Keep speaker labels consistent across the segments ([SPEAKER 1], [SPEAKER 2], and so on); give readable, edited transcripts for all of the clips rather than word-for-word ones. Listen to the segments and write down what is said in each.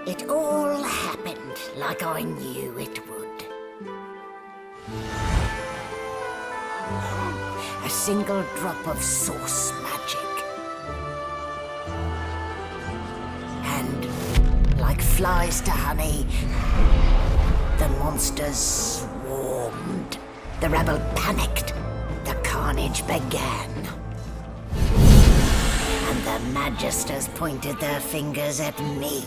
[SPEAKER 1] It all happened like I knew it would. A single drop of source magic. And, like flies to honey, the monsters swarmed. The rabble panicked. The carnage began. And the Magisters pointed their fingers at me.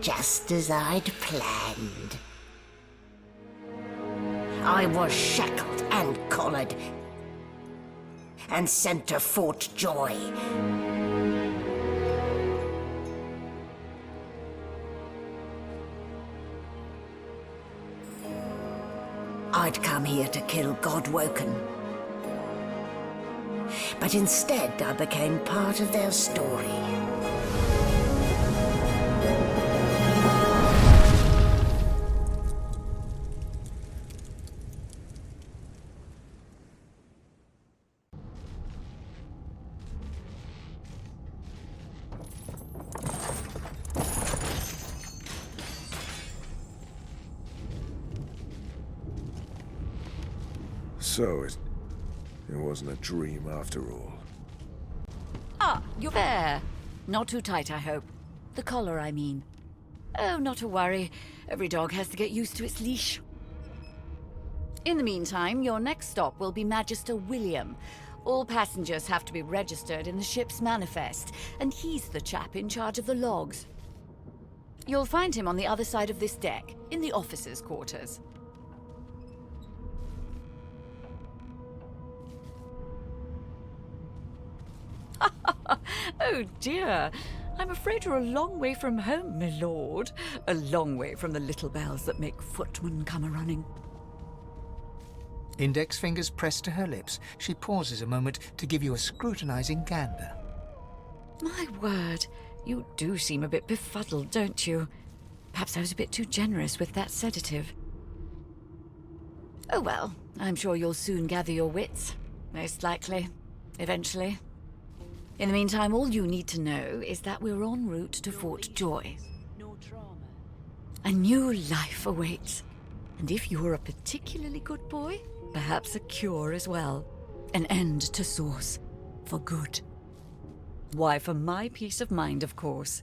[SPEAKER 1] Just as I'd planned. I was shackled and collared and sent to Fort Joy. I'd come here to kill Godwoken. But instead I became part of their story.
[SPEAKER 2] So it wasn't a dream after all.
[SPEAKER 3] Ah, you're there. Not too tight, I hope. The collar, I mean. Oh, not to worry. Every dog has to get used to its leash. In the meantime, your next stop will be Magister William. All passengers have to be registered in the ship's manifest, and he's the chap in charge of the logs. You'll find him on the other side of this deck, in the officers' quarters. Oh dear, I'm afraid you're a long way from home, my lord. A long way from the little bells that make footmen come a-running.
[SPEAKER 4] Index fingers pressed to her lips, she pauses a moment to give you a scrutinizing gander.
[SPEAKER 3] My word, you do seem a bit befuddled, don't you? Perhaps I was a bit too generous with that sedative. Oh well, I'm sure you'll soon gather your wits. Most likely. Eventually. In the meantime, all you need to know is that we're en route to Fort Joy. A new life awaits. And if you're a particularly good boy, perhaps a cure as well. An end to Source. For good. Why, for my peace of mind, of course.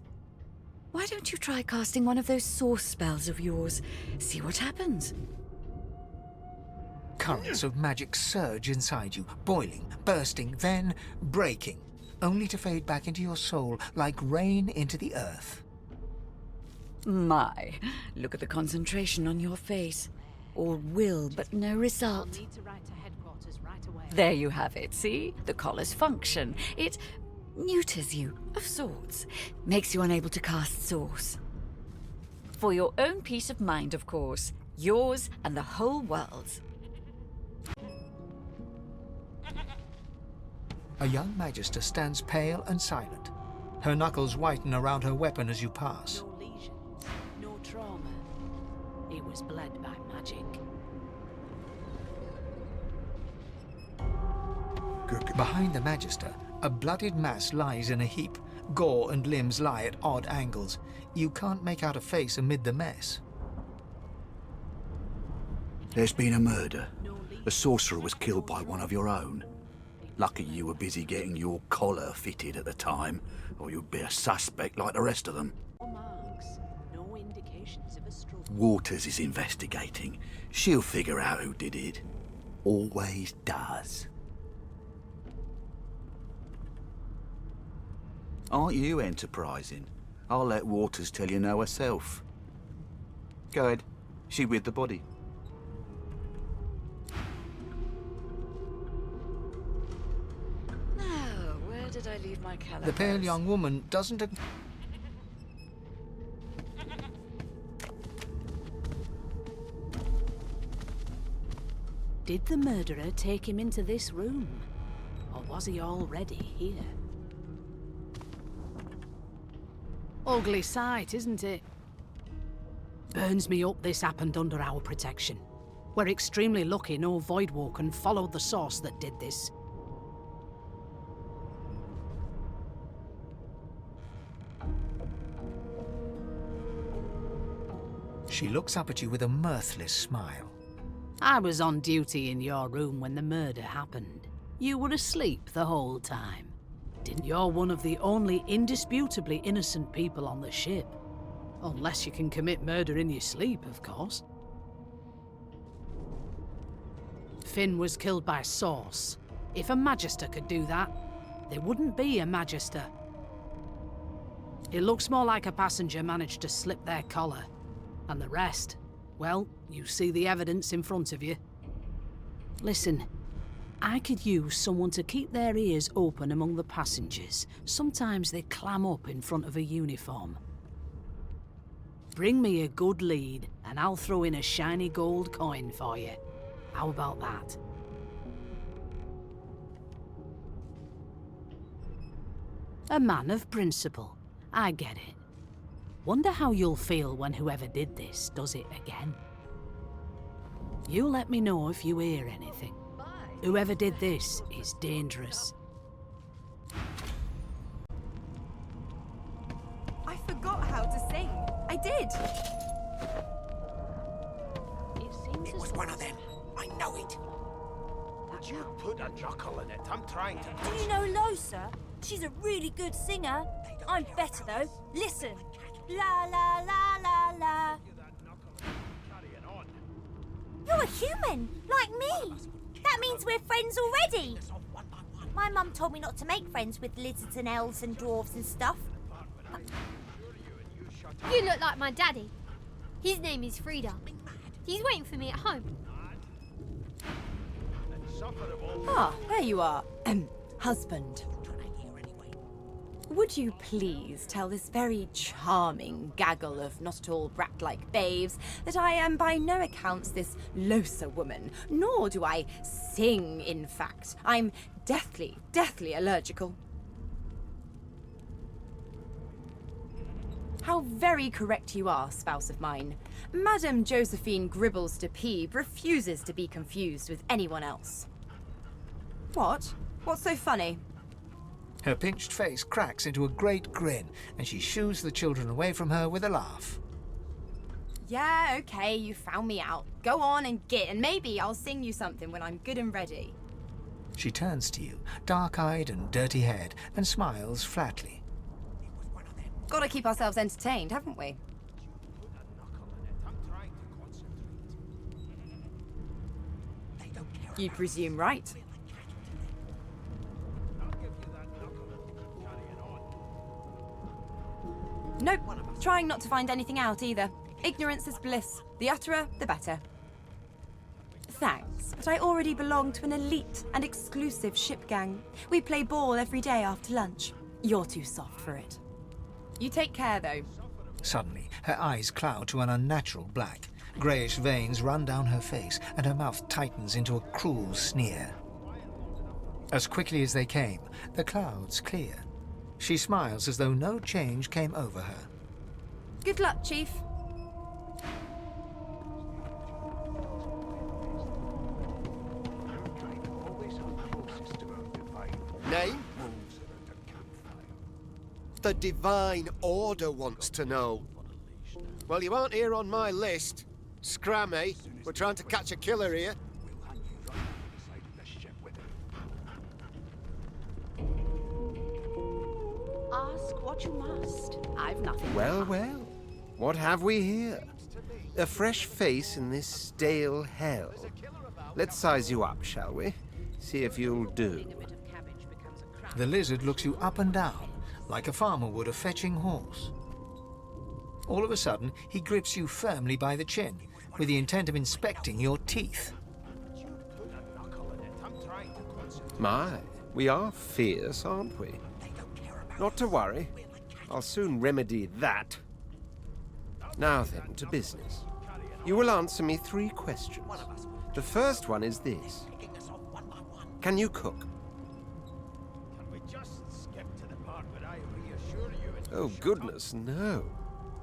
[SPEAKER 3] Why don't you try casting one of those Source spells of yours? See what happens.
[SPEAKER 4] Currents of magic surge inside you, boiling, bursting, then breaking, only to fade back into your soul like rain into the earth.
[SPEAKER 3] My, look at the concentration on your face. All will, but no result. There you have it, see? The collar's function. It neuters you, of sorts. Makes you unable to cast Source. For your own peace of mind, of course. Yours and the whole world's.
[SPEAKER 4] A young magister stands pale and silent. Her knuckles whiten around her weapon as you pass.
[SPEAKER 5] No lesions, no trauma. He was bled by magic.
[SPEAKER 4] Behind the magister, a bloodied mass lies in a heap. Gore and limbs lie at odd angles. You can't make out a face amid the mess.
[SPEAKER 6] There's been a murder. A sorcerer was killed by one of your own. Lucky you were busy getting your collar fitted at the time, or you'd be a suspect like the rest of them.
[SPEAKER 5] No marks, no indications of a struggle.
[SPEAKER 6] Waters is investigating. She'll figure out who did it. Always does. Aren't you enterprising? I'll let Waters tell you no herself. Go ahead. She with the body.
[SPEAKER 3] Did I leave my calabash?
[SPEAKER 4] The pale young woman doesn't...
[SPEAKER 5] Did the murderer take him into this room? Or was he already here? Ugly sight, isn't it? Burns me up this happened under our protection. We're extremely lucky no Voidwoken followed the source that did this.
[SPEAKER 4] She looks up at you with a mirthless smile.
[SPEAKER 5] I was on duty in your room when the murder happened. You were asleep the whole time. Didn't you're one of the only indisputably innocent people on the ship. Unless you can commit murder in your sleep, of course. Finn was killed by Source. If a Magister could do that, there wouldn't be a Magister. It looks more like a passenger managed to slip their collar. And the rest, well, you see the evidence in front of you. Listen, I could use someone to keep their ears open among the passengers. Sometimes they clam up in front of a uniform. Bring me a good lead, and I'll throw in a shiny gold coin for you. How about that? A man of principle. I get it. Wonder how you'll feel when whoever did this does it again. You let me know if you hear anything. Whoever did this is dangerous.
[SPEAKER 7] I forgot how to sing. I did.
[SPEAKER 1] It was one of them. I know it.
[SPEAKER 8] Would you put a knuckle in it? I'm trying to...
[SPEAKER 7] Do you know Losa? She's a really good singer. I'm better though. Listen. La la la la la. You're a human, like me. That means we're friends already. My mum told me not to make friends with lizards and elves and dwarves and stuff.
[SPEAKER 9] You look like my daddy. His name is Frida. He's waiting for me at home.
[SPEAKER 10] Ah, there you are. Husband. Would you please tell this very charming gaggle of not-at-all brat-like babes that I am by no accounts this Losa woman, nor do I sing, in fact. I'm deathly allergical. How very correct you are, spouse of mine. Madame Josephine Gribbles de Peeb refuses to be confused with anyone else. What? What's so funny?
[SPEAKER 4] Her pinched face cracks into a great grin, and she shoos the children away from her with a laugh.
[SPEAKER 10] Yeah, okay, you found me out. Go on and git, and maybe I'll sing you something when I'm good and ready.
[SPEAKER 4] She turns to you, dark-eyed and dirty-haired, and smiles flatly.
[SPEAKER 10] Gotta keep ourselves entertained, haven't we? You presume right. Nope, trying not to find anything out either. Ignorance is bliss. The utterer, the better. Thanks, but I already belong to an elite and exclusive ship gang. We play ball every day after lunch. You're too soft for it. You take care, though.
[SPEAKER 4] Suddenly, her eyes cloud to an unnatural black. Greyish veins run down her face, and her mouth tightens into a cruel sneer. As quickly as they came, the clouds clear. She smiles as though no change came over her.
[SPEAKER 10] Good luck, Chief.
[SPEAKER 8] Name? The Divine Order wants to know. Well, you aren't here on my list. Scram, eh? We're trying to catch a killer here.
[SPEAKER 5] Ask what you must. I've nothing.
[SPEAKER 8] Well, well. What have we here? A fresh face in this stale hell. Let's size you up, shall we? See if you'll do.
[SPEAKER 4] The lizard looks you up and down, like a farmer would a fetching horse. All of a sudden, he grips you firmly by the chin, with the intent of inspecting your teeth.
[SPEAKER 8] My, we are fierce, aren't we? Not to worry. I'll soon remedy that. Now then, to business. You will answer me 3 questions. The first one is this. Can you cook? Oh, goodness, no.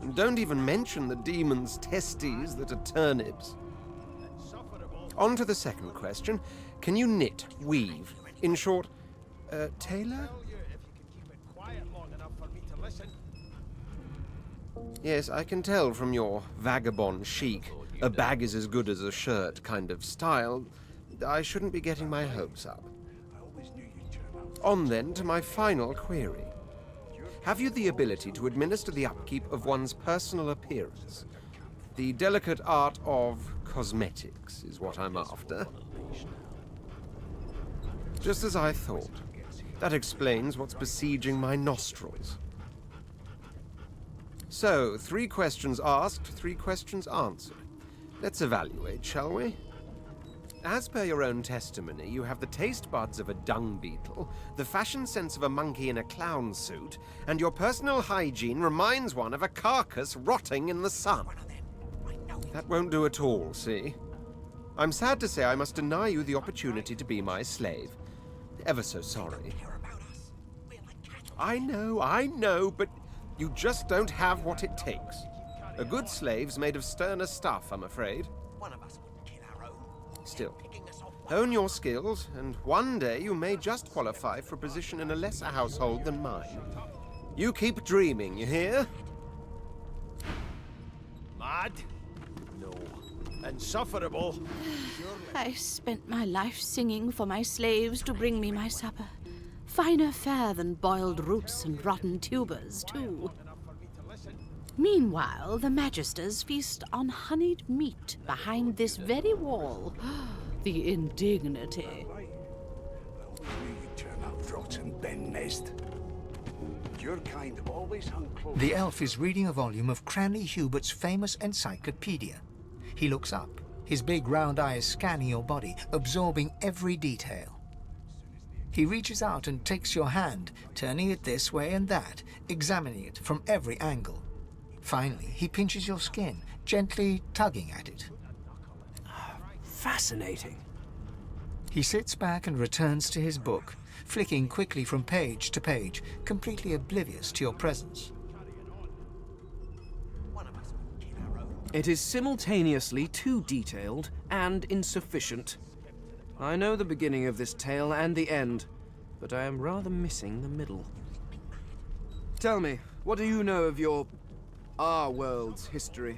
[SPEAKER 8] And don't even mention the demon's testes that are turnips. On to the second question. Can you knit, weave? In short, tailor? Yes, I can tell from your vagabond chic, a bag is as good as a shirt kind of style, I shouldn't be getting my hopes up. On then to my final query. Have you the ability to administer the upkeep of one's personal appearance? The delicate art of cosmetics is what I'm after. Just as I thought. That explains what's besieging my nostrils. So, 3 questions asked, 3 questions answered. Let's evaluate, shall we? As per your own testimony, you have the taste buds of a dung beetle, the fashion sense of a monkey in a clown suit, and your personal hygiene reminds one of a carcass rotting in the sun. That won't do at all, see? I'm sad to say I must deny you the opportunity to be my slave. Ever so sorry. I know, but you just don't have what it takes. A good slave's made of sterner stuff, I'm afraid. Still, hone your skills, and one day you may just qualify for a position in a lesser household than mine. You keep dreaming, you hear?
[SPEAKER 11] Mad? No. Insufferable?
[SPEAKER 12] I spent my life singing for my slaves to bring me my supper. Finer fare than boiled roots and rotten tubers, too. Meanwhile, the Magisters feast on honeyed meat behind this very wall. The indignity.
[SPEAKER 4] The elf is reading a volume of Cranley Hubert's famous encyclopedia. He looks up, his big round eyes scanning your body, absorbing every detail. He reaches out and takes your hand, turning it this way and that, examining it from every angle. Finally, he pinches your skin, gently tugging at it.
[SPEAKER 11] Fascinating.
[SPEAKER 4] He sits back and returns to his book, flicking quickly from page to page, completely oblivious to your presence.
[SPEAKER 11] It is simultaneously too detailed and insufficient. I know the beginning of this tale and the end, but I am rather missing the middle. Tell me, what do you know of our world's history?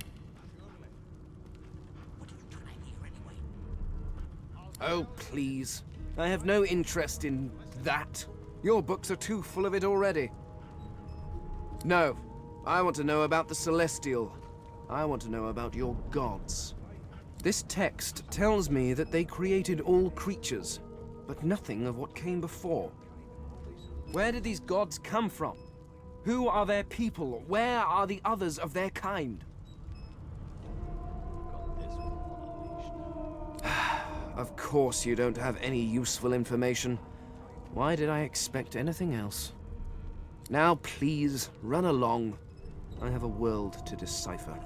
[SPEAKER 11] Oh, please. I have no interest in that. Your books are too full of it already. No, I want to know about the Celestial. I want to know about your gods. This text tells me that they created all creatures, but nothing of what came before. Where did these gods come from? Who are their people? Where are the others of their kind? Of course you don't have any useful information. Why did I expect anything else? Now please, run along. I have a world to decipher.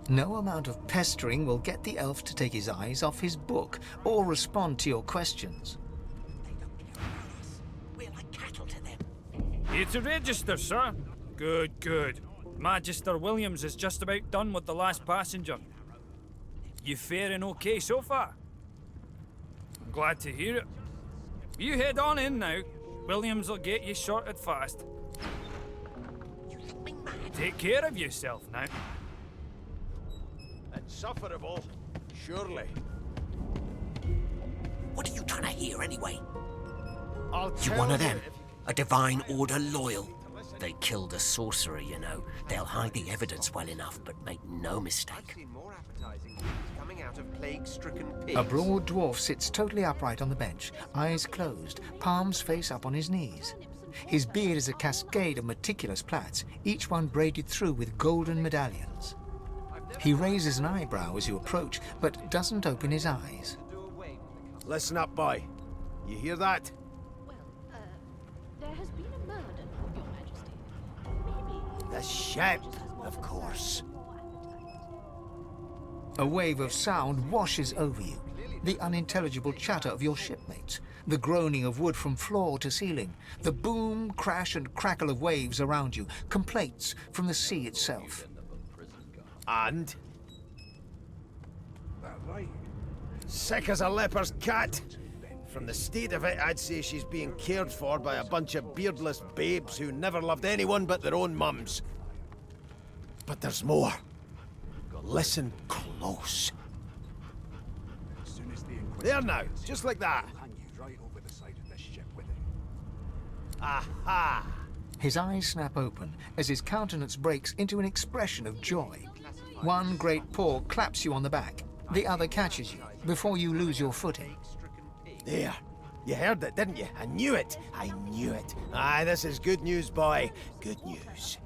[SPEAKER 4] No amount of pestering will get the elf to take his eyes off his book or respond to your questions.
[SPEAKER 13] Here to register, sir. Good, good. Magister Williams is just about done with the last passenger. You faring okay so far? I'm glad to hear it. You head on in now. Williams will get you sorted fast. Take care of yourself now.
[SPEAKER 11] Insufferable, surely.
[SPEAKER 1] What are you trying to hear anyway?
[SPEAKER 11] You
[SPEAKER 1] one of them? A divine order loyal? They killed a sorcerer, you know. They'll hide the evidence well enough, but make no mistake.
[SPEAKER 4] A broad dwarf sits totally upright on the bench, eyes closed, palms face up on his knees. His beard is a cascade of meticulous plaits, each one braided through with golden medallions. He raises an eyebrow as you approach, but doesn't open his eyes.
[SPEAKER 11] Listen up, boy. You hear that?
[SPEAKER 12] There has been a murder, Your Majesty. Maybe...
[SPEAKER 11] The ship, of course.
[SPEAKER 4] A wave of sound washes over you. The unintelligible chatter of your shipmates, the groaning of wood from floor to ceiling, the boom, crash and crackle of waves around you, complaints from the sea itself.
[SPEAKER 11] And? Sick as a leper's cat. From the state of it, I'd say she's being cared for by a bunch of beardless babes who never loved anyone but their own mums.
[SPEAKER 14] But there's more. Listen close. There now, just like that. Aha!
[SPEAKER 4] His eyes snap open as his countenance breaks into an expression of joy. One great paw claps you on the back. The other catches you before you lose your footing.
[SPEAKER 14] There. You heard it, didn't you? I knew it. I knew it. Aye, this is good news, boy. Good news.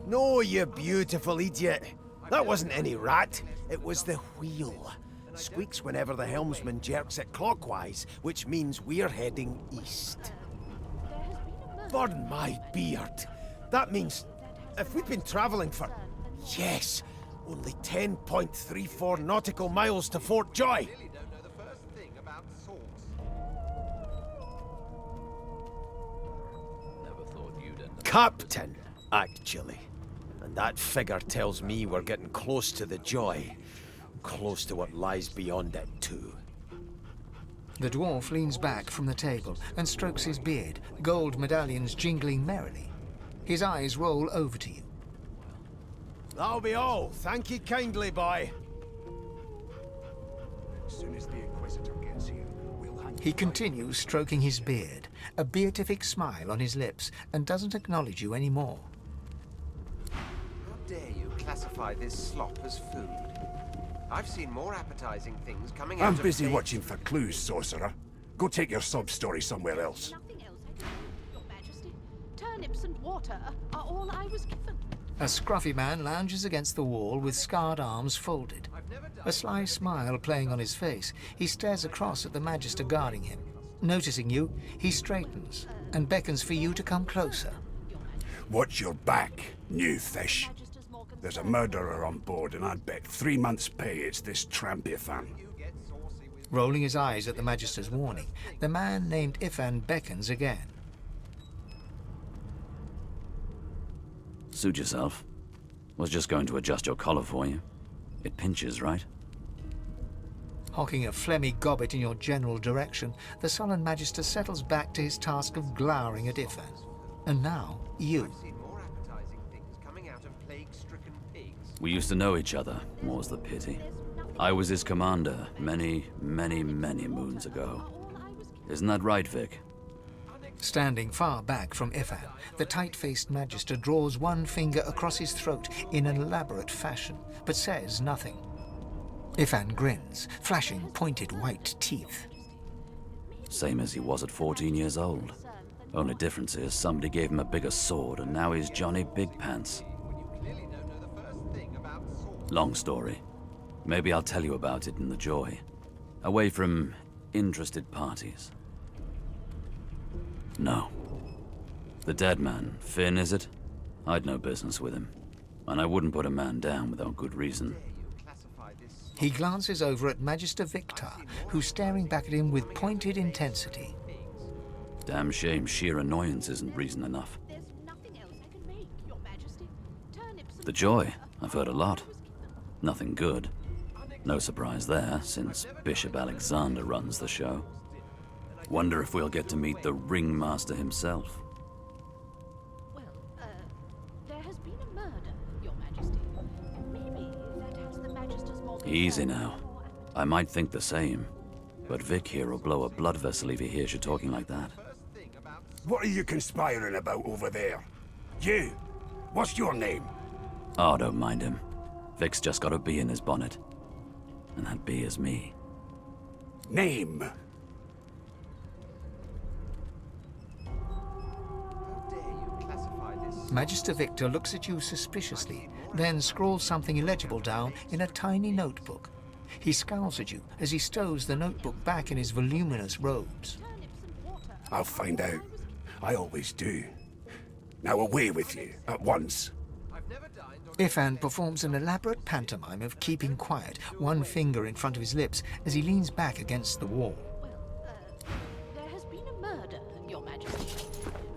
[SPEAKER 14] No, you beautiful idiot. That wasn't any rat. It was the wheel. Squeaks whenever the helmsman jerks it clockwise, which means we're heading east. Burn my beard. That means if we've been traveling for, yes, only 10.34 nautical miles to Fort Joy. Captain, actually. And that figure tells me we're getting close to the Joy. Close to what lies beyond it, too.
[SPEAKER 4] The dwarf leans back from the table and strokes his beard, gold medallions jingling merrily. His eyes roll over to you.
[SPEAKER 14] That'll be all. Thank you kindly, boy.
[SPEAKER 6] As soon as the Inquisitor gets here, we'll hang.
[SPEAKER 4] He continues stroking his beard, a beatific smile on his lips, and doesn't acknowledge you anymore.
[SPEAKER 8] How dare you classify this slop as food? I've seen more appetizing things coming out
[SPEAKER 6] I'm
[SPEAKER 8] of
[SPEAKER 6] busy
[SPEAKER 8] space.
[SPEAKER 6] watching for clues, sorcerer. Go take your sub-story somewhere else.
[SPEAKER 12] Nothing else I can do, Your Majesty. Turnips and water are all I was given.
[SPEAKER 4] A scruffy man lounges against the wall with scarred arms folded. A sly smile playing on his face, he stares across at the Magister guarding him. Noticing you, he straightens and beckons for you to come closer.
[SPEAKER 6] Watch your back, new fish. There's a murderer on board, and I'd bet 3 months' pay it's this tramp Ifan.
[SPEAKER 4] Rolling his eyes at the Magister's warning, the man named Ifan beckons again.
[SPEAKER 15] Suit yourself. Was just going to adjust your collar for you. It pinches, right?
[SPEAKER 4] Hocking a phlegmy gobbet in your general direction, the sullen Magister settles back to his task of glowering at Ifan. And now, you.
[SPEAKER 15] We used to know each other, more's the pity. I was his commander many, many, many moons ago. Isn't that right, Vic?
[SPEAKER 4] Standing far back from Ifan, the tight-faced Magister draws one finger across his throat in an elaborate fashion, but says nothing. Ifan grins, flashing pointed white teeth.
[SPEAKER 15] Same as he was at 14 years old. Only difference is somebody gave him a bigger sword and now he's Johnny Big Pants. Long story. Maybe I'll tell you about it in the Joy. Away from interested parties. No. The dead man, Finn, is it? I'd no business with him. And I wouldn't put a man down without good reason.
[SPEAKER 4] He glances over at Magister Victor, who's staring back at him with pointed intensity.
[SPEAKER 15] Damn shame sheer annoyance isn't reason enough. The Joy, I've heard a lot. Nothing good. No surprise there, since Bishop Alexander runs the show. Wonder if we'll get to meet the ringmaster himself.
[SPEAKER 12] There has been a murder, Your Majesty. Maybe that has the Magister's more...
[SPEAKER 15] Easy now. I might think the same, but Vic here will blow a blood vessel if he hears you talking like that.
[SPEAKER 6] What are you conspiring about over there? You! What's your name?
[SPEAKER 15] Oh, don't mind him. Vic's just got a bee in his bonnet. And that bee is me.
[SPEAKER 6] Name?
[SPEAKER 4] Magister Victor looks at you suspiciously, then scrawls something illegible down in a tiny notebook. He scowls at you as he stows the notebook back in his voluminous robes.
[SPEAKER 6] I'll find out. I always do. Now away with you, at once.
[SPEAKER 4] Ifan performs an elaborate pantomime of keeping quiet, one finger in front of his lips as he leans back against the wall.
[SPEAKER 12] There has been a murder, Your Majesty.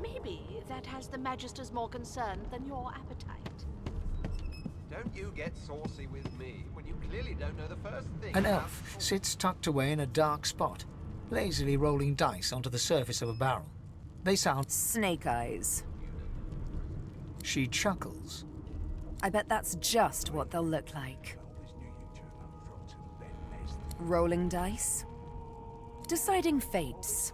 [SPEAKER 12] Maybe that has the Magister's more concern than your appetite.
[SPEAKER 8] Don't you get saucy with me when you clearly don't know the first thing.
[SPEAKER 4] An elf sits tucked away in a dark spot, lazily rolling dice onto the surface of a barrel. They sound
[SPEAKER 16] Snake Eyes.
[SPEAKER 4] She chuckles.
[SPEAKER 16] I bet that's just what they'll look like. Rolling dice. Deciding fates.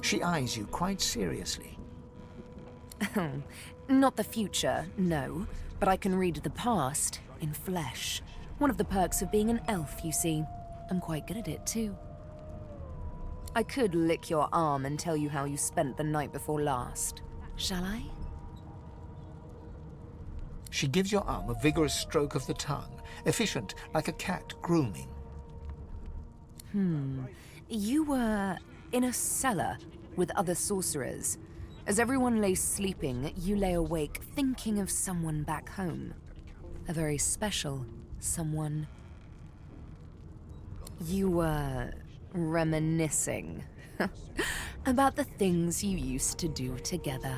[SPEAKER 4] She eyes you quite seriously.
[SPEAKER 16] Not the future, no, but I can read the past in flesh. One of the perks of being an elf, you see. I'm quite good at it, too. I could lick your arm and tell you how you spent the night before last. Shall I?
[SPEAKER 4] She gives your arm a vigorous stroke of the tongue, efficient like a cat grooming.
[SPEAKER 16] You were in a cellar with other sorcerers. As everyone lay sleeping, you lay awake thinking of someone back home. A very special someone. You were reminiscing about the things you used to do together.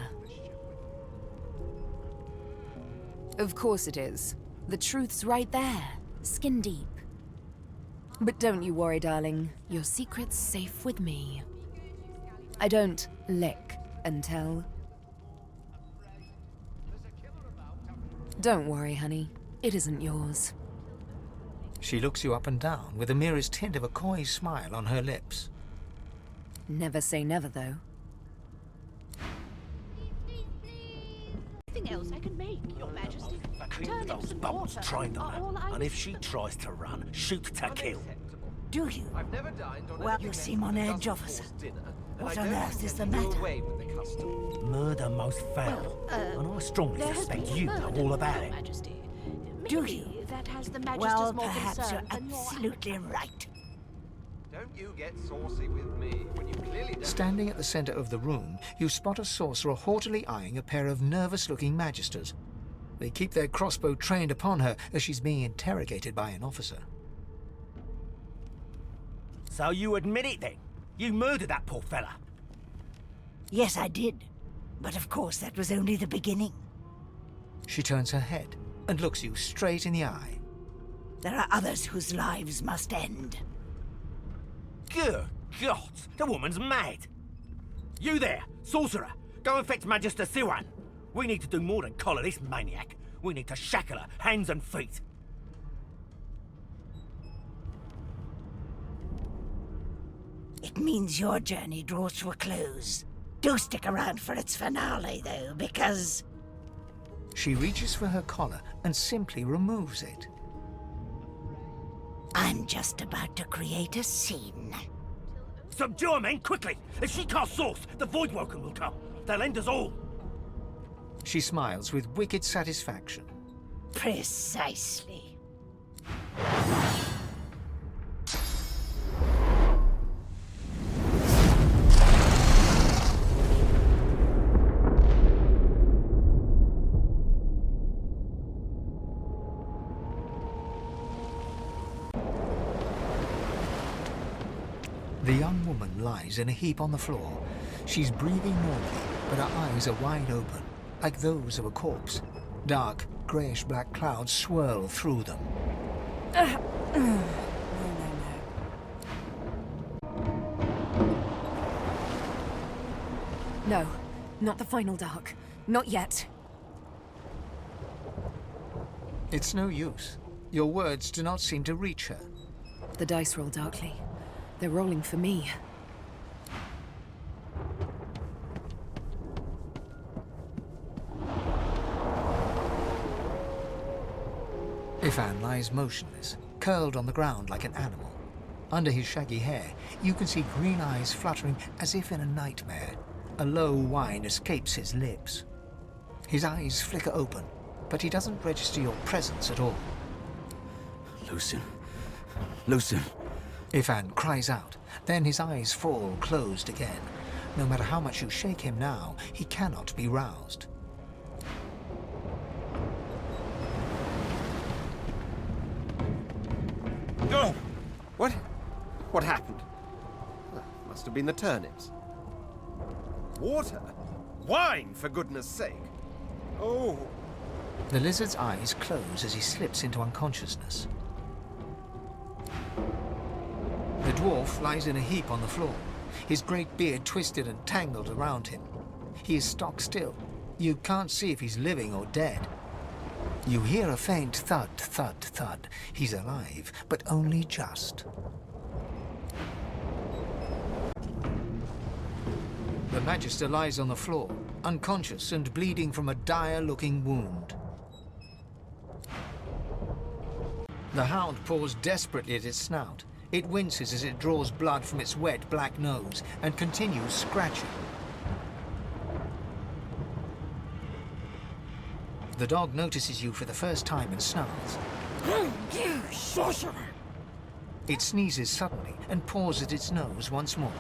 [SPEAKER 16] Of course it is. The truth's right there, skin deep. But don't you worry, darling. Your secret's safe with me. I don't lick and tell. Don't worry, honey. It isn't yours.
[SPEAKER 4] She looks you up and down with the merest hint of a coy smile on her lips.
[SPEAKER 16] Never say never, though.
[SPEAKER 17] Anything else I can make, Your Majesty?
[SPEAKER 14] Keep those bolts trained on her, and if she tries to run, shoot to kill.
[SPEAKER 1] Do you? Well, you seem on edge, officer. What on earth is the matter?
[SPEAKER 14] Murder most foul, and I strongly suspect you know all about it.
[SPEAKER 1] Do you?
[SPEAKER 17] That has the Majesty's
[SPEAKER 1] Well,
[SPEAKER 17] more
[SPEAKER 1] perhaps you're
[SPEAKER 17] concern than more
[SPEAKER 1] absolutely right.
[SPEAKER 8] Don't you get saucy with me when you clearly don't...
[SPEAKER 4] Standing at the center of the room, you spot a sorcerer haughtily eyeing a pair of nervous-looking magisters. They keep their crossbow trained upon her as she's being interrogated by an officer.
[SPEAKER 14] So you admit it then? You murdered that poor fella?
[SPEAKER 1] Yes, I did. But of course, that was only the beginning.
[SPEAKER 4] She turns her head and looks you straight in the eye.
[SPEAKER 1] There are others whose lives must end.
[SPEAKER 14] Good God, the woman's mad. You there, sorcerer, go and fetch Magister Siwan. We need to do more than collar this maniac. We need to shackle her, hands and feet.
[SPEAKER 1] It means your journey draws to a close. Do stick around for its finale, though, because...
[SPEAKER 4] She reaches for her collar and simply removes it.
[SPEAKER 1] I'm just about to create a scene.
[SPEAKER 14] Subdue her, men, quickly! If she casts Source, the Voidwoken will come. They'll end us all.
[SPEAKER 4] She smiles with wicked satisfaction.
[SPEAKER 1] Precisely.
[SPEAKER 4] The young woman lies in a heap on the floor. She's breathing normally, but her eyes are wide open, like those of a corpse. Dark, greyish-black clouds swirl through them.
[SPEAKER 16] No, not the final dark. Not yet.
[SPEAKER 4] It's no use. Your words do not seem to reach her.
[SPEAKER 16] The dice roll darkly. They're rolling for me.
[SPEAKER 4] Ifan lies motionless, curled on the ground like an animal. Under his shaggy hair, you can see green eyes fluttering as if in a nightmare. A low whine escapes his lips. His eyes flicker open, but he doesn't register your presence at all.
[SPEAKER 6] Lucien. Lucien.
[SPEAKER 4] Ifan cries out, then his eyes fall closed again. No matter how much you shake him now, he cannot be roused.
[SPEAKER 8] Oh! What? What happened? Must have been the turnips. Water? Wine, for goodness sake! Oh!
[SPEAKER 4] The lizard's eyes close as he slips into unconsciousness. The dwarf lies in a heap on the floor, his great beard twisted and tangled around him. He is stock still. You can't see if he's living or dead. You hear a faint thud, thud, thud. He's alive, but only just. The Magister lies on the floor, unconscious and bleeding from a dire-looking wound. The hound paws desperately at its snout. It winces as it draws blood from its wet black nose and continues scratching. The dog notices you for the first time and snarls.
[SPEAKER 1] You sorcerer!
[SPEAKER 4] It sneezes suddenly and paws at its nose once more.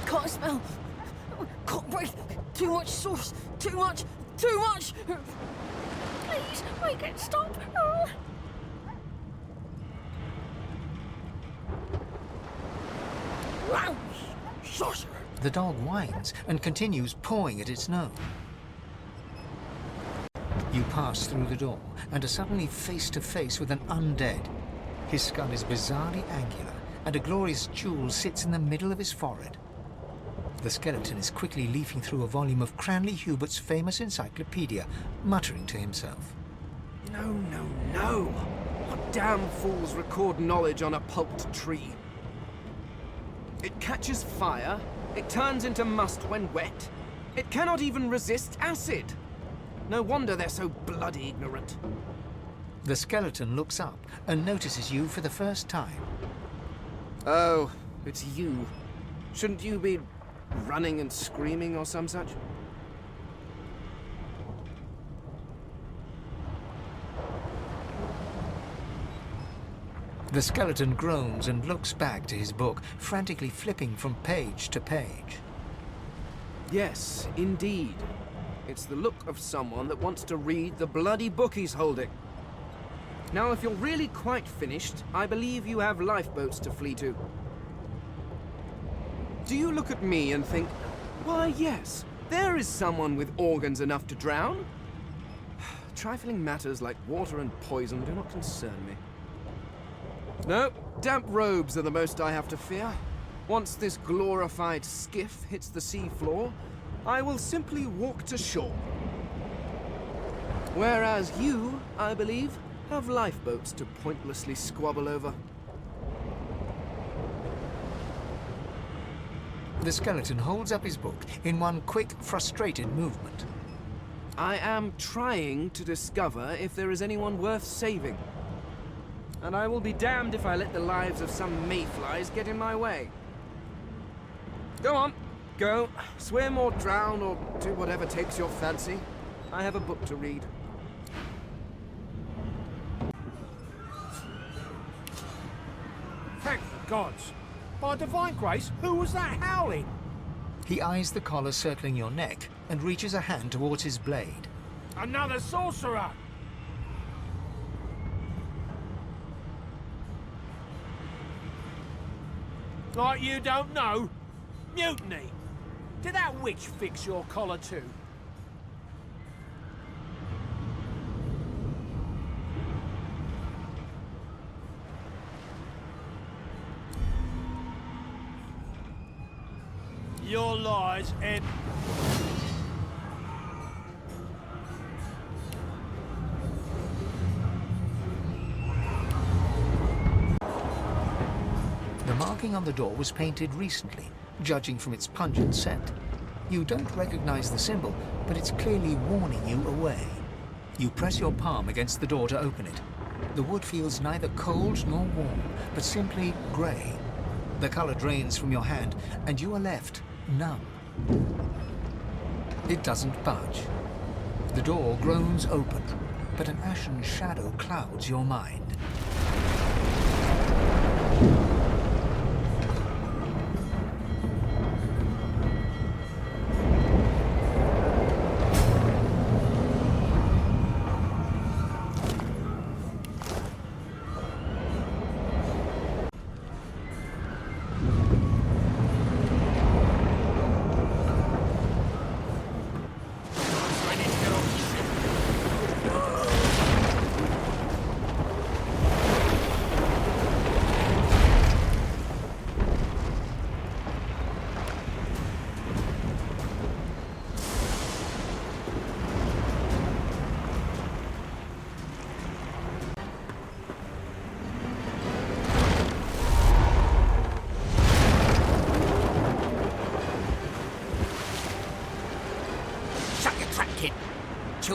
[SPEAKER 1] Can't smell. Can't breathe. Too much sauce. Too much. Too much. Please, make it stop. Sorcerer.
[SPEAKER 4] The dog whines and continues pawing at its nose. You pass through the door and are suddenly face to face with an undead. His skull is bizarrely angular, and a glorious jewel sits in the middle of his forehead. The skeleton is quickly leafing through a volume of Cranley Hubert's famous encyclopedia, muttering to himself.
[SPEAKER 11] No, no, no! What damn fools record knowledge on a pulped tree? It catches fire, it turns into must when wet, it cannot even resist acid! No wonder they're so bloody ignorant.
[SPEAKER 4] The skeleton looks up and notices you for the first time.
[SPEAKER 11] Oh, it's you. Shouldn't you be running and screaming or some such?
[SPEAKER 4] The skeleton groans and looks back to his book, frantically flipping from page to page.
[SPEAKER 11] Yes, indeed. It's the look of someone that wants to read the bloody book he's holding. Now, if you're really quite finished, I believe you have lifeboats to flee to. Do you look at me and think, why yes, there is someone with organs enough to drown? Trifling matters like water and poison do not concern me. No, damp robes are the most I have to fear. Once this glorified skiff hits the sea floor, I will simply walk to shore. Whereas you, I believe, have lifeboats to pointlessly squabble over.
[SPEAKER 4] The skeleton holds up his book in one quick, frustrated movement.
[SPEAKER 11] I am trying to discover if there is anyone worth saving. And I will be damned if I let the lives of some mayflies get in my way. Go on, go. Swim or drown or do whatever takes your fancy. I have a book to read.
[SPEAKER 14] Thank the gods. By divine grace, who was that howling?
[SPEAKER 4] He eyes the collar circling your neck and reaches a hand towards his blade.
[SPEAKER 14] Another sorcerer! Like you don't know? Mutiny! Did that witch fix your collar too? Your lies end.
[SPEAKER 4] The marking on the door was painted recently, judging from its pungent scent. You don't recognize the symbol, but it's clearly warning you away. You press your palm against the door to open it. The wood feels neither cold nor warm, but simply grey. The color drains from your hand, and you are left numb. It doesn't budge. The door groans open, but an ashen shadow clouds your mind.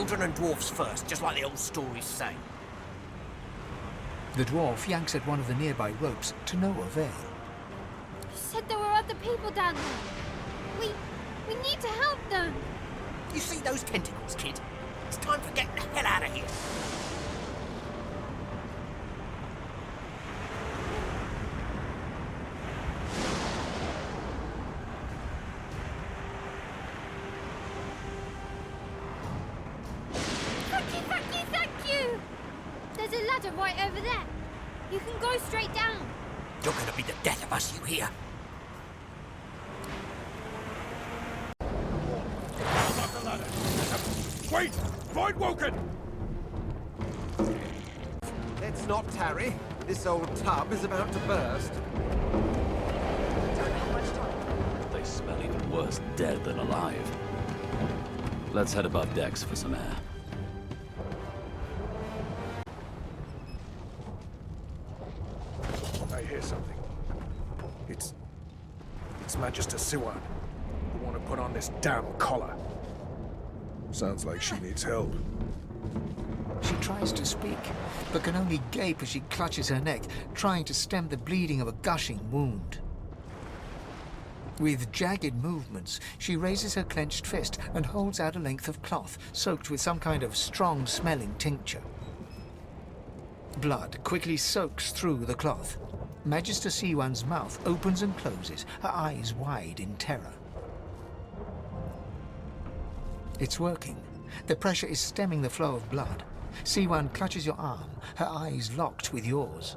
[SPEAKER 18] children and dwarfs first, just like the old stories say.
[SPEAKER 4] The dwarf yanks at one of the nearby ropes to no avail.
[SPEAKER 9] You said there were other people down there. We need to help them.
[SPEAKER 18] You see those tentacles, kid? It's time for getting the hell out of here.
[SPEAKER 9] Thank you! There's a ladder right over there. You can go straight down.
[SPEAKER 18] You're gonna be the death of us, you hear?
[SPEAKER 2] Wait! Void Woken!
[SPEAKER 8] Let's not tarry. This old tub is about to burst.
[SPEAKER 15] They smell even worse dead than alive. Let's head above decks for some air.
[SPEAKER 2] I hear something. It's Magister Siwan, the one who put on this damn collar. Sounds like she needs help.
[SPEAKER 4] She tries to speak, but can only gape as she clutches her neck, trying to stem the bleeding of a gushing wound. With jagged movements, she raises her clenched fist and holds out a length of cloth, soaked with some kind of strong-smelling tincture. Blood quickly soaks through the cloth. Magister Siwan's mouth opens and closes, her eyes wide in terror. It's working. The pressure is stemming the flow of blood. Siwan clutches your arm, her eyes locked with yours.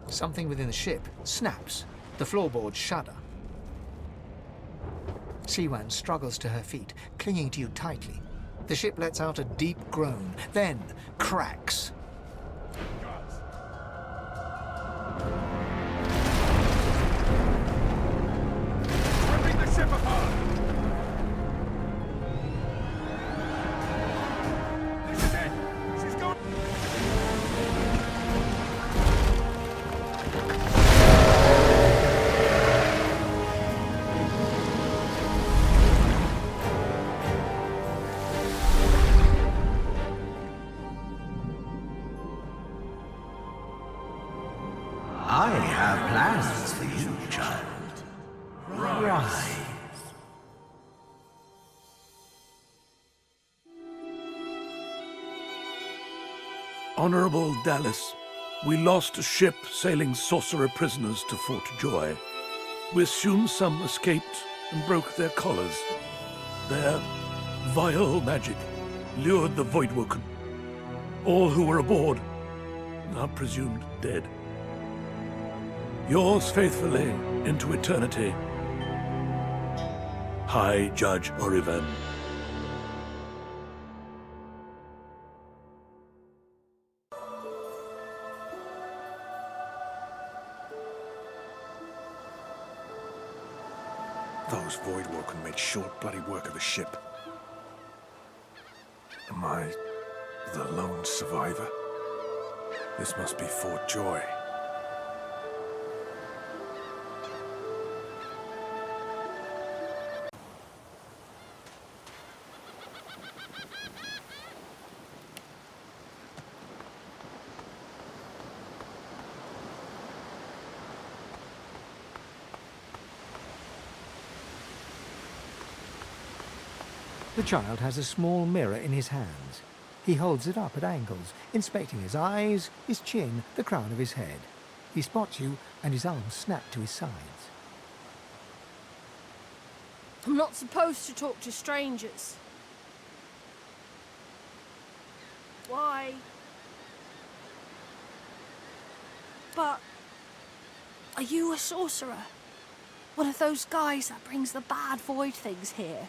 [SPEAKER 4] Something within the ship snaps. The floorboards shudder. Siwan struggles to her feet, clinging to you tightly. The ship lets out a deep groan, then cracks.
[SPEAKER 2] Ripping the ship apart! This is it! She's going...
[SPEAKER 6] I have plans for you, child. Rise.
[SPEAKER 19] Honorable Dallas, we lost a ship sailing sorcerer prisoners to Fort Joy. We assume some escaped and broke their collars. Their vile magic lured the Voidwoken. All who were aboard are presumed dead. Yours faithfully into eternity, High Judge Oriven.
[SPEAKER 2] Those Voidwoken made short bloody work of the ship. Am I the lone survivor? This must be Fort Joy.
[SPEAKER 4] The child has a small mirror in his hands. He holds it up at angles, inspecting his eyes, his chin, the crown of his head. He spots you, and his arms snap to his sides.
[SPEAKER 17] I'm not supposed to talk to strangers. Why? But... are you a sorcerer? One of those guys that brings the bad void things here?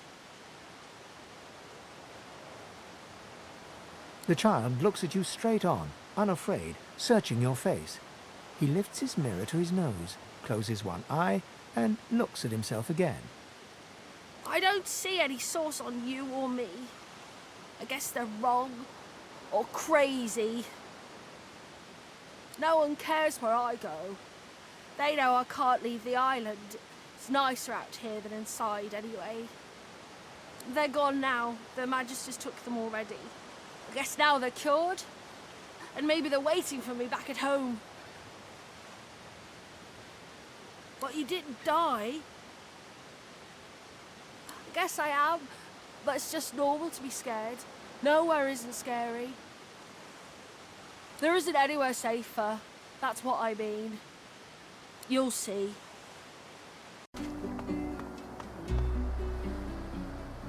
[SPEAKER 4] The child looks at you straight on, unafraid, searching your face. He lifts his mirror to his nose, closes one eye, and looks at himself again.
[SPEAKER 17] I don't see any source on you or me. I guess they're wrong, or crazy. No one cares where I go. They know I can't leave the island. It's nicer out here than inside, anyway. They're gone now. The Magisters took them already. I guess now they're cured. And maybe they're waiting for me back at home. But you didn't die. I guess I am, but it's just normal to be scared. Nowhere isn't scary. There isn't anywhere safer. That's what I mean. You'll see.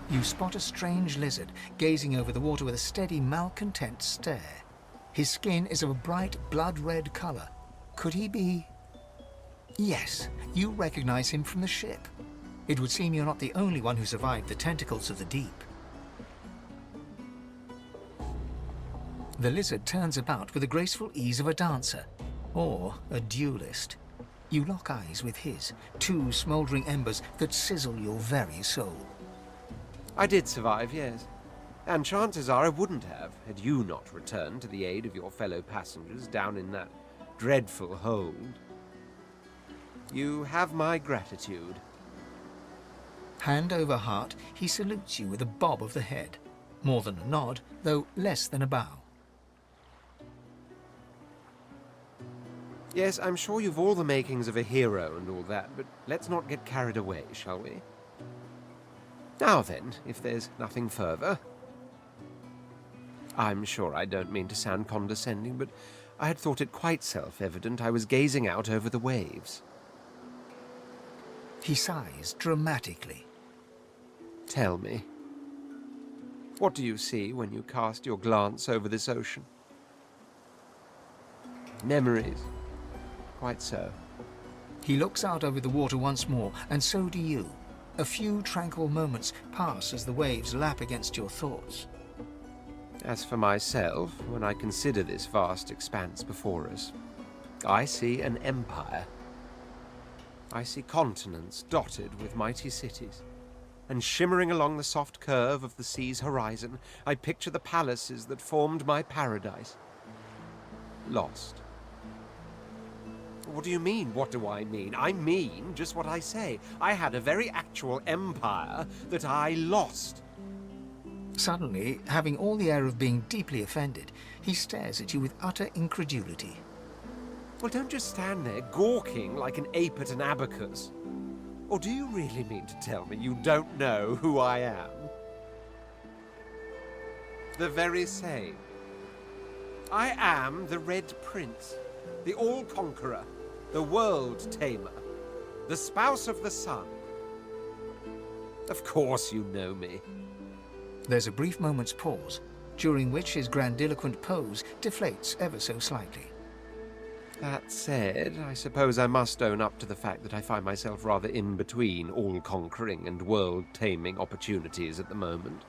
[SPEAKER 4] You spot a strange lizard gazing over the water with a steady, malcontent stare. His skin is of a bright, blood-red colour. Could he be... Yes, you recognize him from the ship. It would seem you're not the only one who survived the tentacles of the deep. The lizard turns about with the graceful ease of a dancer, or a duelist. You lock eyes with his, two smouldering embers that sizzle your very soul.
[SPEAKER 8] I did survive, yes. And chances are I wouldn't have, had you not returned to the aid of your fellow passengers down in that dreadful hold. You have my gratitude.
[SPEAKER 4] Hand over heart, he salutes you with a bob of the head. More than a nod, though less than a bow.
[SPEAKER 8] Yes, I'm sure you've all the makings of a hero and all that, but let's not get carried away, shall we? Now then, if there's nothing further... I'm sure I don't mean to sound condescending, but I had thought it quite self-evident I was gazing out over the waves.
[SPEAKER 4] He sighs dramatically.
[SPEAKER 8] Tell me, what do you see when you cast your glance over this ocean? Memories. Quite so.
[SPEAKER 4] He looks out over the water once more, and so do you. A few tranquil moments pass as the waves lap against your thoughts.
[SPEAKER 8] As for myself, when I consider this vast expanse before us, I see an empire. I see continents dotted with mighty cities, and shimmering along the soft curve of the sea's horizon, I picture the palaces that formed my paradise. Lost. What do you mean, what do I mean? I mean just what I say. I had a very actual empire that I lost.
[SPEAKER 4] Suddenly, having all the air of being deeply offended, he stares at you with utter incredulity.
[SPEAKER 8] Well, don't just stand there gawking like an ape at an abacus. Or do you really mean to tell me you don't know who I am? The very same. I am the Red Prince, the All-Conqueror, the World-Tamer, the Spouse of the Sun. Of course you know me.
[SPEAKER 4] There's a brief moment's pause, during which his grandiloquent pose deflates ever so slightly.
[SPEAKER 8] That said, I suppose I must own up to the fact that I find myself rather in between all-conquering and world-taming opportunities at the moment.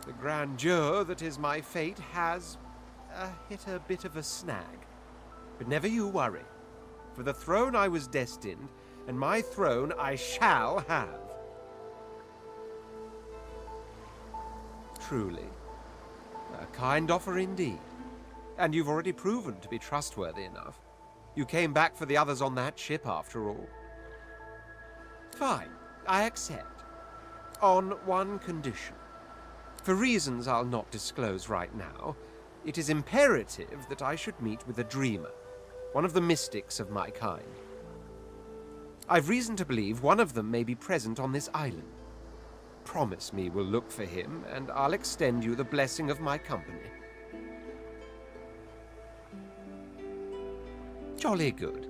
[SPEAKER 8] The grandeur that is my fate has hit a bit of a snag. But never you worry. For the throne I was destined, and my throne I shall have. Truly. A kind offer indeed. And you've already proven to be trustworthy enough. You came back for the others on that ship, after all. Fine, I accept. On one condition. For reasons I'll not disclose right now, it is imperative that I should meet with a dreamer, one of the mystics of my kind. I've reason to believe one of them may be present on this island. Promise me we'll look for him, and I'll extend you the blessing of my company. Jolly good.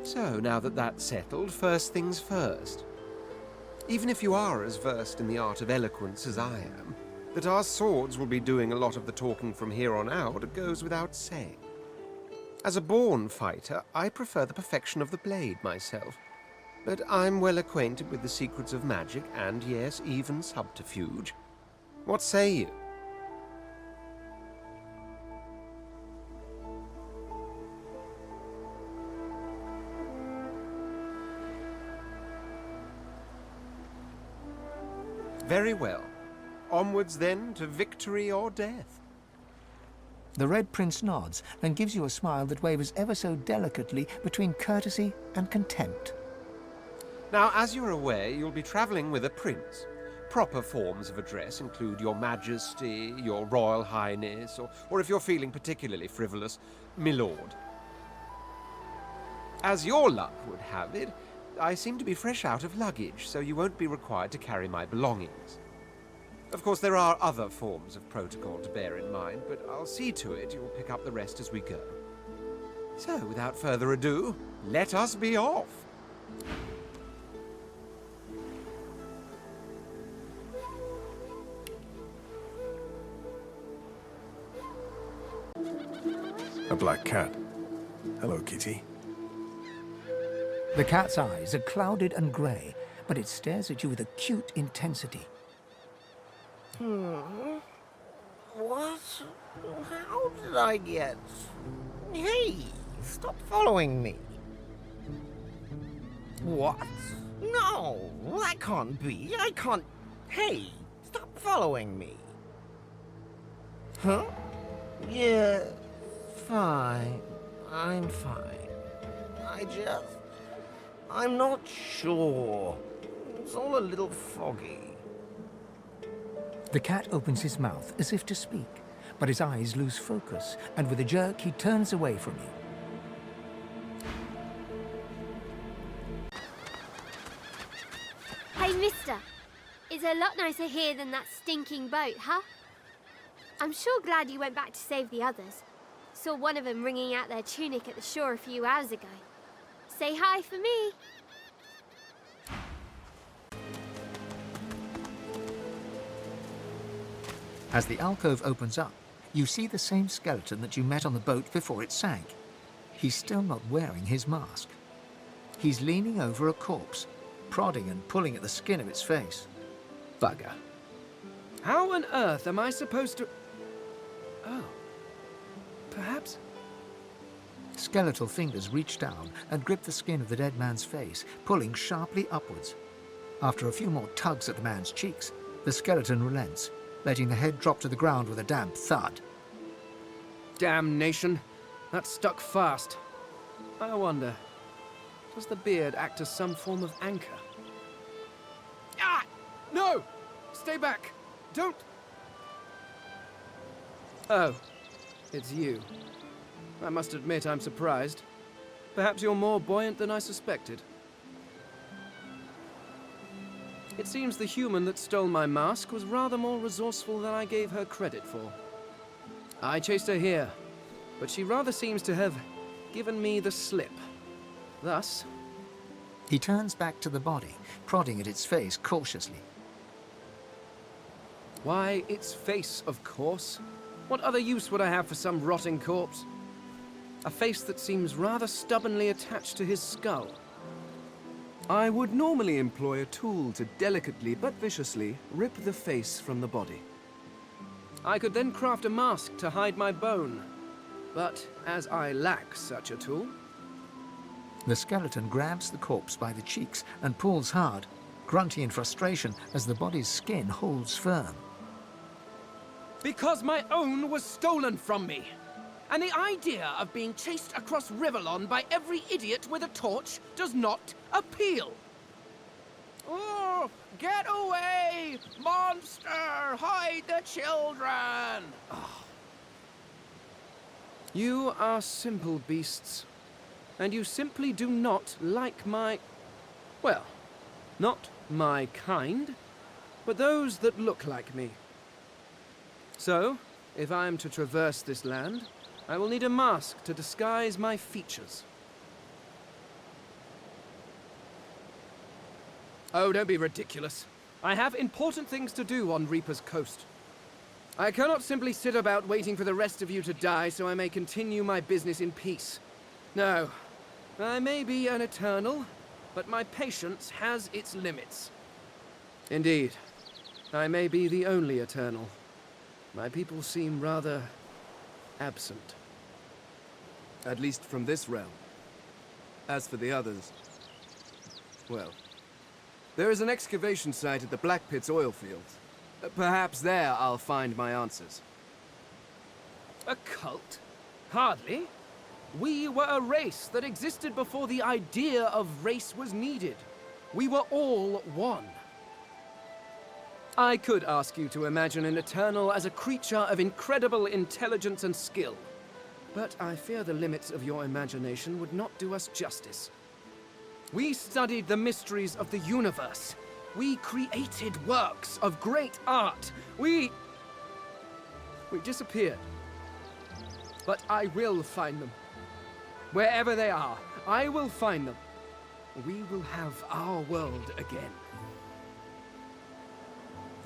[SPEAKER 8] So, now that that's settled, first things first. Even if you are as versed in the art of eloquence as I am, that our swords will be doing a lot of the talking from here on out goes without saying. As a born fighter, I prefer the perfection of the blade myself. But I'm well acquainted with the secrets of magic and, yes, even subterfuge. What say you? Very well. Onwards, then, to victory or death.
[SPEAKER 4] The Red Prince nods and gives you a smile that wavers ever so delicately between courtesy and contempt.
[SPEAKER 8] Now, as you're aware, you'll be traveling with a prince. proper forms of address include Your Majesty, Your Royal Highness, or if you're feeling particularly frivolous, My Lord. As your luck would have it, I seem to be fresh out of luggage, so you won't be required to carry my belongings. Of course, there are other forms of protocol to bear in mind, but I'll see to it you'll pick up the rest as we go. So, without further ado, let us be off.
[SPEAKER 2] A black cat. Hello, kitty.
[SPEAKER 4] The cat's eyes are clouded and grey, but it stares at you with acute intensity.
[SPEAKER 18] What? How did I get... Hey, stop following me. What? No, that can't be. I can't... Hey, stop following me. Huh? Yeah, fine. I'm fine. I'm not sure. It's all a little foggy.
[SPEAKER 4] The cat opens his mouth as if to speak, but his eyes lose focus, and with a jerk he turns away from you.
[SPEAKER 9] Hey, mister. It's a lot nicer here than that stinking boat, huh? I'm sure glad you went back to save the others. Saw one of them wringing out their tunic at the shore a few hours ago. Say hi for me.
[SPEAKER 4] As the alcove opens up, you see the same skeleton that you met on the boat before it sank. He's still not wearing his mask. He's leaning over a corpse, prodding and pulling at the skin of its face.
[SPEAKER 11] Bugger. How on earth am I supposed to... Oh. Perhaps...
[SPEAKER 4] Skeletal fingers reach down and grip the skin of the dead man's face, pulling sharply upwards. After a few more tugs at the man's cheeks, the skeleton relents, letting the head drop to the ground with a damp thud.
[SPEAKER 11] Damnation. That stuck fast. I wonder, does the beard act as some form of anchor? Ah! No! Stay back! Don't... Oh, it's you. I must admit I'm surprised. Perhaps you're more buoyant than I suspected. It seems the human that stole my mask was rather more resourceful than I gave her credit for. I chased her here, but she rather seems to have given me the slip. Thus...
[SPEAKER 4] He turns back to the body, prodding at its face cautiously.
[SPEAKER 11] Why, its face, of course. What other use would I have for some rotting corpse? A face that seems rather stubbornly attached to his skull. I would normally employ a tool to delicately but viciously rip the face from the body. I could then craft a mask to hide my bone, but as I lack such a tool...
[SPEAKER 4] The skeleton grabs the corpse by the cheeks and pulls hard, grunting in frustration as the body's skin holds firm.
[SPEAKER 11] Because my own was stolen from me! And the idea of being chased across Ривеллон by every idiot with a torch does not appeal. Oh, get away! Monster! Hide the children! Oh. You are simple beasts, and you simply do not like my... well, not my kind, but those that look like me. So, if I am to traverse this land, I will need a mask to disguise my features. Oh, don't be ridiculous. I have important things to do on Reaper's Coast. I cannot simply sit about waiting for the rest of you to die so I may continue my business in peace. No, I may be an eternal, but my patience has its limits. Indeed, I may be the only eternal. My people seem rather absent. At least from this realm. As for the others, well, there is an excavation site at the Black Pit's oil fields. Perhaps there I'll find my answers. A cult? Hardly. We were a race that existed before the idea of race was needed. We were all one. I could ask you to imagine an Eternal as a creature of incredible intelligence and skill. But I fear the limits of your imagination would not do us justice. We studied the mysteries of the universe. We created works of great art. We disappeared. But I will find them. Wherever they are, I will find them. We will have our world again.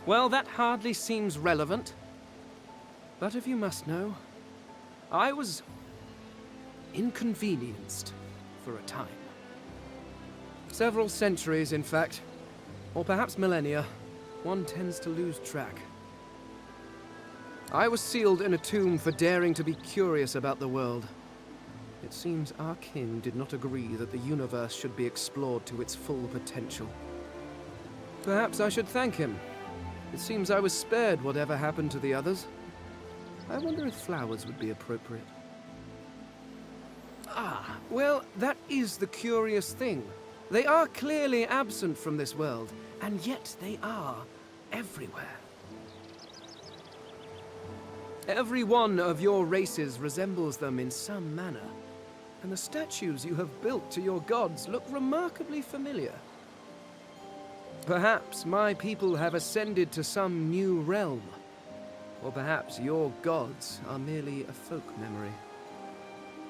[SPEAKER 11] Well, that hardly seems relevant. But if you must know, I was inconvenienced for a time. Several centuries, in fact. Or perhaps millennia. One tends to lose track. I was sealed in a tomb for daring to be curious about the world. It seems our king did not agree that the universe should be explored to its full potential. Perhaps I should thank him. It seems I was spared whatever happened to the others. I wonder if flowers would be appropriate. Ah, well, that is the curious thing. They are clearly absent from this world, and yet they are everywhere. Every one of your races resembles them in some manner, and the statues you have built to your gods look remarkably familiar. Perhaps my people have ascended to some new realm, or perhaps your gods are merely a folk memory.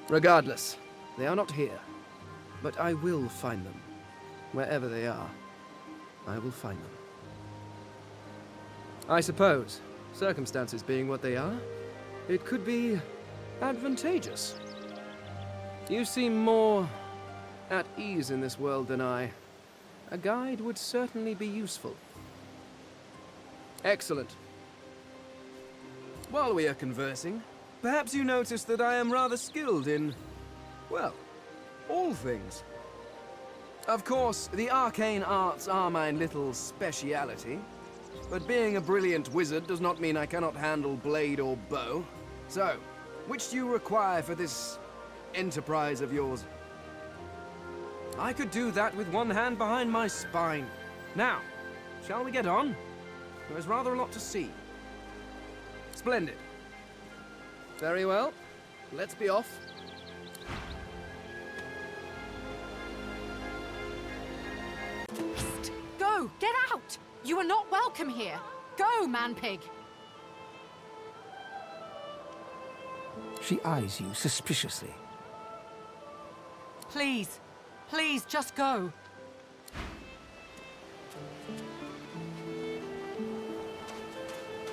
[SPEAKER 11] Regardless, they are not here, but I will find them. Wherever they are, I will find them. I suppose, circumstances being what they are, it could be advantageous. You seem more at ease in this world than I. A guide would certainly be useful. Excellent. While we are conversing, perhaps you notice that I am rather skilled in, well, all things. Of course, the arcane arts are my little speciality, but being a brilliant wizard does not mean I cannot handle blade or bow. So, which do you require for this enterprise of yours? I could do that with one hand behind my spine. Now, shall we get on? There's rather a lot to see. Splendid. Very well. Let's be off.
[SPEAKER 5] Go! Get out! You are not welcome here! Go, man-pig!
[SPEAKER 4] She eyes you suspiciously.
[SPEAKER 5] Please. Please, just go.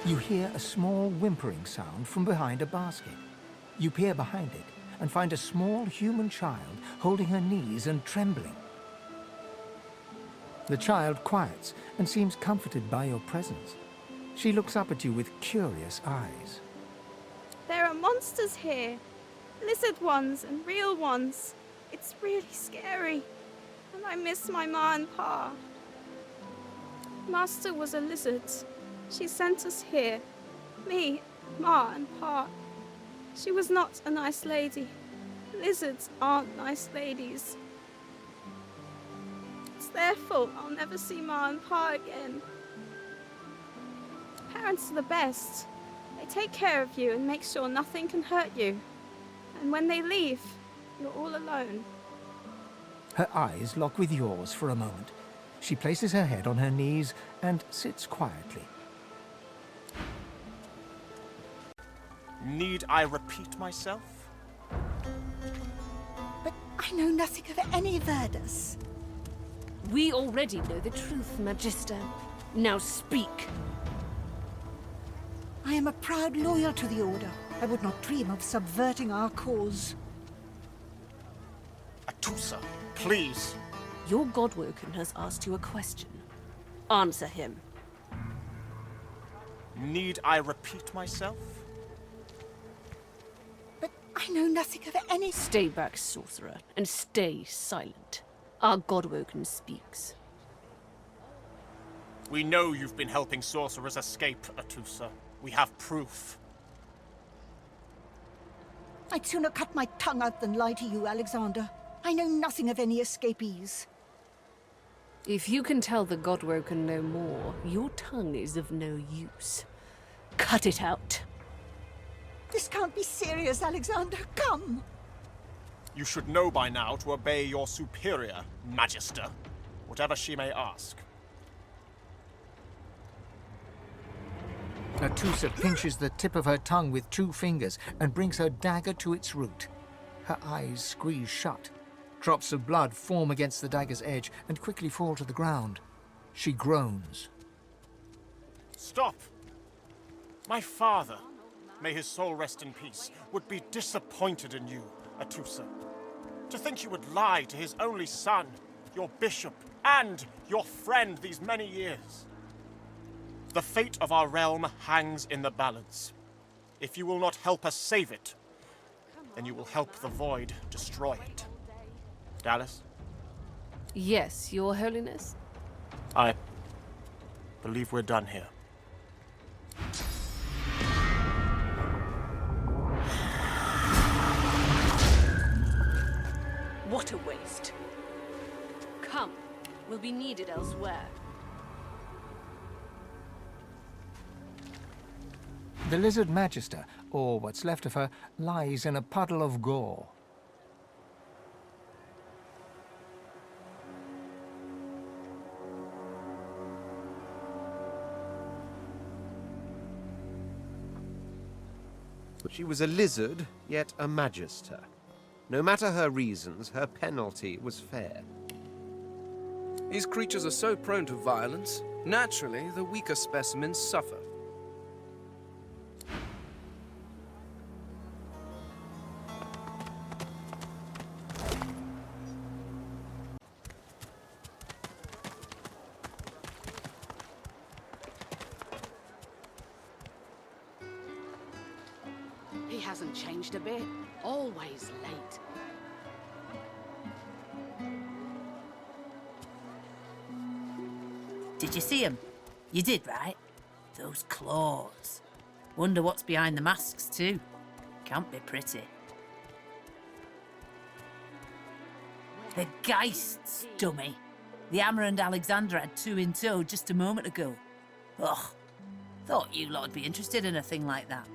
[SPEAKER 4] You hear a small whimpering sound from behind a basket. You peer behind it and find a small human child holding her knees and trembling. The child quiets and seems comforted by your presence. She looks up at you with curious eyes.
[SPEAKER 20] There are monsters here. Lizard ones and real ones. It's really scary. And I miss my ma and pa. Master was a lizard. She sent us here. Me, ma and pa. She was not a nice lady. Lizards aren't nice ladies. It's their fault I'll never see ma and pa again. Parents are the best. They take care of you and make sure nothing can hurt you. And when they leave, you're all alone.
[SPEAKER 4] Her eyes lock with yours for a moment. She places her head on her knees and sits quietly.
[SPEAKER 21] Need I repeat myself?
[SPEAKER 22] But I know nothing of any Verdus.
[SPEAKER 23] We already know the truth, Magister. Now speak.
[SPEAKER 22] I am a proud loyal to the Order. I would not dream of subverting our cause.
[SPEAKER 21] Atusa, please.
[SPEAKER 23] Your Godwoken has asked you a question. Answer him.
[SPEAKER 21] Need I repeat myself?
[SPEAKER 22] But I know nothing of any...
[SPEAKER 23] Stay back, sorcerer, and stay silent. Our Godwoken speaks.
[SPEAKER 21] We know you've been helping sorcerers escape, Atusa. We have proof.
[SPEAKER 22] I'd sooner cut my tongue out than lie to you, Alexander. I know nothing of any escapees.
[SPEAKER 23] If you can tell the Godwoken no more, your tongue is of no use. Cut it out.
[SPEAKER 22] This can't be serious, Alexander. Come!
[SPEAKER 21] You should know by now to obey your superior, Magister, whatever she may ask.
[SPEAKER 4] Atusa pinches the tip of her tongue with 2 fingers and brings her dagger to its root. Her eyes squeeze shut. Drops of blood form against the dagger's edge and quickly fall to the ground. She groans.
[SPEAKER 21] Stop! My father, may his soul rest in peace, would be disappointed in you, Atusa. To think you would lie to his only son, your bishop, and your friend these many years. The fate of our realm hangs in the balance. If you will not help us save it, then you will help the Void destroy it. Dallas?
[SPEAKER 23] Yes, Your Holiness?
[SPEAKER 21] I believe we're done here.
[SPEAKER 23] What a waste. Come, we'll be needed elsewhere.
[SPEAKER 4] The Lizard Magister, or what's left of her, lies in a puddle of gore.
[SPEAKER 8] She was a lizard, yet a magister. No matter her reasons, her penalty was fair.
[SPEAKER 11] These creatures are so prone to violence, naturally the weaker specimens suffer.
[SPEAKER 5] He hasn't changed a bit. Always late.
[SPEAKER 3] Did you see him? You did, right? Those claws. Wonder what's behind the masks, too. Can't be pretty. The Geists, dummy. The Hammer and Alexander had 2 in tow just a moment ago. Ugh. Thought you lot would be interested in a thing like that.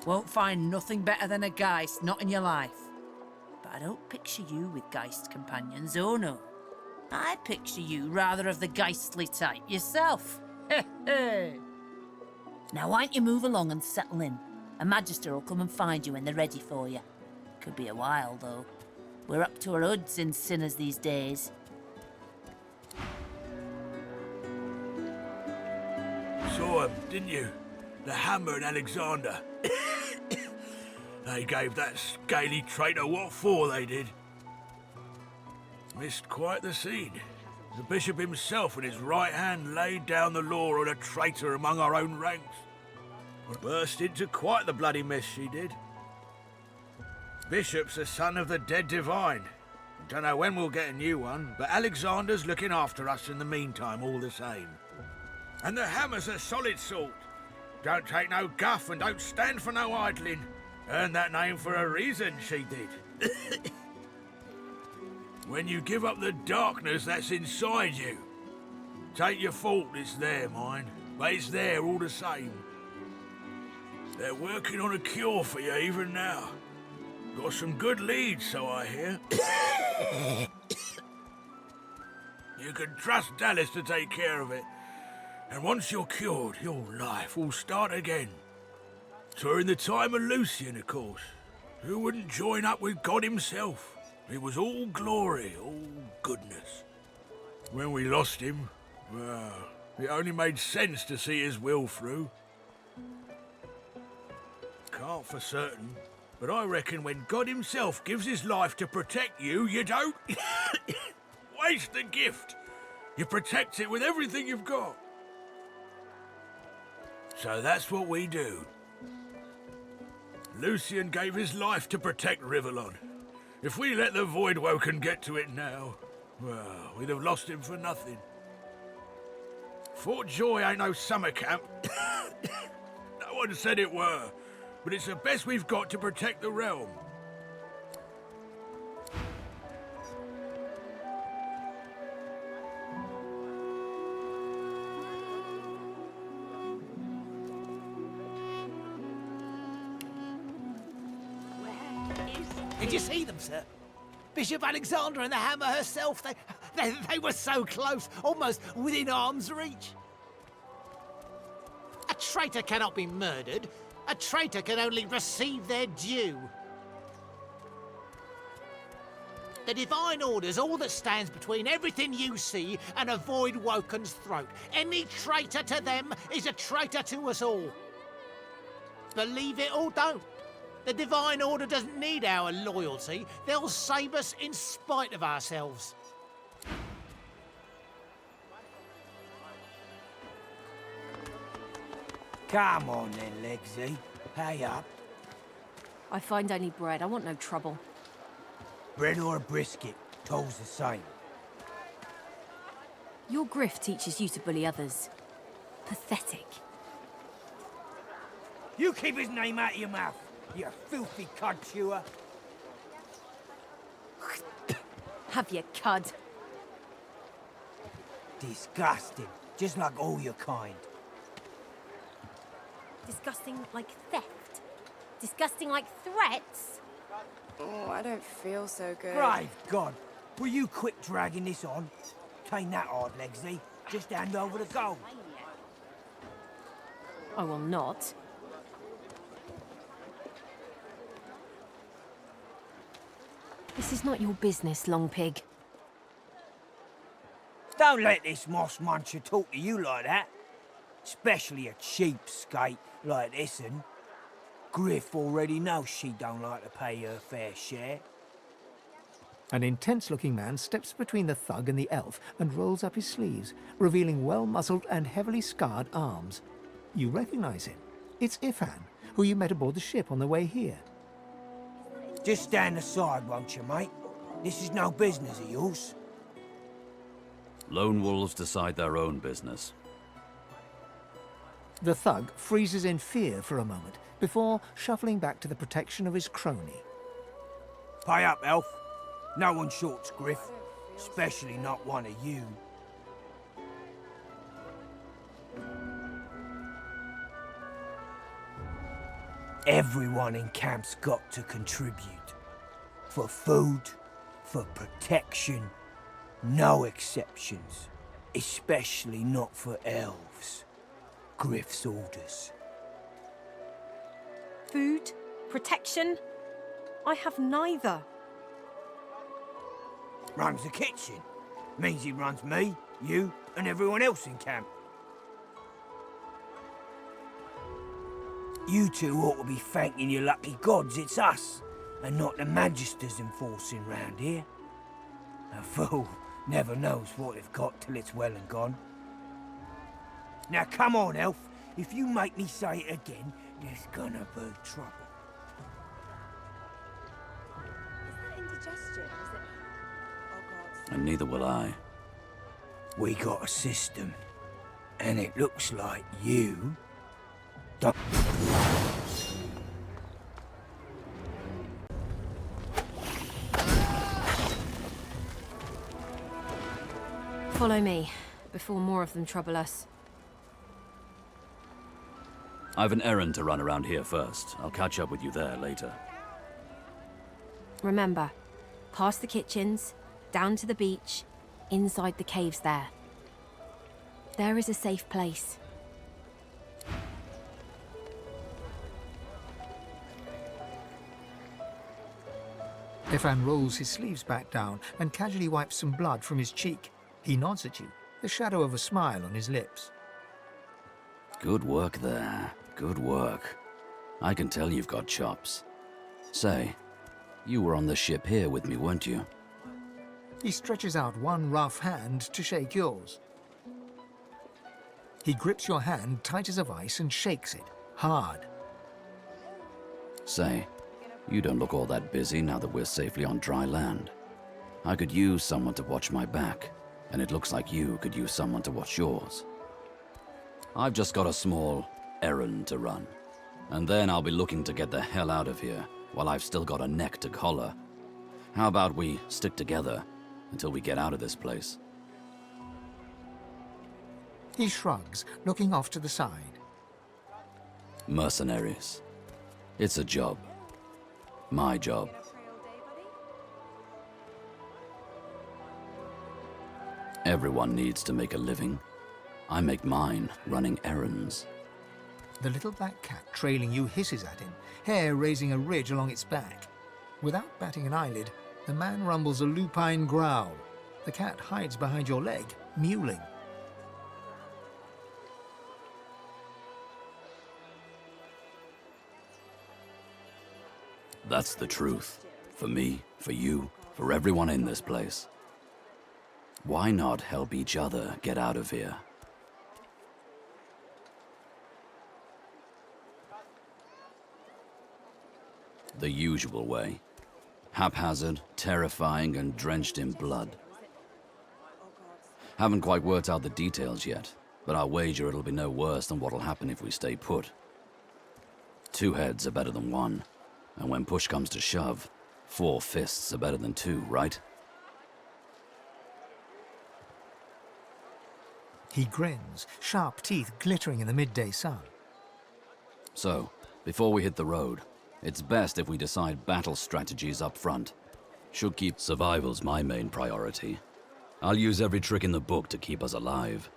[SPEAKER 3] Won't find nothing better than a Geist, not in your life. But I don't picture you with Geist companions, oh no. I picture you rather of the Geistly type yourself. Now why don't you move along and settle in? A Magister will come and find you when they're ready for you. Could be a while, though. We're up to our hoods in sinners these days.
[SPEAKER 19] Saw him, didn't you? The Hammer and Alexander. They gave that scaly traitor what for, they did. Missed quite the scene. The bishop himself with his right hand laid down the law on a traitor among our own ranks. Burst into quite the bloody mess, she did. Bishop's the son of the dead divine. Don't know when we'll get a new one, but Alexander's looking after us in the meantime all the same. And the Hammer's a solid sort. Don't take no guff and don't stand for no idling. Earned that name for a reason, she did. When you give up the darkness that's inside you. Take your fault, it's there, mind. But it's there all the same. They're working on a cure for you even now. Got some good leads, so I hear. You can trust Dallas to take care of it. And once you're cured, your life will start again. During the time of Lucian, of course. Who wouldn't join up with God himself? It was all glory, all goodness. When we lost him, well, it only made sense to see his will through. Can't for certain, but I reckon when God himself gives his life to protect you, you don't waste the gift. You protect it with everything you've got. So that's what we do. Lucian gave his life to protect Ривеллон. If we let the Voidwoken get to it now, well, we'd have lost him for nothing. Fort Joy ain't no summer camp. No one said it were, but it's the best we've got to protect the realm.
[SPEAKER 7] Did you see them, sir? Bishop Alexander and the hammer herself, they were so close, almost within arm's reach. A traitor cannot be murdered. A traitor can only receive their due. The divine order's all that stands between everything you see and a void Woken's throat. Any traitor to them is a traitor to us all. Believe it or don't. The divine order doesn't need our loyalty. They'll save us in spite of ourselves.
[SPEAKER 18] Come on then, Legsy. Pay up.
[SPEAKER 16] I find only bread. I want no trouble.
[SPEAKER 18] Bread or a brisket, toll's the same.
[SPEAKER 16] Your grift teaches you to bully others. Pathetic.
[SPEAKER 18] You keep his name out of your mouth, you filthy cud chewer.
[SPEAKER 16] Have your cud.
[SPEAKER 18] Disgusting, just like all your kind.
[SPEAKER 9] Disgusting like theft? Disgusting like threats?
[SPEAKER 10] Oh, I don't feel so good.
[SPEAKER 18] Brave God, will you quit dragging this on? Tain't that hard, Legsy. Just hand over the gold.
[SPEAKER 16] I will not. This is not your business, Long Pig.
[SPEAKER 18] Don't let this moss muncher talk to you like that. Especially a cheapskate like this one. Griff already knows she don't like to pay her fair share.
[SPEAKER 4] An intense-looking man steps between the thug and the elf and rolls up his sleeves, revealing well-muscled and heavily scarred arms. You recognize him. It's Ifan, who you met aboard the ship on the way here.
[SPEAKER 18] Just stand aside, won't you, mate? This is no business of yours.
[SPEAKER 15] Lone wolves decide their own business.
[SPEAKER 4] The thug freezes in fear for a moment before shuffling back to the protection of his crony.
[SPEAKER 18] Pay up, elf. No one shorts Griff, especially not one of you. Everyone in camp's got to contribute. For food, for protection, no exceptions. Especially not for elves. Griff's orders.
[SPEAKER 17] Food? Protection? I have neither.
[SPEAKER 18] Runs the kitchen. Means he runs me, you, and everyone else in camp. You two ought to be thanking your lucky gods it's us, and not the Magisters enforcing round here. A fool never knows what they've got till it's well and gone. Now come on, elf. If you make me say it again, there's gonna be trouble.
[SPEAKER 10] Indigestion, is it? Oh, God.
[SPEAKER 15] And neither will I.
[SPEAKER 18] We got a system, and it looks like you don't.
[SPEAKER 16] Follow me, before more of them trouble us.
[SPEAKER 15] I've an errand to run around here first. I'll catch up with you there later.
[SPEAKER 16] Remember, past the kitchens, down to the beach, inside the caves there. There is a safe place.
[SPEAKER 4] Ifan rolls his sleeves back down and casually wipes some blood from his cheek. He nods at you, the shadow of a smile on his lips.
[SPEAKER 15] Good work there. Good work. I can tell you've got chops. Say, you were on the ship here with me, weren't you?
[SPEAKER 4] He stretches out one rough hand to shake yours. He grips your hand tight as a vice and shakes it, hard.
[SPEAKER 15] Say, you don't look all that busy now that we're safely on dry land. I could use someone to watch my back, and it looks like you could use someone to watch yours. I've just got a small errand to run, and then I'll be looking to get the hell out of here while I've still got a neck to collar. How about we stick together until we get out of this place?
[SPEAKER 4] He shrugs, looking off to the side.
[SPEAKER 15] Mercenaries. It's a job. My job. Everyone needs to make a living. I make mine running errands.
[SPEAKER 4] The little black cat trailing you hisses at him, hair raising a ridge along its back. Without batting an eyelid, the man rumbles a lupine growl. The cat hides behind your leg, mewling.
[SPEAKER 15] That's the truth. For me, for you, for everyone in this place. Why not help each other get out of here? The usual way. Haphazard, terrifying, and drenched in blood. Haven't quite worked out the details yet, but I wager it'll be no worse than what'll happen if we stay put. 2 heads are better than 1, and when push comes to shove, 4 fists are better than 2, right?
[SPEAKER 4] He grins, sharp teeth glittering in the midday sun.
[SPEAKER 15] So, before we hit the road, it's best if we decide battle strategies up front. Should keep survival's my main priority. I'll use every trick in the book to keep us alive.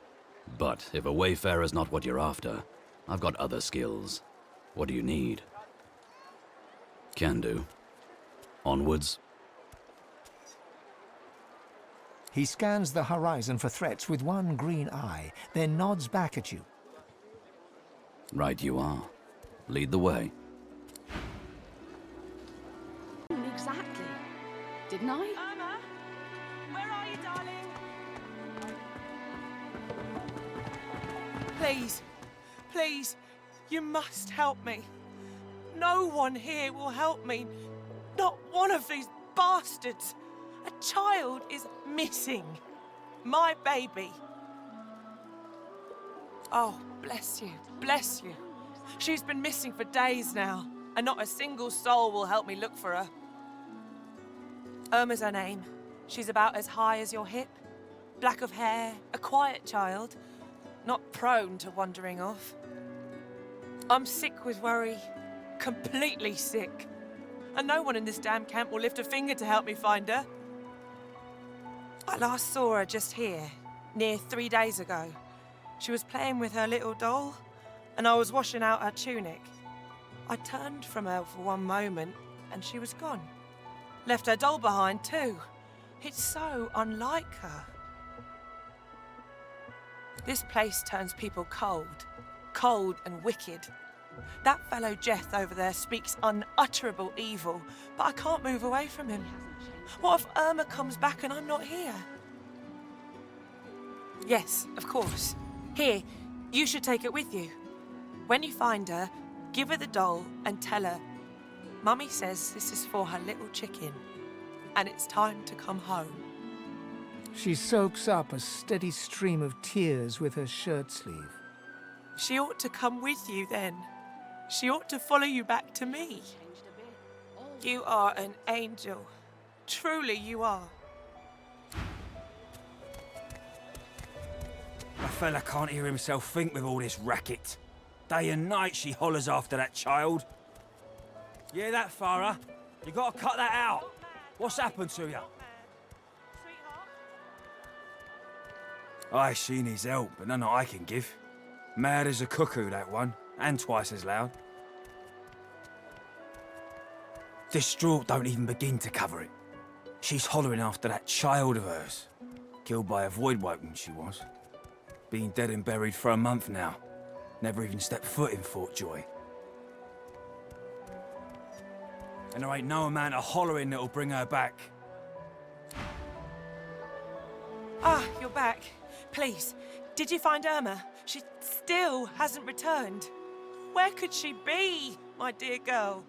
[SPEAKER 15] But if a wayfarer's not what you're after, I've got other skills. What do you need? Can do. Onwards.
[SPEAKER 4] He scans the horizon for threats with one green eye, then nods back at you.
[SPEAKER 15] Right you are. Lead the way.
[SPEAKER 5] Exactly. Didn't I?
[SPEAKER 10] Irma, where are you, darling?
[SPEAKER 1] Please, please, you must help me. No one here will help me. Not one of these bastards. A child is missing. My baby. Oh, bless you, bless you. She's been missing for days now, and not a single soul will help me look for her. Irma's her name. She's about as high as your hip. Black of hair, a quiet child, not prone to wandering off. I'm sick with worry, completely sick. And no one in this damn camp will lift a finger to help me find her. I last saw her just here, near 3 days ago. She was playing with her little doll, and I was washing out her tunic. I turned from her for one moment, and she was gone. Left her doll behind, too. It's so unlike her. This place turns people cold. Cold and wicked. That fellow Jeth over there speaks unutterable evil, but I can't move away from him. What if Irma comes back and I'm not here? Yes, of course. Here, you should take it with you. When you find her, give her the doll and tell her, Mummy says this is for her little chicken, and it's time to come home.
[SPEAKER 4] She soaks up a steady stream of tears with her shirt sleeve.
[SPEAKER 1] She ought to come with you then. She ought to follow you back to me. You are an angel. Truly you are.
[SPEAKER 18] A fella can't hear himself think with all this racket. Day and night she hollers after that child. You hear that, Farah? You gotta cut that out. What's happened to you? Aye, she needs help, but none that I can give. Mad as a cuckoo, that one, and twice as loud. Distraught don't even begin to cover it. She's hollering after that child of hers. Killed by a void woken, she was. Been dead and buried for a month now. Never even stepped foot in Fort Joy. And there ain't no amount of hollering that'll bring her back.
[SPEAKER 1] Ah, you're back. Please, did you find Irma? She still hasn't returned. Where could she be, my dear girl?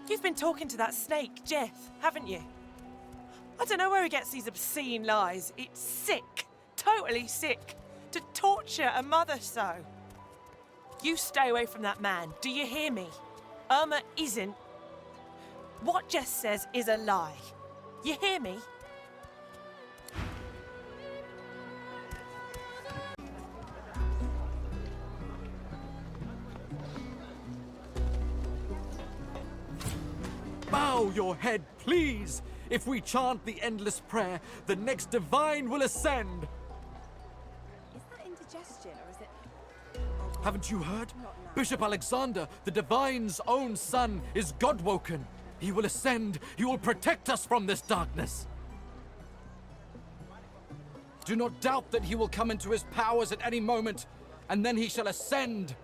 [SPEAKER 1] You've been talking to that snake, Jeth, haven't you? I don't know where he gets these obscene lies. It's sick, totally sick, to torture a mother so. You stay away from that man, do you hear me? Irma isn't. What Jeth says is a lie. You hear me?
[SPEAKER 12] Bow your head, please. If we chant the endless prayer, the next divine will ascend.
[SPEAKER 13] Is that indigestion, or is it...
[SPEAKER 12] Haven't you heard? Bishop Alexander, the divine's own son, is God-woken. He will ascend. He will protect us from this darkness. Do not doubt that he will come into his powers at any moment, and then he shall ascend.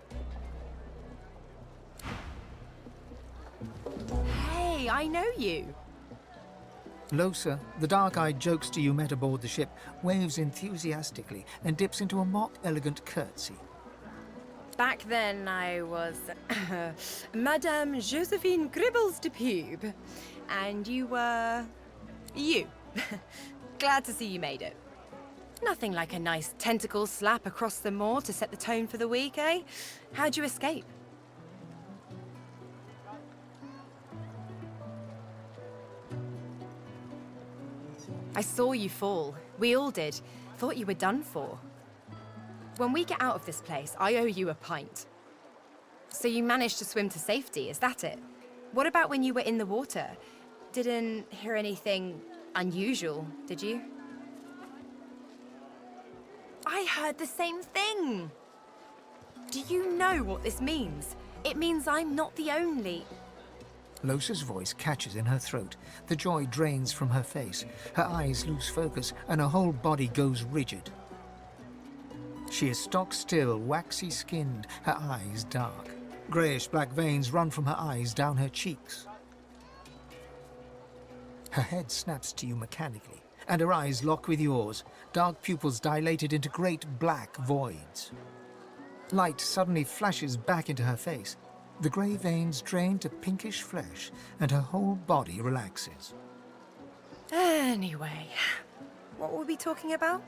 [SPEAKER 14] Hey, I know you.
[SPEAKER 4] Losa, the dark-eyed jokester you met aboard the ship, waves enthusiastically and dips into a mock elegant curtsy.
[SPEAKER 14] Back then, I was Madame Josephine Gribbles de Pube, and you were... you. Glad to see you made it. Nothing like a nice tentacle slap across the moor to set the tone for the week, eh? How'd you escape? I saw you fall. We all did. Thought you were done for. When we get out of this place, I owe you a pint. So you managed to swim to safety, is that it? What about when you were in the water? Didn't hear anything unusual, did you? I heard the same thing! Do you know what this means? It means I'm not the only...
[SPEAKER 4] Losa's voice catches in her throat. The joy drains from her face. Her eyes lose focus, and her whole body goes rigid. She is stock-still, waxy-skinned, her eyes dark. Greyish-black veins run from her eyes down her cheeks. Her head snaps to you mechanically, and her eyes lock with yours, dark pupils dilated into great black voids. Light suddenly flashes back into her face. The grey veins drain to pinkish flesh, and her whole body relaxes.
[SPEAKER 14] Anyway, what were we talking about?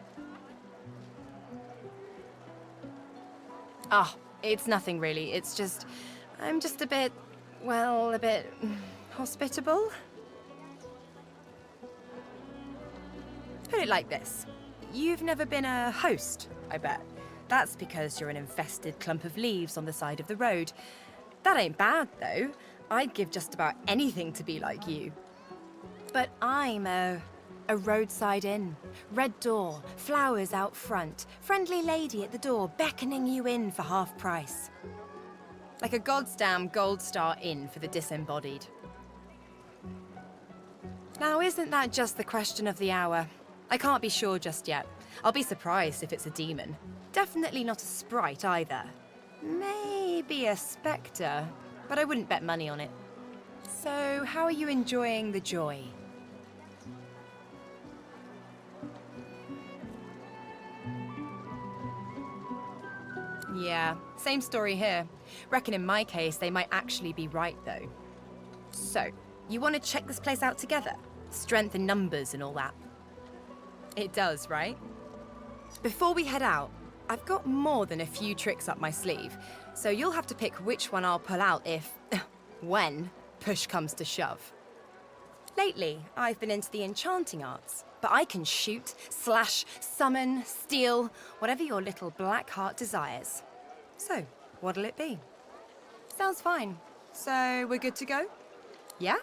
[SPEAKER 14] Ah, it's nothing really. It's just... I'm just a bit... well, a bit... hospitable? Put it like this. You've never been a host, I bet. That's because you're an infested clump of leaves on the side of the road. That ain't bad, though. I'd give just about anything to be like you. But I'm a roadside inn. Red door, flowers out front, friendly lady at the door beckoning you in for half price. Like a goddamn gold star inn for the disembodied. Now, isn't that just the question of the hour? I can't be sure just yet. I'll be surprised if it's a demon. Definitely not a sprite either. Maybe a spectre, but I wouldn't bet money on it. So, how are you enjoying the joy? Yeah, same story here. Reckon in my case, they might actually be right, though. So, you want to check this place out together? Strength in numbers and all that. It does, right? Before we head out, I've got more than a few tricks up my sleeve, so you'll have to pick which one I'll pull out if... when push comes to shove. Lately, I've been into the enchanting arts, but I can shoot, slash, summon, steal, whatever your little black heart desires. So, what'll it be? Sounds fine. So, we're good to go? Yeah?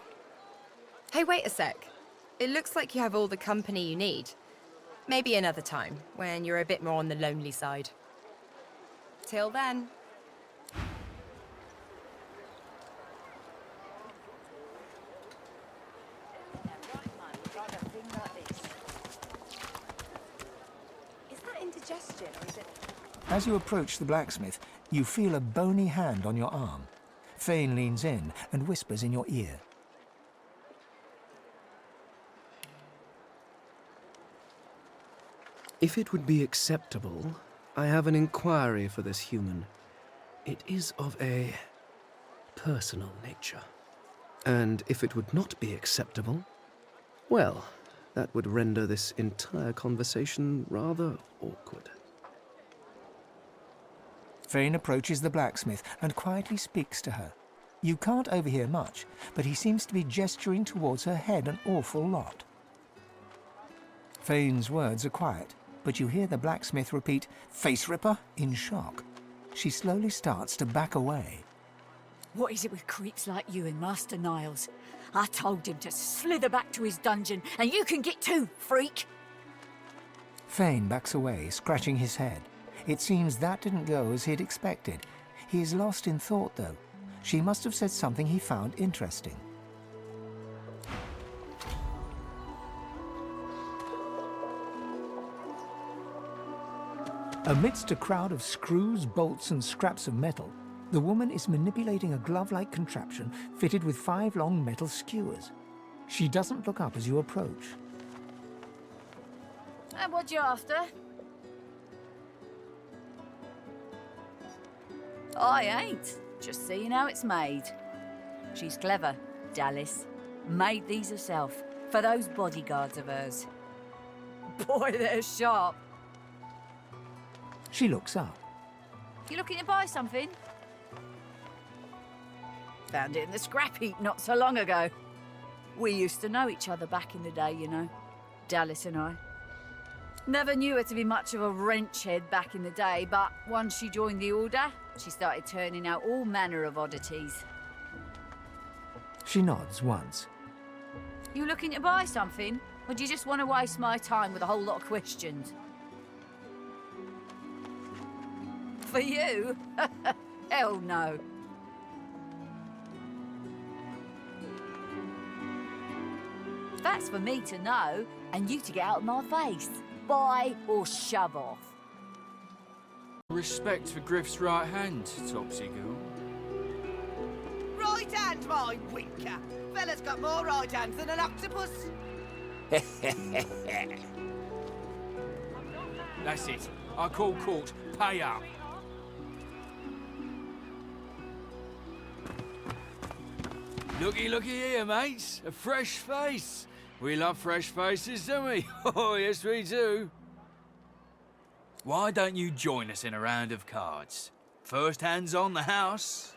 [SPEAKER 14] Hey, wait a sec. It looks like you have all the company you need. Maybe another time, when you're a bit more on the lonely side. Till then.
[SPEAKER 13] Is that indigestion, or is it...
[SPEAKER 4] As you approach the blacksmith, you feel a bony hand on your arm. Fane leans in and whispers in your ear.
[SPEAKER 11] If it would be acceptable, I have an inquiry for this human. It is of a personal nature. And if it would not be acceptable, well, that would render this entire conversation rather awkward.
[SPEAKER 4] Fane approaches the blacksmith and quietly speaks to her. You can't overhear much, but he seems to be gesturing towards her head an awful lot. Fane's words are quiet, but you hear the blacksmith repeat, "Face ripper," in shock. She slowly starts to back away.
[SPEAKER 24] What is it with creeps like you and Master Niles?
[SPEAKER 2] I told him to slither back to his dungeon, and you can get too, freak.
[SPEAKER 4] Fane backs away, scratching his head. It seems that didn't go as he'd expected. He is lost in thought, though. She must have said something he found interesting. Amidst a crowd of screws, bolts, and scraps of metal, the woman is manipulating a glove-like contraption fitted with 5 long metal skewers. She doesn't look up as you approach.
[SPEAKER 2] And what you after? I ain't. Just seeing how it's made. She's clever, Dallas. Made these herself, for those bodyguards of hers. Boy, they're sharp.
[SPEAKER 4] She looks up.
[SPEAKER 2] You looking to buy something? Found it in the scrap heap not so long ago. We used to know each other back in the day, you know. Dallas and I. Never knew her to be much of a wrench head back in the day, but once she joined the Order, she started turning out all manner of oddities.
[SPEAKER 4] She nods once.
[SPEAKER 2] You looking to buy something? Or do you just want to waste my time with a whole lot of questions? For you? Hell no. That's for me to know, and you to get out of my face. Buy or shove off.
[SPEAKER 6] Respect for Griff's right hand, Topsy Girl.
[SPEAKER 20] Right hand, my winker. Fella's got more right hands than an octopus.
[SPEAKER 6] That's it. I call court. Pay up. Looky here, mates. A fresh face. We love fresh faces, don't we? Oh, yes, we do. Why don't you join us in a round of cards? First hands on the house.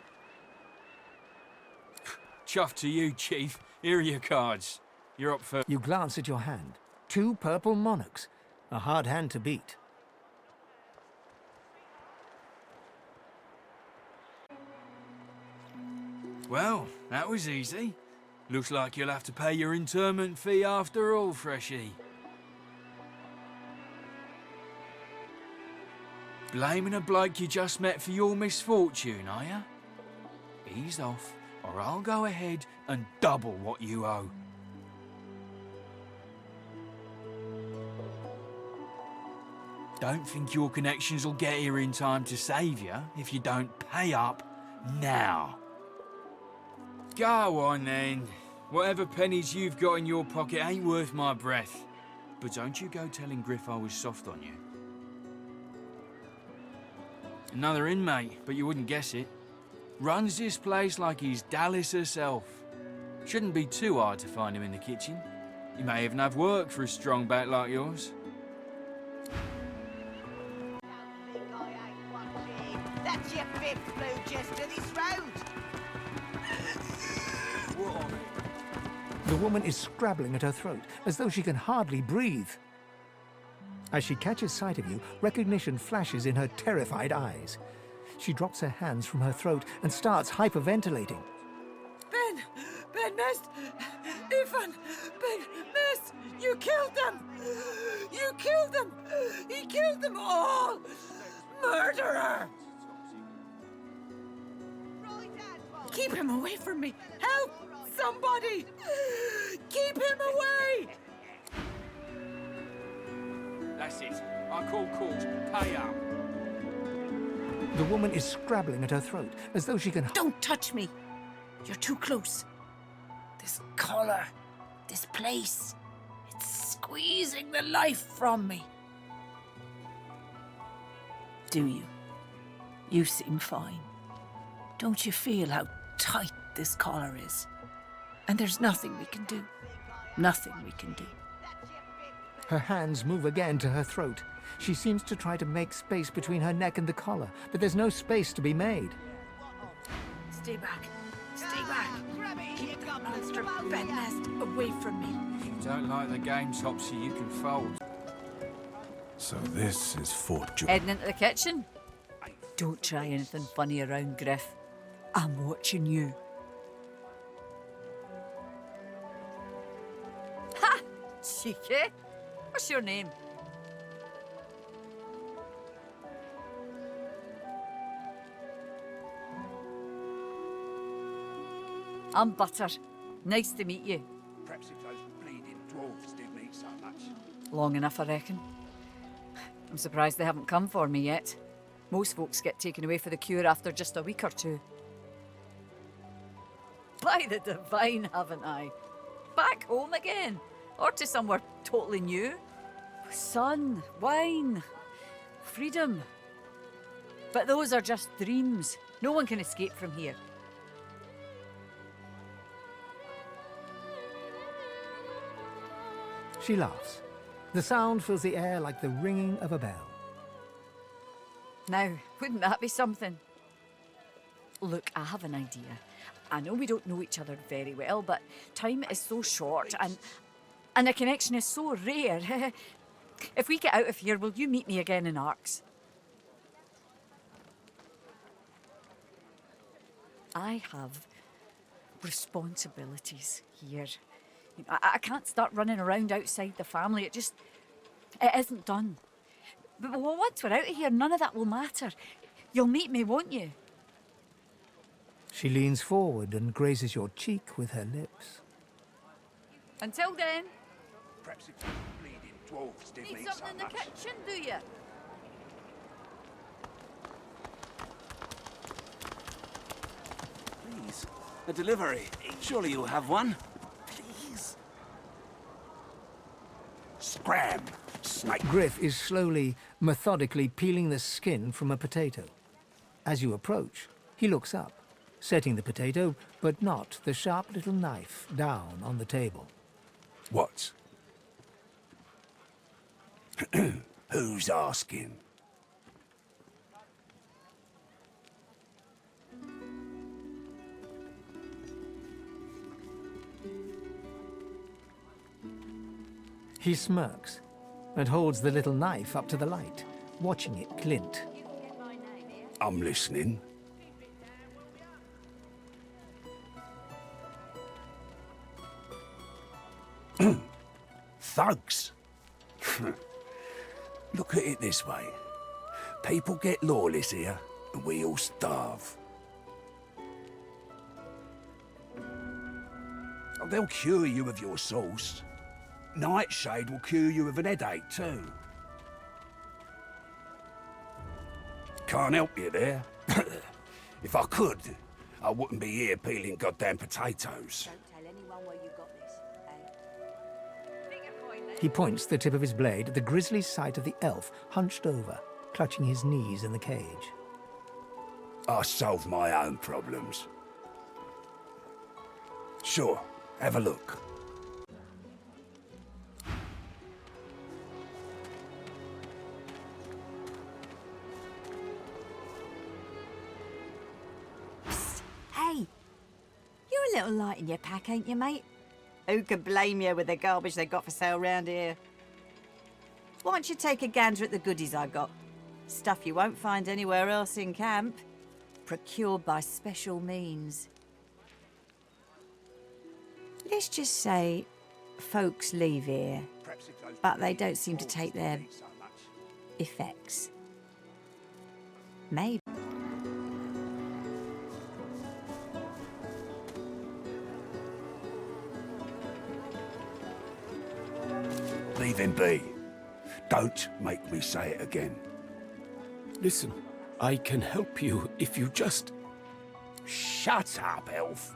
[SPEAKER 6] Chuff to you, Chief. Here are your cards. You're up first.
[SPEAKER 4] You glance at your hand. 2 purple monarchs. A hard hand to beat.
[SPEAKER 6] Well, that was easy. Looks like you'll have to pay your interment fee after all, Freshie. Blaming a bloke you just met for your misfortune, are ya? Ease off, or I'll go ahead and double what you owe. Don't think your connections will get here in time to save you if you don't pay up now. Go on then. Whatever pennies you've got in your pocket ain't worth my breath. But don't you go telling Griff I was soft on you. Another inmate, but you wouldn't guess it. Runs this place like he's Dallas herself. Shouldn't be too hard to find him in the kitchen. He may even have work for a strong back like yours.
[SPEAKER 20] That's your 5th blue just to this road.
[SPEAKER 4] The woman is scrabbling at her throat, as though she can hardly breathe. As she catches sight of you, recognition flashes in her terrified eyes. She drops her hands from her throat and starts hyperventilating.
[SPEAKER 3] Ben Mist, Ethan, Ben Mist, you killed them! You killed them! He killed them all! Murderer! Keep him away from me! Help! Somebody! Keep him away!
[SPEAKER 6] That's it. I call court. Pay up.
[SPEAKER 4] The woman is scrabbling at her throat, as though she can...
[SPEAKER 3] Don't touch me! You're too close. This collar, this place, it's squeezing the life from me. Do you? You seem fine. Don't you feel how tight this collar is? And there's nothing we can do. Nothing we can do.
[SPEAKER 4] Her hands move again to her throat. She seems to try to make space between her neck and the collar, but there's no space to be made.
[SPEAKER 3] Stay back. Stay back. Keep that monster bed nest away from me.
[SPEAKER 6] If you don't like the game, Topsy, you can fold.
[SPEAKER 24] So this is Fort Joy.
[SPEAKER 2] Heading into the kitchen? Don't try anything funny around Griff. I'm watching you. Cheeky. What's your name? I'm Butter. Nice to meet you.
[SPEAKER 18] Perhaps if those bleeding dwarves didn't eat so much.
[SPEAKER 2] Long enough, I reckon. I'm surprised they haven't come for me yet. Most folks get taken away for the cure after just a week or two. By the divine, haven't I? Back home again. Or to somewhere totally new. Sun, wine, freedom. But those are just dreams. No one can escape from here.
[SPEAKER 4] She laughs. The sound fills the air like the ringing of a bell.
[SPEAKER 2] Now, wouldn't that be something? Look, I have an idea. I know we don't know each other very well, but time is so short and a connection is so rare. If we get out of here, will you meet me again in Arcs? I have responsibilities here. I can't start running around outside the family. It isn't done. But once we're out of here, none of that will matter. You'll meet me, won't you?
[SPEAKER 4] She leans forward and grazes your cheek with her lips.
[SPEAKER 2] Until then.
[SPEAKER 18] Perhaps if those bleeding dwarves didn't
[SPEAKER 2] Need
[SPEAKER 18] eat so
[SPEAKER 2] something in the
[SPEAKER 18] much.
[SPEAKER 2] kitchen, do you?
[SPEAKER 18] Please, a delivery. Surely you'll have one. Please. Scram, snake.
[SPEAKER 4] Griff is slowly, methodically peeling the skin from a potato. As you approach, he looks up, setting the potato, but not the sharp little knife, down on the table.
[SPEAKER 18] What? Who's asking?
[SPEAKER 4] He smirks and holds the little knife up to the light, watching it glint.
[SPEAKER 18] I'm listening. Thugs. Look at it this way. People get lawless here, and we all starve. Oh, they'll cure you of your sauce. Nightshade will cure you of an headache, too. Can't help you there. If I could, I wouldn't be here peeling goddamn potatoes.
[SPEAKER 2] Don't tell anyone where you got this,
[SPEAKER 4] He points the tip of his blade at the grisly sight of the elf hunched over, clutching his knees in the cage.
[SPEAKER 18] I solve my own problems. Sure, have a look.
[SPEAKER 8] Hey, you're a little light in your pack, ain't you, mate? Who could blame you with the garbage they got for sale round here? Why don't you take a gander at the goodies I got? Stuff you won't find anywhere else in camp. Procured by special means. Let's just say folks leave here, but they don't seem to take their effects. Maybe.
[SPEAKER 18] Leave him be. Don't make me say it again.
[SPEAKER 19] Listen, I can help you if you just...
[SPEAKER 18] Shut up, elf.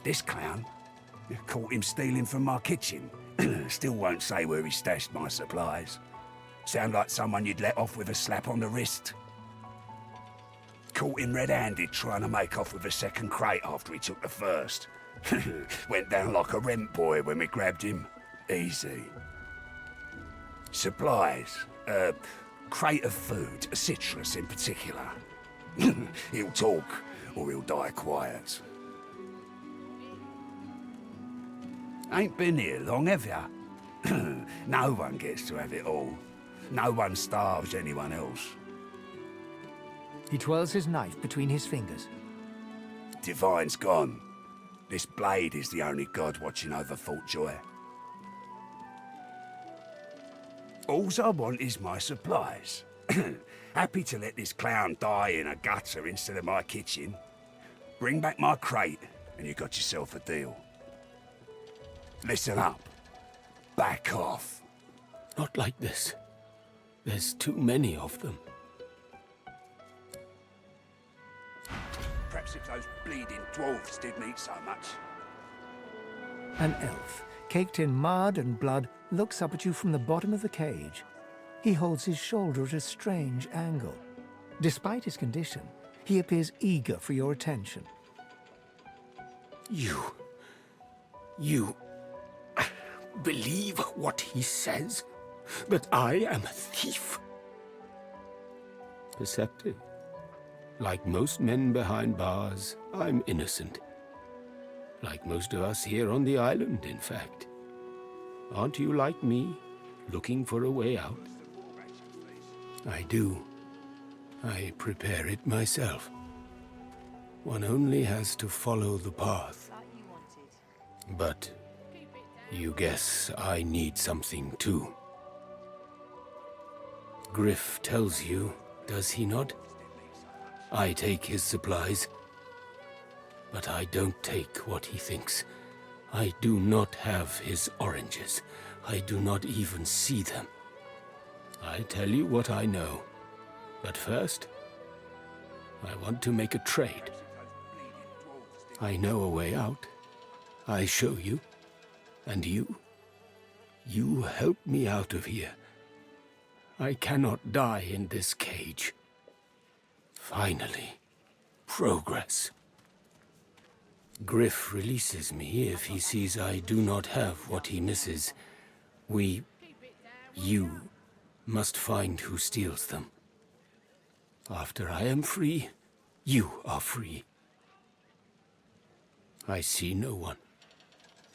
[SPEAKER 18] This clown, you caught him stealing from my kitchen. Still won't say where he stashed my supplies. Sound like someone you'd let off with a slap on the wrist. Caught him red-handed trying to make off with a second crate after he took the first. Went down like a rent boy when we grabbed him. Easy. Supplies. Crate of food, citrus in particular. He'll talk, or he'll die quiet. Ain't been here long, have ya? No one gets to have it all. No one starves anyone else.
[SPEAKER 4] He twirls his knife between his fingers.
[SPEAKER 18] Divine's gone. This blade is the only god watching over Fort Joy.
[SPEAKER 7] Alls I want is my supplies. Happy to let this clown die in a gutter instead of my kitchen. Bring back my crate, and you got yourself a deal. Listen up. Back off.
[SPEAKER 21] Not like this. There's too many of them.
[SPEAKER 7] Perhaps if those bleeding dwarves didn't eat so much.
[SPEAKER 4] An elf, caked in mud and blood, looks up at you from the bottom of the cage. He holds his shoulder at a strange angle. Despite his condition, he appears eager for your attention.
[SPEAKER 21] You believe what he says? That I am a thief? Perceptive. Like most men behind bars, I'm innocent. Like most of us here on the island, in fact. Aren't you like me, looking for a way out? I do. I prepare it myself. One only has to follow the path. But you guess I need something too. Griff tells you, does he not? I take his supplies. But I don't take what he thinks. I do not have his oranges. I do not even see them. I tell you what I know. But first, I want to make a trade. I know a way out. I show you. And you help me out of here. I cannot die in this cage. Finally, progress. Griff releases me if he sees I do not have what he misses. You must find who steals them. After I am free, you are free. I see no one.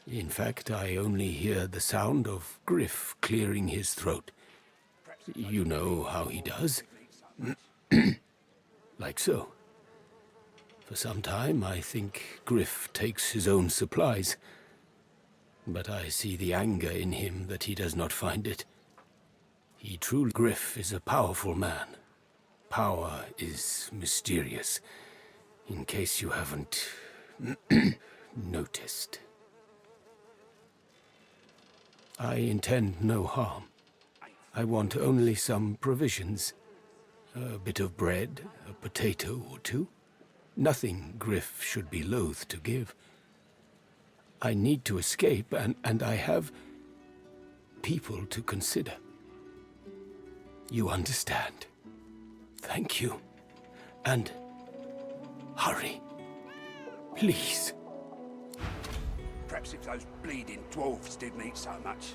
[SPEAKER 21] In fact, I only hear the sound of Griff clearing his throat. You know how he does? Like so. For some time, I think Griff takes his own supplies. But I see the anger in him that he does not find it. Griff is a powerful man. Power is mysterious, in case you haven't noticed. I intend no harm. I want only some provisions. A bit of bread, a potato or two. Nothing Griff should be loath to give. I need to escape, and I have people to consider. You understand? Thank you. And hurry. Please.
[SPEAKER 7] Perhaps if those bleeding dwarves didn't eat so much.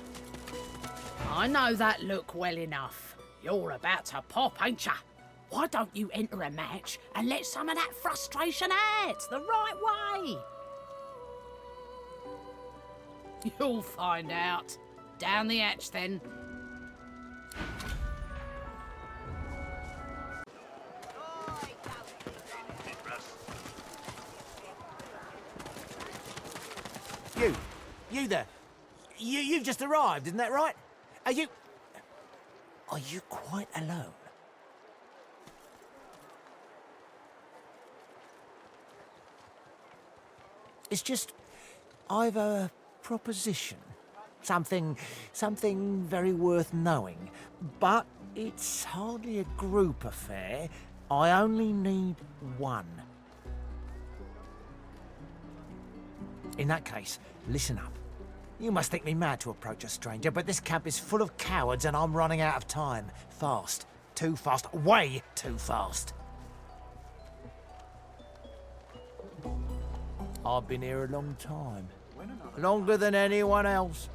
[SPEAKER 5] I know that look well enough. You're about to pop, ain't ya? Why don't you enter a match and let some of that frustration out the right way? You'll find out. Down the hatch, then.
[SPEAKER 20] You there. You've just arrived, isn't that right? Are you quite alone? It's just, I've a proposition. Something very worth knowing. But it's hardly a group affair. I only need one. In that case, listen up. You must think me mad to approach a stranger, but this camp is full of cowards and I'm running out of time. Fast. Too fast. Way too fast. I've been here a long time. Longer than anyone else.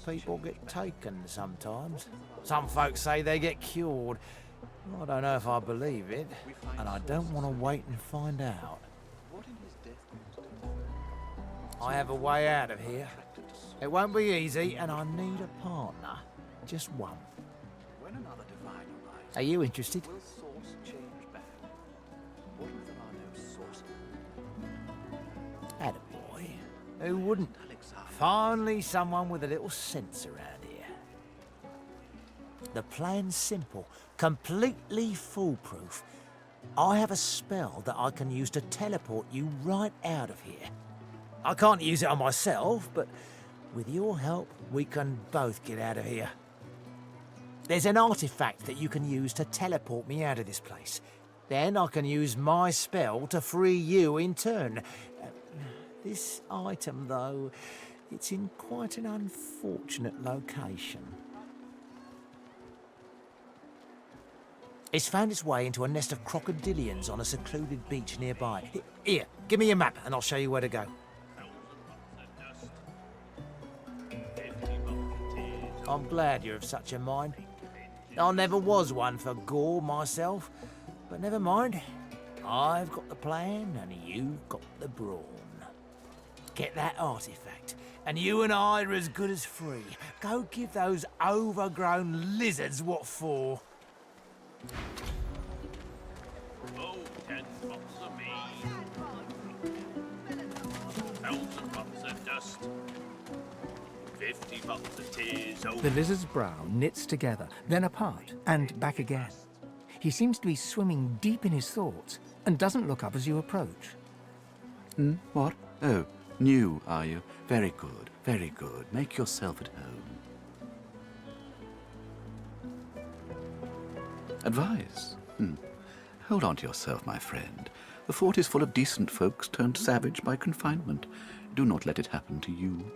[SPEAKER 20] People get taken sometimes. Some folks say they get cured. I don't know if I believe it, and I don't want to wait and find out. I have a way out of here. It won't be easy, and I need a partner. Just one. Are you interested? Attaboy. Who wouldn't? Finally someone with a little sense around here. The plan's simple, completely foolproof. I have a spell that I can use to teleport you right out of here. I can't use it on myself, but with your help, we can both get out of here. There's an artifact that you can use to teleport me out of this place. Then I can use my spell to free you in turn. This item, though, it's in quite an unfortunate location. It's found its way into a nest of crocodilians on a secluded beach nearby. Here, give me your map and I'll show you where to go. I'm glad you're of such a mind. I never was one for gore myself, but never mind. I've got the plan and you've got the brawn. Get that artifact, and you and I are as good as free. Go give those overgrown lizards what for.
[SPEAKER 9] Oh, 10 pots of mead. 1,000 pots of dust. 50 pots of tears.
[SPEAKER 4] The lizard's brow knits together, then apart, and back again. He seems to be swimming deep in his thoughts, and doesn't look up as you approach.
[SPEAKER 17] What? Oh, new, are you? Very good, very good. Make yourself at home. Advice? Hold on to yourself, my friend. The fort is full of decent folks turned savage by confinement. Do not let it happen to you.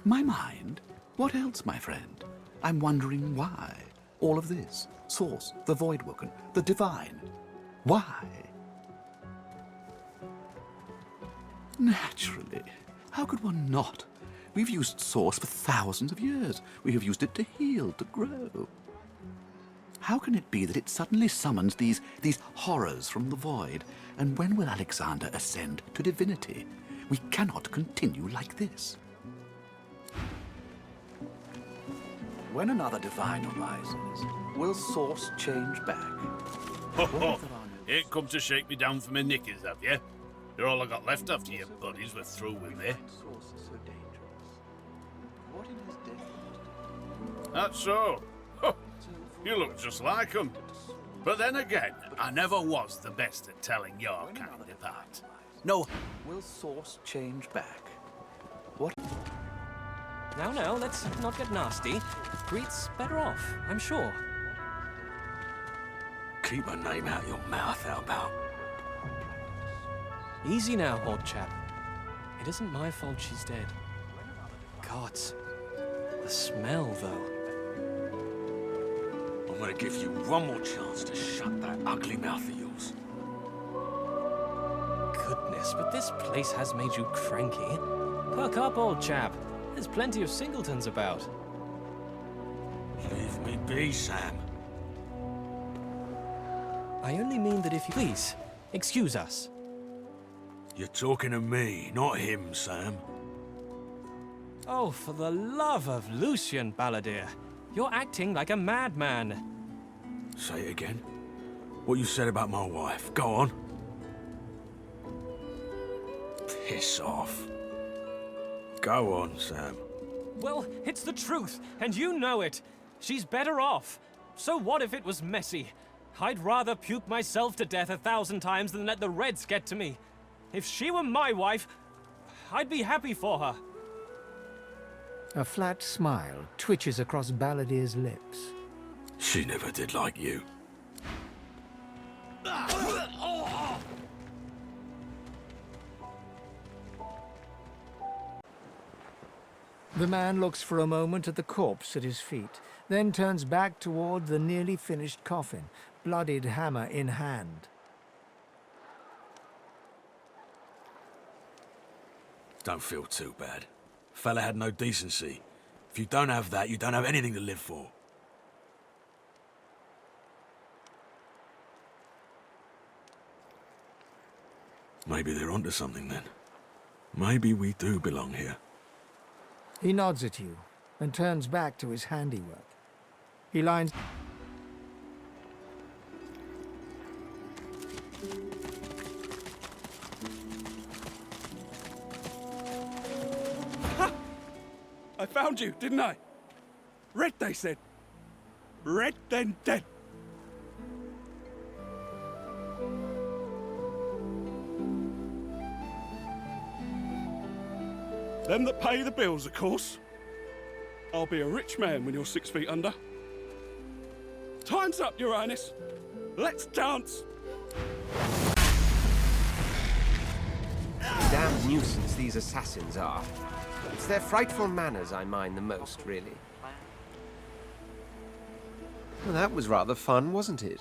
[SPEAKER 17] My mind? What else, my friend? I'm wondering why. All of this. Source, the Voidwoken, the Divine. Why? Naturally. How could one not? We've used Source for thousands of years. We have used it to heal, to grow. How can it be that it suddenly summons these horrors from the void? And when will Alexander ascend to divinity? We cannot continue like this. When another divine arises, will Source change back?
[SPEAKER 9] Ho ho! Ain't come to shake me down for my knickers, have you? You're all I got left after you buddies were through with me. That's so. Huh. You look just like them. But then again, I never was the best at telling your kind apart.
[SPEAKER 17] No. Will Source change back? What?
[SPEAKER 22] Now, let's not get nasty. Greet's better off, I'm sure.
[SPEAKER 7] Keep her name out your mouth, how about?
[SPEAKER 22] Easy now, old chap. It isn't my fault she's dead. Gods. The smell, though.
[SPEAKER 7] I'm gonna give you one more chance to shut that ugly mouth of yours.
[SPEAKER 22] Goodness, but this place has made you cranky. Perk up, old chap. There's plenty of singletons about.
[SPEAKER 7] Leave me be, Sam.
[SPEAKER 22] I only mean that if you please, excuse us.
[SPEAKER 7] You're talking to me, not him, Sam.
[SPEAKER 22] Oh, for the love of Lucian, Balladeer. You're acting like a madman.
[SPEAKER 7] Say it again. What you said about my wife. Go on. Piss off. Go on, Sam.
[SPEAKER 22] Well, it's the truth, and you know it. She's better off. So what if it was messy? I'd rather puke myself to death 1,000 times than let the Reds get to me. If she were my wife, I'd be happy for her.
[SPEAKER 4] A flat smile twitches across Balladeer's lips.
[SPEAKER 7] She never did like you.
[SPEAKER 4] The man looks for a moment at the corpse at his feet, then turns back toward the nearly finished coffin, bloodied hammer in hand.
[SPEAKER 7] Don't feel too bad. Fella had no decency. If you don't have that, you don't have anything to live for. Maybe they're onto something then. Maybe we do belong here.
[SPEAKER 4] He nods at you and turns back to his handiwork. He lines...
[SPEAKER 23] I found you, didn't I? Red, they said.
[SPEAKER 7] Red then dead. Them that pay the bills, of course. I'll be a rich man when you're 6 feet under. Time's up, Your Highness. Let's dance.
[SPEAKER 10] Damn nuisance these assassins are. It's their frightful manners I mind the most, really. Well, that was rather fun, wasn't it?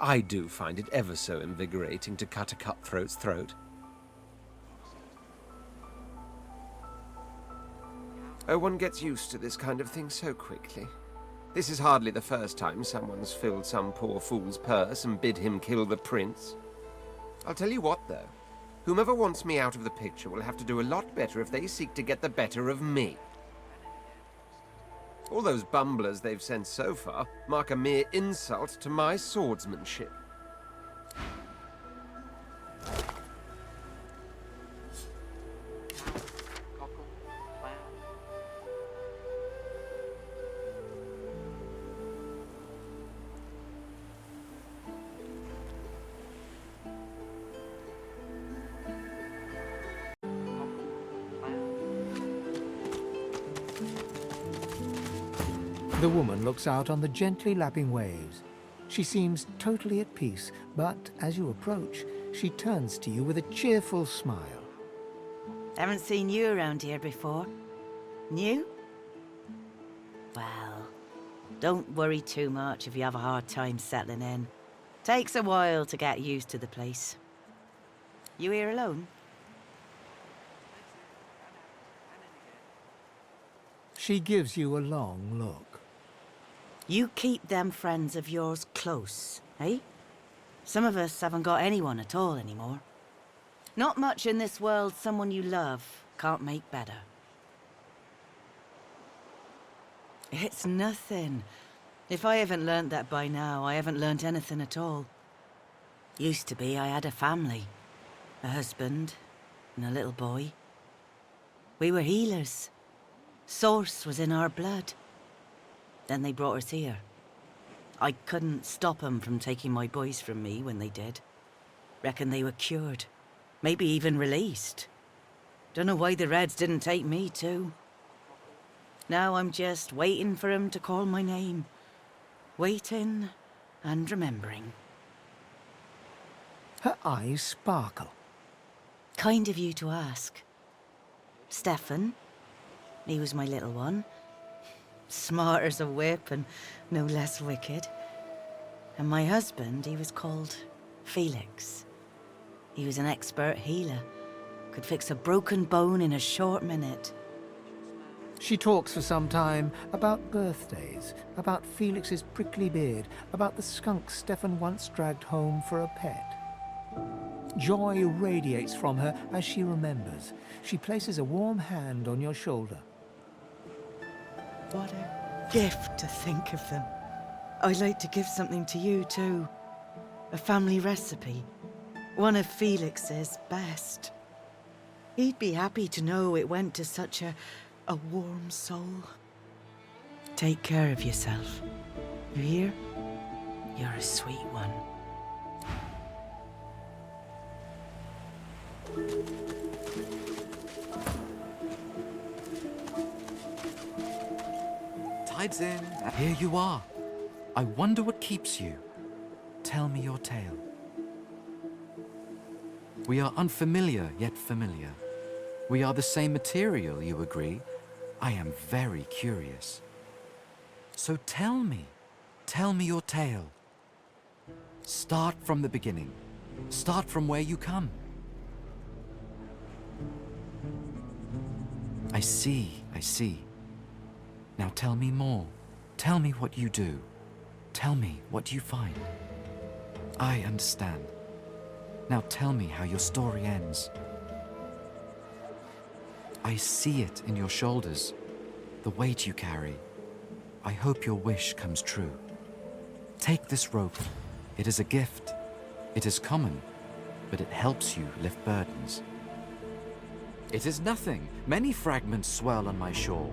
[SPEAKER 10] I do find it ever so invigorating to cut a cutthroat's throat. Oh, one gets used to this kind of thing so quickly. This is hardly the first time someone's filled some poor fool's purse and bid him kill the prince. I'll tell you what, though. Whomever wants me out of the picture will have to do a lot better if they seek to get the better of me. All those bumblers they've sent so far mark a mere insult to my swordsmanship.
[SPEAKER 4] The woman looks out on the gently lapping waves. She seems totally at peace, but as you approach, she turns to you with a cheerful smile.
[SPEAKER 8] Haven't seen you around here before. New? Well, don't worry too much if you have a hard time settling in. Takes a while to get used to the place. You here alone?
[SPEAKER 4] She gives you a long look.
[SPEAKER 8] You keep them friends of yours close, eh? Some of us haven't got anyone at all anymore. Not much in this world someone you love can't make better. It's nothing. If I haven't learnt that by now, I haven't learnt anything at all. Used to be I had a family. A husband and a little boy. We were healers. Source was in our blood. Then they brought us here. I couldn't stop them from taking my boys from me when they did. Reckon they were cured. Maybe even released. Don't know why the Reds didn't take me too. Now I'm just waiting for them to call my name. Waiting and remembering.
[SPEAKER 4] Her eyes sparkle.
[SPEAKER 8] Kind of you to ask. Stefan, he was my little one. Smart as a whip and no less wicked. And my husband, he was called Felix. He was an expert healer. Could fix a broken bone in a short minute.
[SPEAKER 4] She talks for some time about birthdays, about Felix's prickly beard, about the skunk Stefan once dragged home for a pet. Joy radiates from her as she remembers. She places a warm hand on your shoulder.
[SPEAKER 8] What a gift to think of them. I'd like to give something to you too. A family recipe. One of Felix's best. He'd be happy to know it went to such a warm soul. Take care of yourself. You hear? You're a sweet one.
[SPEAKER 12] Tide's in. Here you are. I wonder what keeps you. Tell me your tale. We are unfamiliar, yet familiar. We are the same material, you agree? I am very curious. So tell me your tale. Start from the beginning. Start from where you come. I see. Now tell me more. Tell me what you do. Tell me what you find. I understand. Now tell me how your story ends. I see it in your shoulders, the weight you carry. I hope your wish comes true. Take this rope. It is a gift. It is common, but it helps you lift burdens. It is nothing. Many fragments swirl on my shore.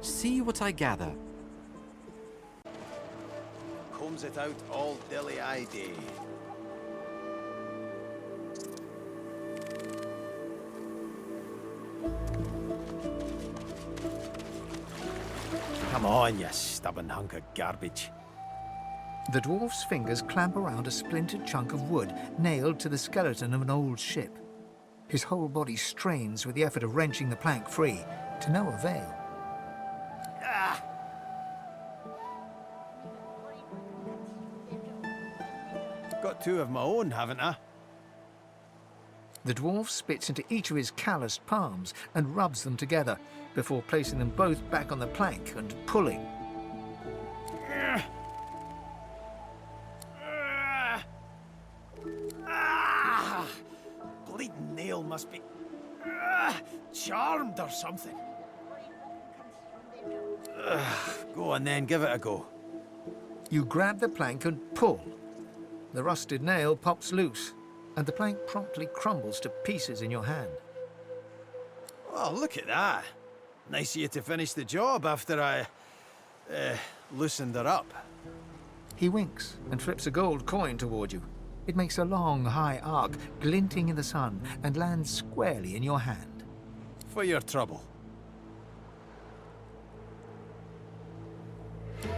[SPEAKER 12] See what I gather.
[SPEAKER 20] storms it out all dilly-eye day. Come on, you stubborn hunk of garbage.
[SPEAKER 4] The dwarf's fingers clamp around a splintered chunk of wood nailed to the skeleton of an old ship. His whole body strains with the effort of wrenching the plank free, to no avail.
[SPEAKER 20] Ah! Got two of my own, haven't I?
[SPEAKER 4] The dwarf spits into each of his calloused palms and rubs them together before placing them both back on the plank and pulling.
[SPEAKER 20] Bleeding nail must be charmed or something. Go on then, give it a go.
[SPEAKER 4] You grab the plank and pull. The rusted nail pops loose, and the plank promptly crumbles to pieces in your hand.
[SPEAKER 20] Oh, look at that. Nice of you to finish the job after I loosened her up.
[SPEAKER 4] He winks and flips a gold coin toward you. It makes a long, high arc, glinting in the sun, and lands squarely in your hand.
[SPEAKER 20] For your trouble.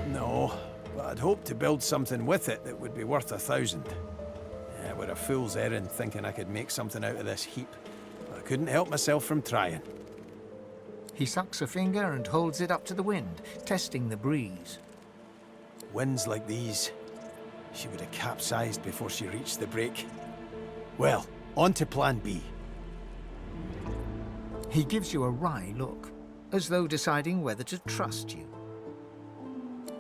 [SPEAKER 20] No, but I'd hoped to build something with it that would be worth 1,000. Yeah, we're a fool's errand thinking I could make something out of this heap. But I couldn't help myself from trying.
[SPEAKER 4] He sucks a finger and holds it up to the wind, testing the breeze.
[SPEAKER 20] Winds like these, she would have capsized before she reached the break. Well, on to plan B.
[SPEAKER 4] He gives you a wry look, as though deciding whether to trust you.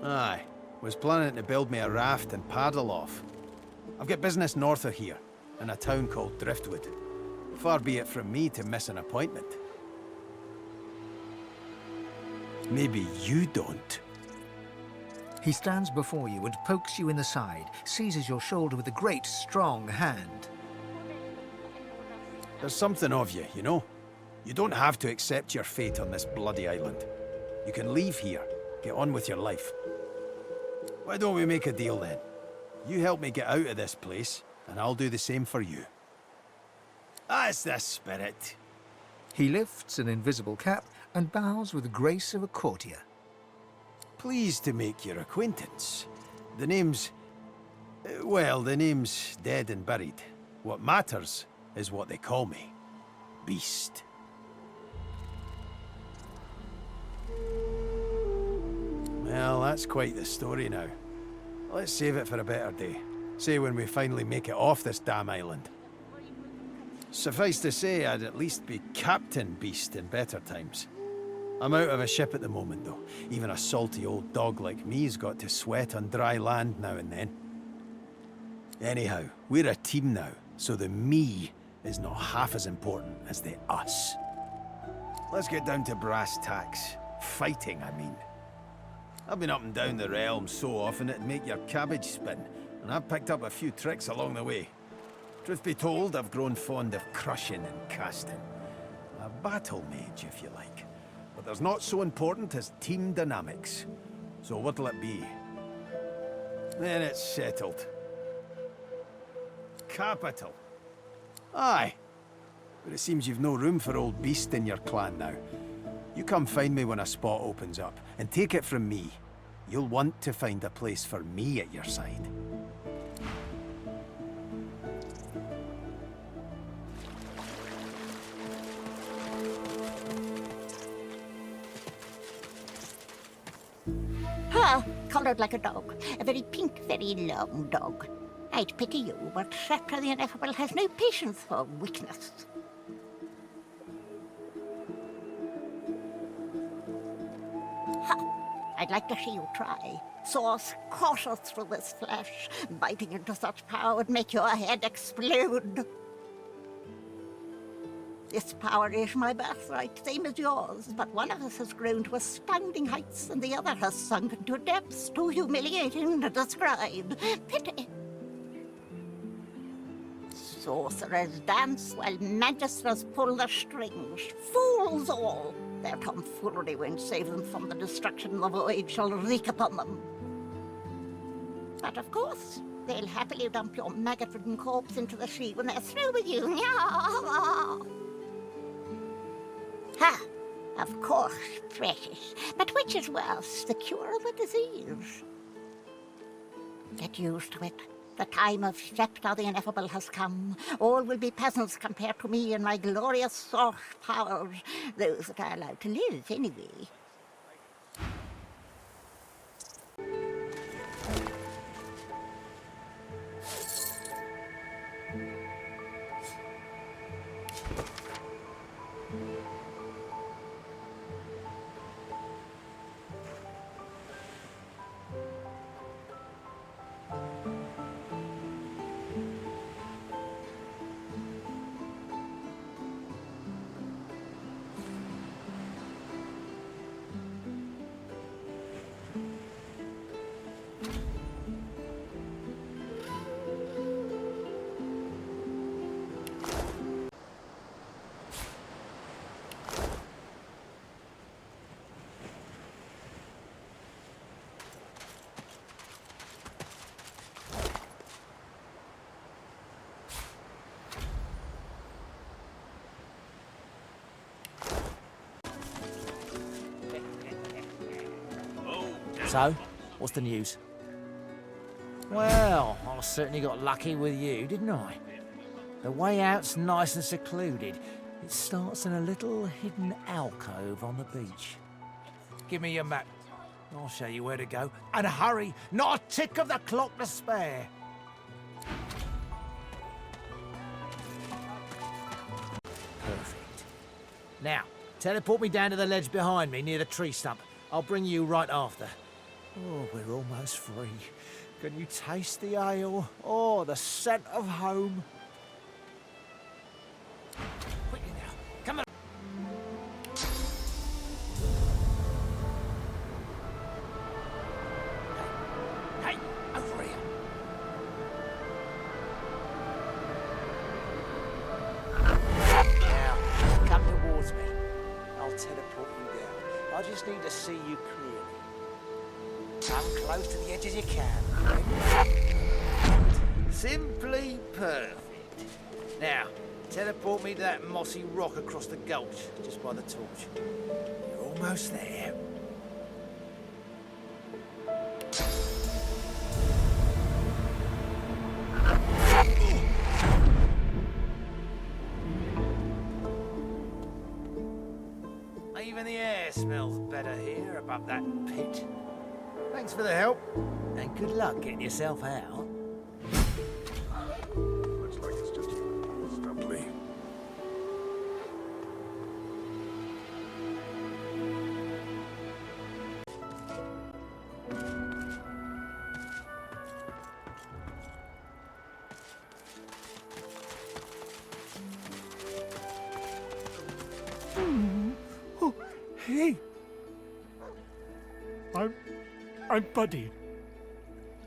[SPEAKER 20] Aye, was planning to build me a raft and paddle off. I've got business north of here, in a town called Driftwood. Far be it from me to miss an appointment. Maybe you don't.
[SPEAKER 4] He stands before you and pokes you in the side, seizes your shoulder with a great, strong hand.
[SPEAKER 20] There's something of you, you know? You don't have to accept your fate on this bloody island. You can leave here, get on with your life. Why don't we make a deal then? You help me get out of this place, and I'll do the same for you. That's the spirit.
[SPEAKER 4] He lifts an invisible cap and bows with the grace of a courtier.
[SPEAKER 20] Pleased to make your acquaintance. The name's... well, the name's dead and buried. What matters is what they call me. Beast. Well, that's quite the story now. Let's save it for a better day. Say when we finally make it off this damn island. Suffice to say, I'd at least be Captain Beast in better times. I'm out of a ship at the moment, though. Even a salty old dog like me's got to sweat on dry land now and then. Anyhow, we're a team now, so the me is not half as important as the us. Let's get down to brass tacks. Fighting, I mean. I've been up and down the realm so often it'd make your cabbage spin, and I've picked up a few tricks along the way. Truth be told, I've grown fond of crushing and casting. A battle mage, if you like. But there's not so important as team dynamics. So what'll it be? Then it's settled. Capital. Aye. But it seems you've no room for old Beast in your clan now. You come find me when a spot opens up, and take it from me, you'll want to find a place for me at your side.
[SPEAKER 1] Ah, coloured like a dog. A very pink, very long dog. I'd pity you, but Sceptre the Ineffable has no patience for weakness. Ha! I'd like to see you try. Source courseth through this flesh. Biting into such power would make your head explode. This power is my birthright, same as yours, but one of us has grown to astounding heights and the other has sunk into depths too humiliating to describe. Pity. Sorcerers dance while magisters pull the strings. Fools all! Their tomfoolery won't save them from the destruction the void shall wreak upon them. But of course, they'll happily dump your maggot-ridden corpse into the sea when they're through with you. Ha! Of course, precious. But which is worse, the cure or the disease? Get used to it. The time of scepter the ineffable has come. All will be peasants compared to me and my glorious source powers. Those that are allowed to live, anyway.
[SPEAKER 20] So, what's the news? Well, I certainly got lucky with you, didn't I? The way out's nice and secluded. It starts in a little hidden alcove on the beach. Give me your map. I'll show you where to go. And hurry! Not a tick of the clock to spare! Perfect. Now, teleport me down to the ledge behind me near the tree stump. I'll bring you right after. Oh, we're almost free. Can you taste the ale? Oh, the scent of home. Quickly now, come on. Hey, over here. Now, come towards me. I'll teleport you down. I just need to see you clearly. Come close to the edge as you can. Simply perfect. Now, teleport me to that mossy rock across the gulch, just by the torch. You're almost there. Even the air smells better here above that pit. Thanks for the help, and good luck getting yourself out.
[SPEAKER 19] Looks like it's just stumbly.
[SPEAKER 14] Oh, hey! I'm Buddy.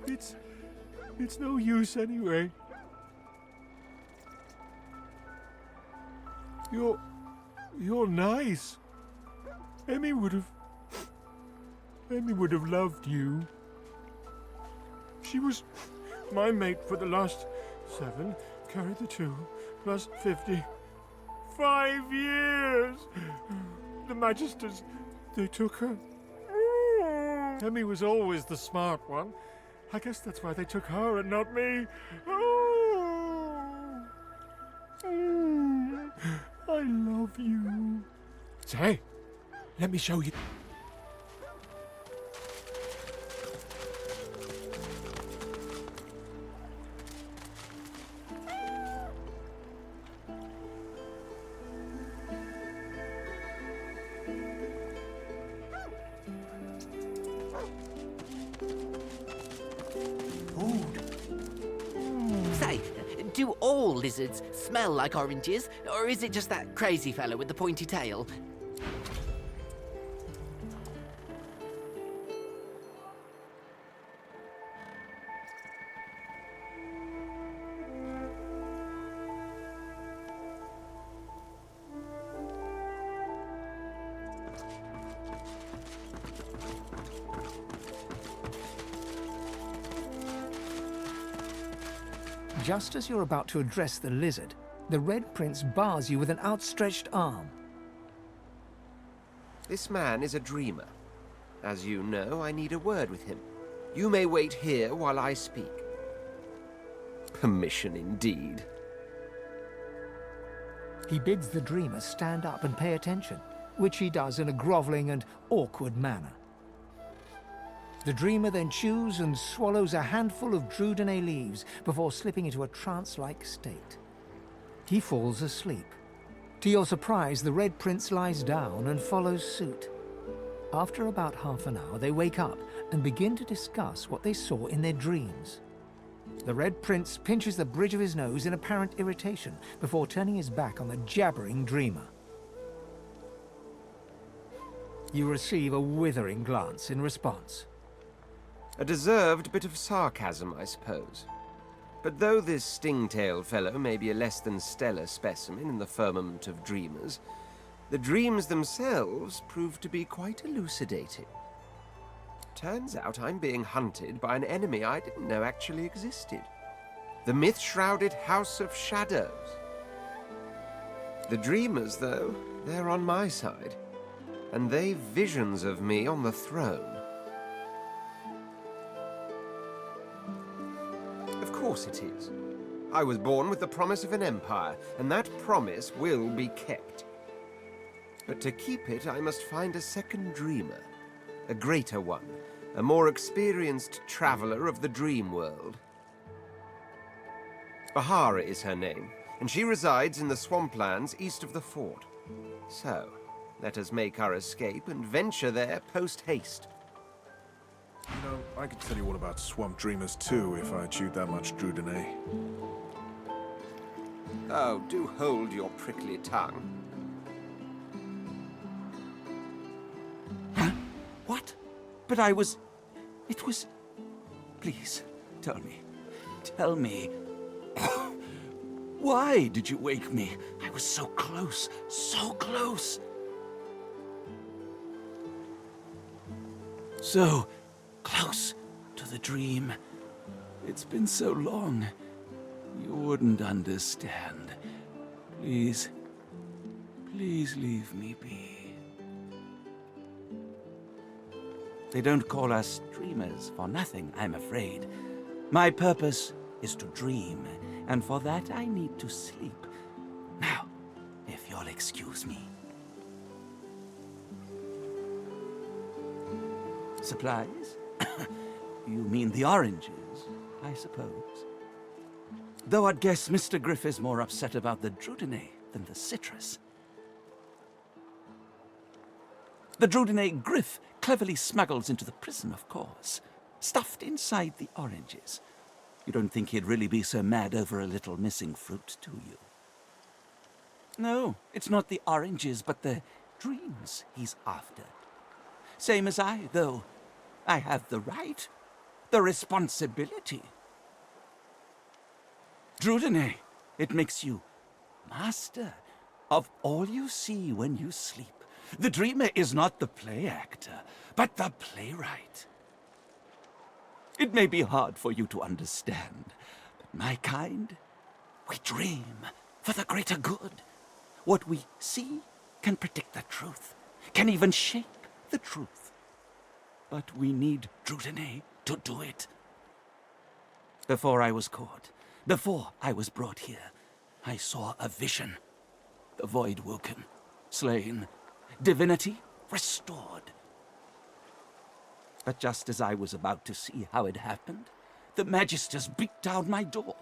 [SPEAKER 14] It's no use anyway. You're nice. Emmy would have loved you. She was my mate for the last 7, carried the 2, plus 50. 5 years! The Magisters, they took her. Emmy was always the smart one. I guess that's why they took her and not me. I love you. Say, let me show you.
[SPEAKER 15] Say, do all lizards smell like oranges, or is it just that crazy fellow with the pointy tail?
[SPEAKER 4] just as you're about to address the lizard, the Red Prince bars you with an outstretched arm.
[SPEAKER 10] This man is a dreamer. As you know, I need a word with him. You may wait here while I speak. Permission indeed.
[SPEAKER 4] He bids the dreamer stand up and pay attention, which he does in a groveling and awkward manner. The dreamer then chews and swallows a handful of Drudene leaves before slipping into a trance-like state. He falls asleep. To your surprise, the Red Prince lies down and follows suit. After about half an hour, they wake up and begin to discuss what they saw in their dreams. The Red Prince pinches the bridge of his nose in apparent irritation before turning his back on the jabbering dreamer. You receive a withering glance in response.
[SPEAKER 10] A deserved bit of sarcasm, I suppose. But though this sting-tailed fellow may be a less than stellar specimen in the firmament of dreamers, the dreams themselves prove to be quite elucidating. Turns out I'm being hunted by an enemy I didn't know actually existed. The myth-shrouded House of Shadows. The dreamers, though, they're on my side, and they've visions of me on the throne. Of course it is. I was born with the promise of an empire, and that promise will be kept. But to keep it, I must find a second dreamer. A greater one, a more experienced traveler of the dream world. Bahara is her name, and she resides in the swamplands east of the fort. So, let us make our escape and venture there post-haste.
[SPEAKER 24] You know, I could tell you all about swamp dreamers too if I chewed that much Drudene.
[SPEAKER 10] Oh, do hold your prickly tongue.
[SPEAKER 11] Huh? What? But I was... It was... Please, tell me. Tell me. Why did you wake me? I was so close, so close. So close to the dream. It's been so long. You wouldn't understand. Please, please leave me be. They don't call us dreamers for nothing, I'm afraid. My purpose is to dream, and for that I need to sleep. Now, if you'll excuse me. Supplies? You mean the oranges, I suppose. Though I'd guess Mr. Griff is more upset about the Drudene than the citrus. The Drudene Griff cleverly smuggles into the prison, of course, stuffed inside the oranges. You don't think he'd really be so mad over a little missing fruit, do you? No, it's not the oranges, but the dreams he's after. Same as I, though. I have the right, the responsibility. Drudene, it makes you master of all you see when you sleep. The dreamer is not the play actor, but the playwright. It may be hard for you to understand, but my kind, we dream for the greater good. What we see can predict the truth, can even shape the truth. But we need Drudene to do it. Before I was caught, before I was brought here, I saw a vision. The void woken, slain, divinity restored. But just as I was about to see how it happened, the Magisters beat down my door.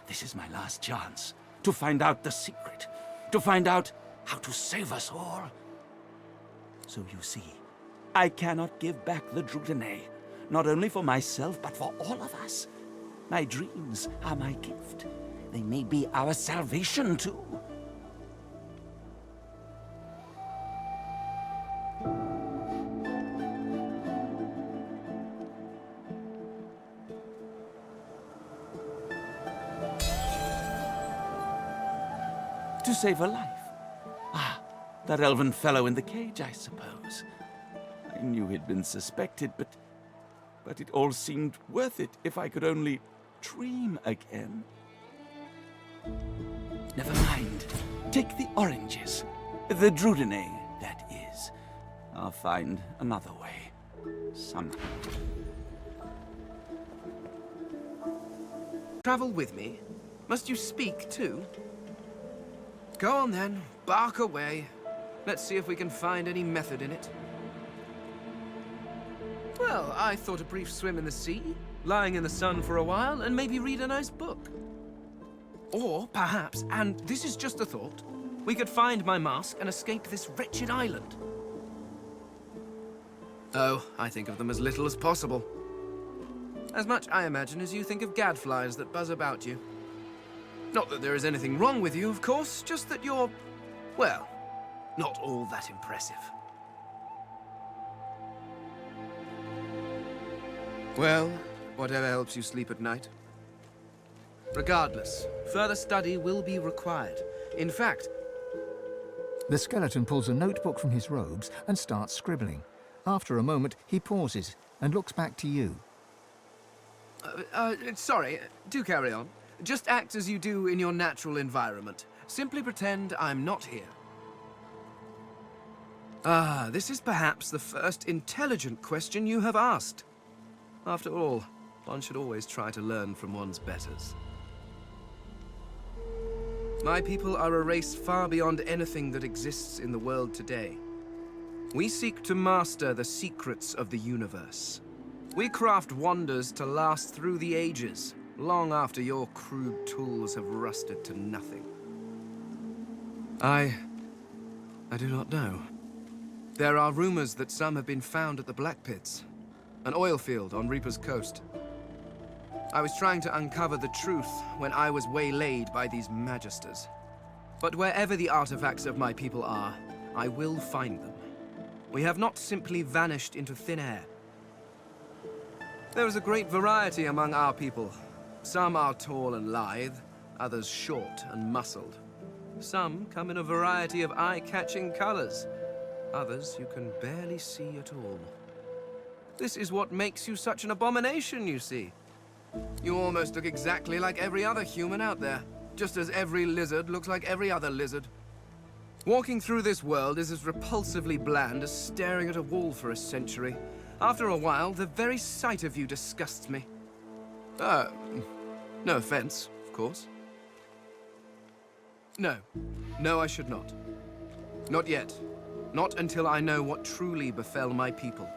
[SPEAKER 11] This is my last chance to find out the secret, to find out how to save us all. So you see, I cannot give back the Drudene, not only for myself, but for all of us. My dreams are my gift. They may be our salvation, too. To save a life. Ah, that elven fellow in the cage, I suppose. I knew he'd been suspected, but it all seemed worth it if I could only dream again. Never mind. Take the oranges. The Drudene, that is. I'll find another way. Somehow.
[SPEAKER 10] Travel with me? Must you speak too? Go on then, bark away. Let's see if we can find any method in it. Well, I thought a brief swim in the sea, lying in the sun for a while, and maybe read a nice book. Or perhaps, and this is just a thought, we could find my mask and escape this wretched island. Oh, I think of them as little as possible. As much, I imagine, as you think of gadflies that buzz about you. Not that there is anything wrong with you, of course, just that you're, well, not all that impressive. Well, whatever helps you sleep at night. Regardless, further study will be required. In fact...
[SPEAKER 4] The skeleton pulls a notebook from his robes and starts scribbling. After a moment, he pauses and looks back to you.
[SPEAKER 10] Sorry, do carry on. Just act as you do in your natural environment. Simply pretend I'm not here. Ah, this is perhaps the first intelligent question you have asked. After all, one should always try to learn from one's betters. My people are a race far beyond anything that exists in the world today. We seek to master the secrets of the universe. We craft wonders to last through the ages, long after your crude tools have rusted to nothing. I do not know. There are rumors that some have been found at the Black Pits, an oil field on Reaper's Coast. I was trying to uncover the truth when I was waylaid by these magisters. But wherever the artifacts of my people are, I will find them. We have not simply vanished into thin air. There is a great variety among our people. Some are tall and lithe, others short and muscled. Some come in a variety of eye-catching colors, others you can barely see at all. This is what makes you such an abomination, you see. You almost look exactly like every other human out there, just as every lizard looks like every other lizard. Walking through this world is as repulsively bland as staring at a wall for a century. After a while, the very sight of you disgusts me. No offense, of course. No, I should not. Not yet. Not until I know what truly befell my people.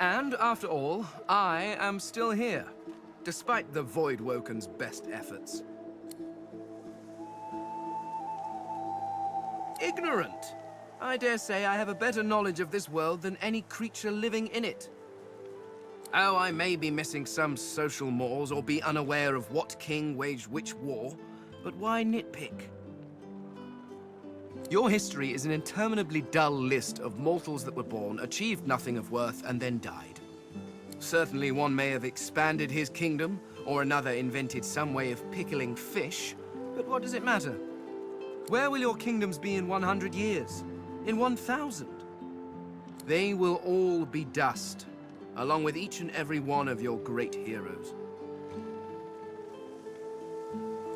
[SPEAKER 10] And after all, I am still here, despite the Voidwoken's best efforts. Ignorant! I dare say I have a better knowledge of this world than any creature living in it. Oh, I may be missing some social mores or be unaware of what king waged which war, but why nitpick? Your history is an interminably dull list of mortals that were born, achieved nothing of worth, and then died. Certainly one may have expanded his kingdom, or another invented some way of pickling fish, but what does it matter? Where will your kingdoms be in 100 years? In 1,000? They will all be dust, along with each and every one of your great heroes.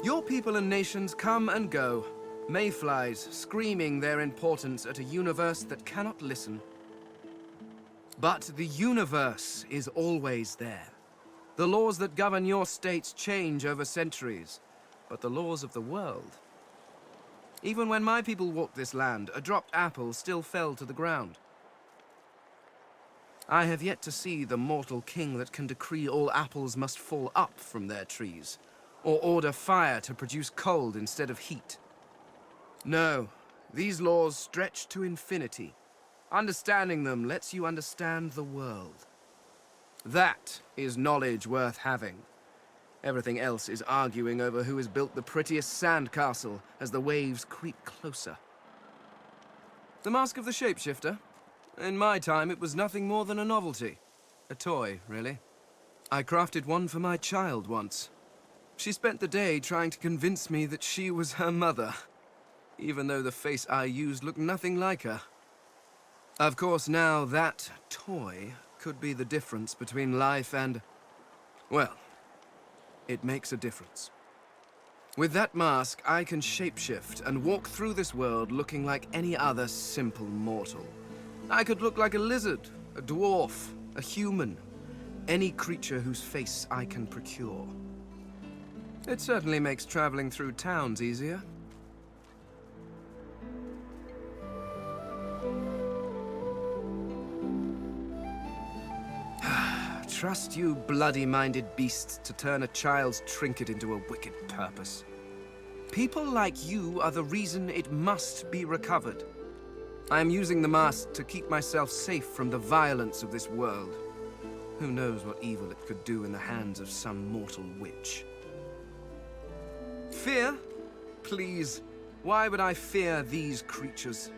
[SPEAKER 10] Your people and nations come and go, mayflies screaming their importance at a universe that cannot listen. But the universe is always there. The laws that govern your states change over centuries, but the laws of the world... Even when my people walked this land, a dropped apple still fell to the ground. I have yet to see the mortal king that can decree all apples must fall up from their trees, or order fire to produce cold instead of heat. No, these laws stretch to infinity. Understanding them lets you understand the world. That is knowledge worth having. Everything else is arguing over who has built the prettiest sandcastle as the waves creep closer. The Mask of the Shapeshifter? In my time, it was nothing more than a novelty. A toy, really. I crafted one for my child once. She spent the day trying to convince me that she was her mother, even though the face I used looked nothing like her. Of course, now that toy could be the difference between life and... well... it makes a difference.
[SPEAKER 3] With that mask, I can shapeshift and walk through this world looking like any other simple mortal. I could look like a lizard, a dwarf, a human, any creature whose face I can procure. It certainly makes traveling through towns easier. Trust you bloody-minded beasts to turn a child's trinket into a wicked purpose. People like you are the reason it must be recovered. I am using the mask to keep myself safe from the violence of this world. Who knows what evil it could do in the hands of some mortal witch. Fear? Please, why would I fear these creatures?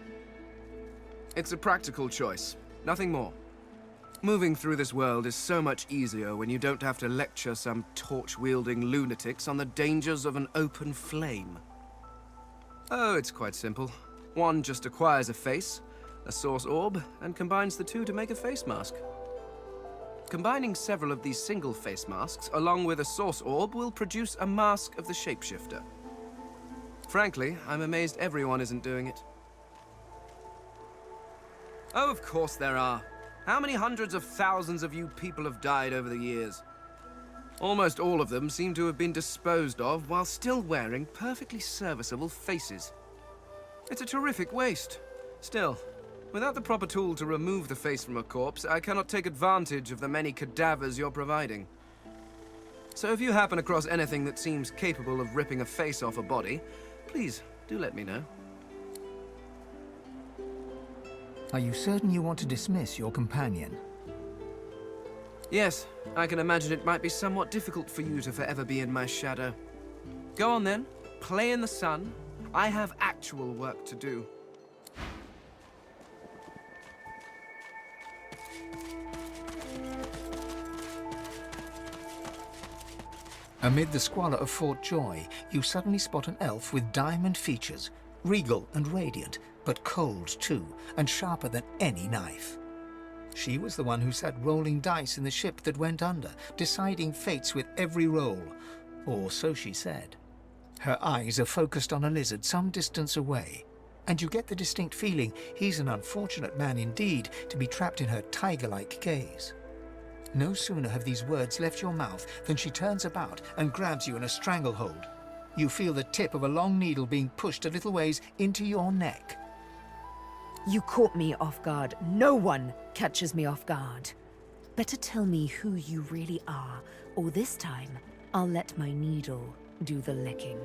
[SPEAKER 3] It's a practical choice, nothing more. Moving through this world is so much easier when you don't have to lecture some torch-wielding lunatics on the dangers of an open flame. Oh, it's quite simple. One just acquires a face, a source orb, and combines the two to make a face mask. Combining several of these single face masks along with a source orb will produce a mask of the shapeshifter. Frankly, I'm amazed everyone isn't doing it. Oh, of course there are. How many hundreds of thousands of you people have died over the years? Almost all of them seem to have been disposed of while still wearing perfectly serviceable faces. It's a terrific waste. Still, without the proper tool to remove the face from a corpse, I cannot take advantage of the many cadavers you're providing. So if you happen across anything that seems capable of ripping a face off a body, please do let me know.
[SPEAKER 4] Are you certain you want to dismiss your companion?
[SPEAKER 3] Yes, I can imagine it might be somewhat difficult for you to forever be in my shadow. Go on then, play in the sun. I have actual work to do.
[SPEAKER 4] Amid the squalor of Fort Joy, you suddenly spot an elf with diamond features, regal and radiant, but cold too, and sharper than any knife. She was the one who sat rolling dice in the ship that went under, deciding fates with every roll, or so she said. Her eyes are focused on a lizard some distance away, and you get the distinct feeling he's an unfortunate man indeed to be trapped in her tiger-like gaze. No sooner have these words left your mouth than she turns about and grabs you in a stranglehold. You feel the tip of a long needle being pushed a little ways into your neck.
[SPEAKER 13] You caught me off guard. No one catches me off guard. Better tell me who you really are, or this time, I'll let my needle do the licking.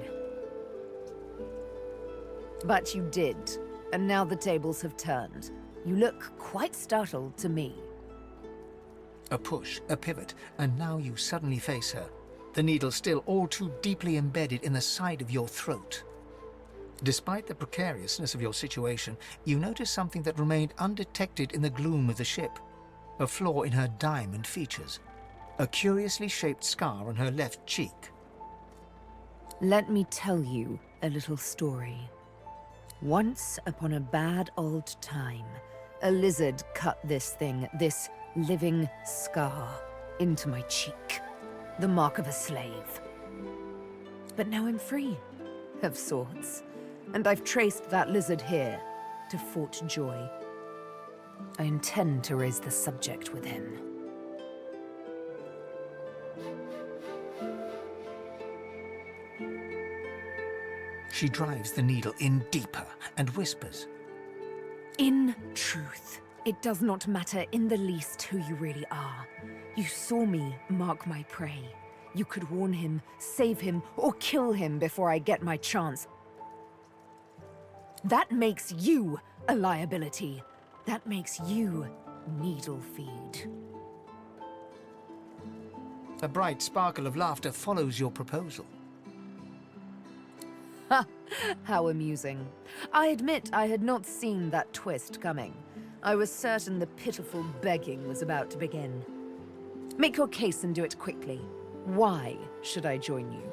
[SPEAKER 13] But you did, and now the tables have turned. You look quite startled to me.
[SPEAKER 4] A push, a pivot, and now you suddenly face her, the needle still all too deeply embedded in the side of your throat. Despite the precariousness of your situation, you notice something that remained undetected in the gloom of the ship. A flaw in her diamond features. A curiously shaped scar on her left cheek.
[SPEAKER 13] Let me tell you a little story. Once upon a bad old time, a lizard cut this thing, this living scar, into my cheek. The mark of a slave. But now I'm free, of sorts. And I've traced that lizard here to Fort Joy. I intend to raise the subject with him.
[SPEAKER 4] She drives the needle in deeper and whispers.
[SPEAKER 13] In truth, it does not matter in the least who you really are. You saw me mark my prey. You could warn him, save him, or kill him before I get my chance. That makes you a liability. That makes you needle feed.
[SPEAKER 4] A bright sparkle of laughter follows your proposal.
[SPEAKER 13] Ha! How amusing. I admit I had not seen that twist coming. I was certain the pitiful begging was about to begin. Make your case and do it quickly. Why should I join you?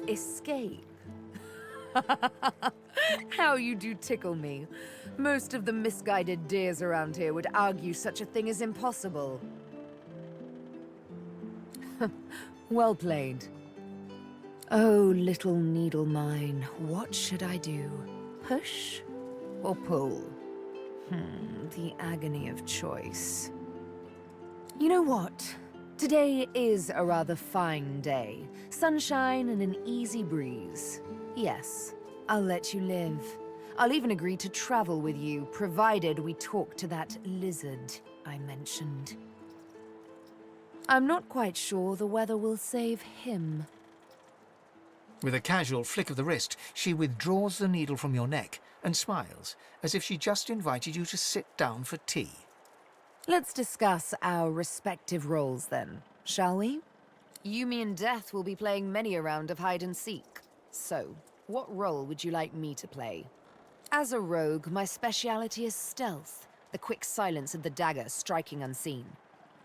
[SPEAKER 13] Escape? How you do tickle me. Most of the misguided dears around here would argue such a thing is impossible. Well played. Oh, little needle mine, what should I do? Push or pull? The agony of choice. You know what? Today is a rather fine day. Sunshine and an easy breeze. Yes, I'll let you live. I'll even agree to travel with you, provided we talk to that lizard I mentioned. I'm not quite sure the weather will save him.
[SPEAKER 4] With a casual flick of the wrist, she withdraws the needle from your neck and smiles, as if she just invited you to sit down for tea.
[SPEAKER 13] Let's discuss our respective roles then, shall we? You, me, and Death will be playing many a round of hide and seek. So, what role would you like me to play? As a rogue, my speciality is stealth, the quick silence of the dagger striking unseen.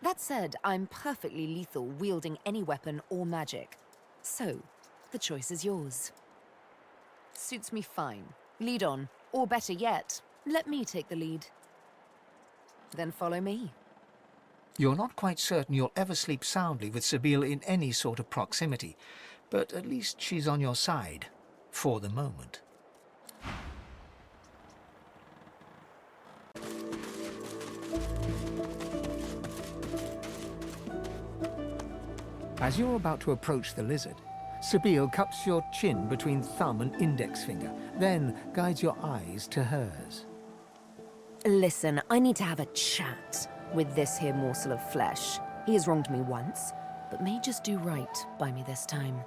[SPEAKER 13] That said, I'm perfectly lethal wielding any weapon or magic. So, the choice is yours. Suits me fine. Lead on, or better yet, let me take the lead. Then follow me.
[SPEAKER 4] You're not quite certain you'll ever sleep soundly with Sebille in any sort of proximity, but at least she's on your side, for the moment. As you're about to approach the lizard, Sebille cups your chin between thumb and index finger, then guides your eyes to hers.
[SPEAKER 13] Listen, I need to have a chat with this here morsel of flesh. He has wronged me once, but may just do right by me this time.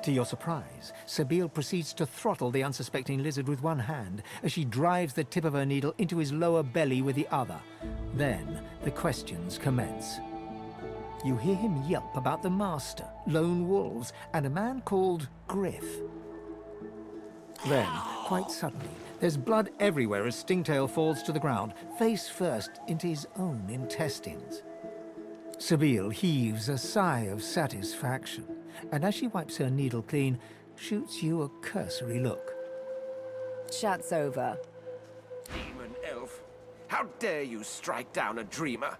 [SPEAKER 4] To your surprise, Sebille proceeds to throttle the unsuspecting lizard with one hand as she drives the tip of her needle into his lower belly with the other. Then the questions commence. You hear him yelp about the master, lone wolves, and a man called Griff. Then, quite suddenly, there's blood everywhere as Stingtail falls to the ground, face first into his own intestines. Sebille heaves a sigh of satisfaction, and as she wipes her needle clean, shoots you a cursory look.
[SPEAKER 13] Chat's over.
[SPEAKER 10] Demon elf, how dare you strike down a dreamer?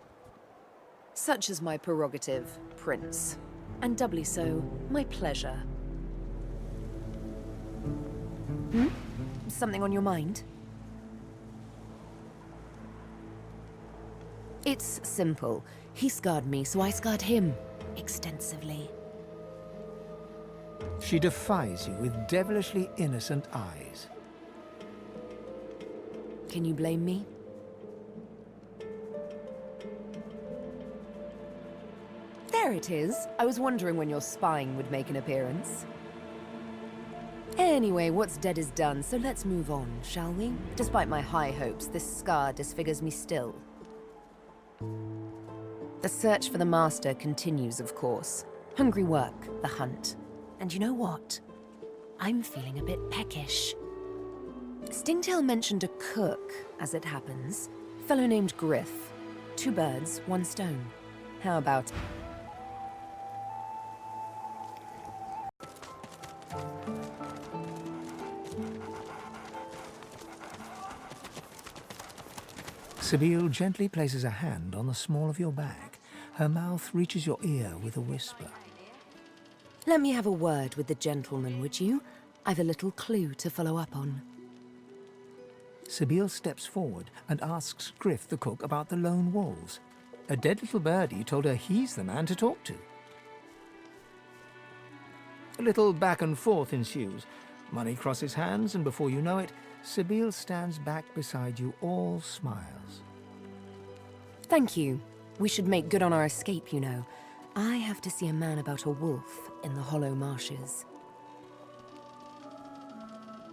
[SPEAKER 13] Such is my prerogative, Prince. And doubly so, my pleasure. Something on your mind? It's simple. He scarred me, so I scarred him. Extensively.
[SPEAKER 4] She defies you with devilishly innocent eyes.
[SPEAKER 13] Can you blame me? There it is. I was wondering when your spying would make an appearance. Anyway, what's dead is done, so let's move on, shall we? Despite my high hopes, this scar disfigures me still. The search for the master continues, of course. Hungry work, the hunt. And you know what? I'm feeling a bit peckish. Stingtail mentioned a cook, as it happens. Fellow named Griff. 2 birds, 1 stone. How about...
[SPEAKER 4] Sebille gently places a hand on the small of your back. Her mouth reaches your ear with a whisper.
[SPEAKER 13] Let me have a word with the gentleman, would you? I've a little clue to follow up on.
[SPEAKER 4] Sebille steps forward and asks Griff the cook about the lone wolves. A dead little birdie told her he's the man to talk to. A little back and forth ensues. Money crosses hands, and before you know it, Sebille stands back beside you, all smiles.
[SPEAKER 13] Thank you. We should make good on our escape, you know. I have to see a man about a wolf in the hollow marshes.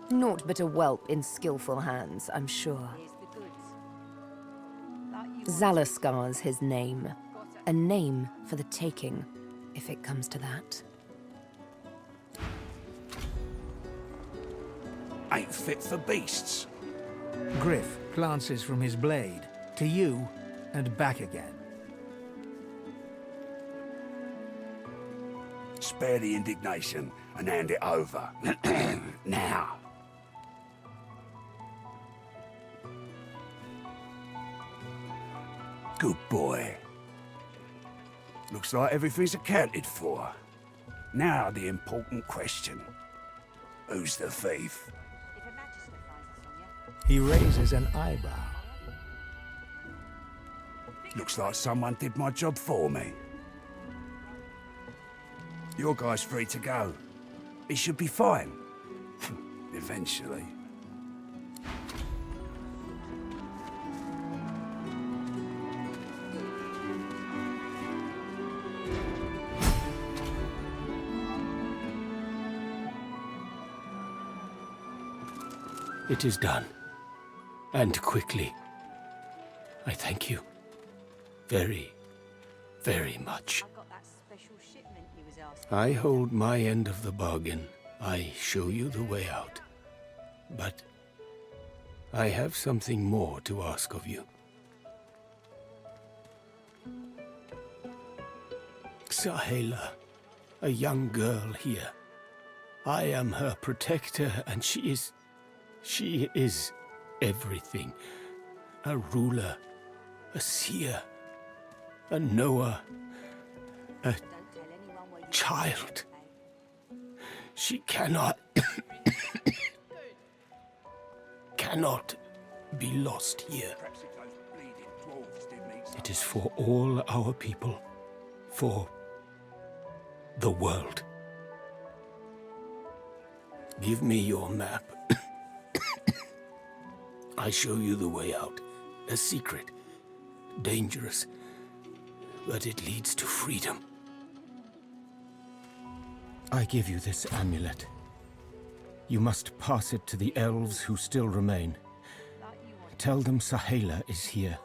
[SPEAKER 13] Naught but a whelp in skillful hands, I'm sure. Zalaskar's his name. A name for the taking, if it comes to that.
[SPEAKER 7] Ain't fit for beasts.
[SPEAKER 4] Griff glances from his blade to you and back again.
[SPEAKER 7] Spare the indignation and hand it over. Now. Good boy. Looks like everything's accounted for. Now the important question. Who's the thief?
[SPEAKER 4] He raises an eyebrow.
[SPEAKER 7] Looks like someone did my job for me. Your guy's free to go. He should be fine. Eventually.
[SPEAKER 22] It is done. And quickly. I thank you. Very, very much. I hold my end of the bargain. I show you the way out. But I have something more to ask of you. Sahela, a young girl here. I am her protector, and she is everything. A ruler, a seer, a knower, a child. She cannot be lost here. It is for all our people, for the world. Give me your map. I show you the way out. A secret, dangerous, but it leads to freedom. I give you this amulet. You must pass it to the elves who still remain. Tell them Sahela is here.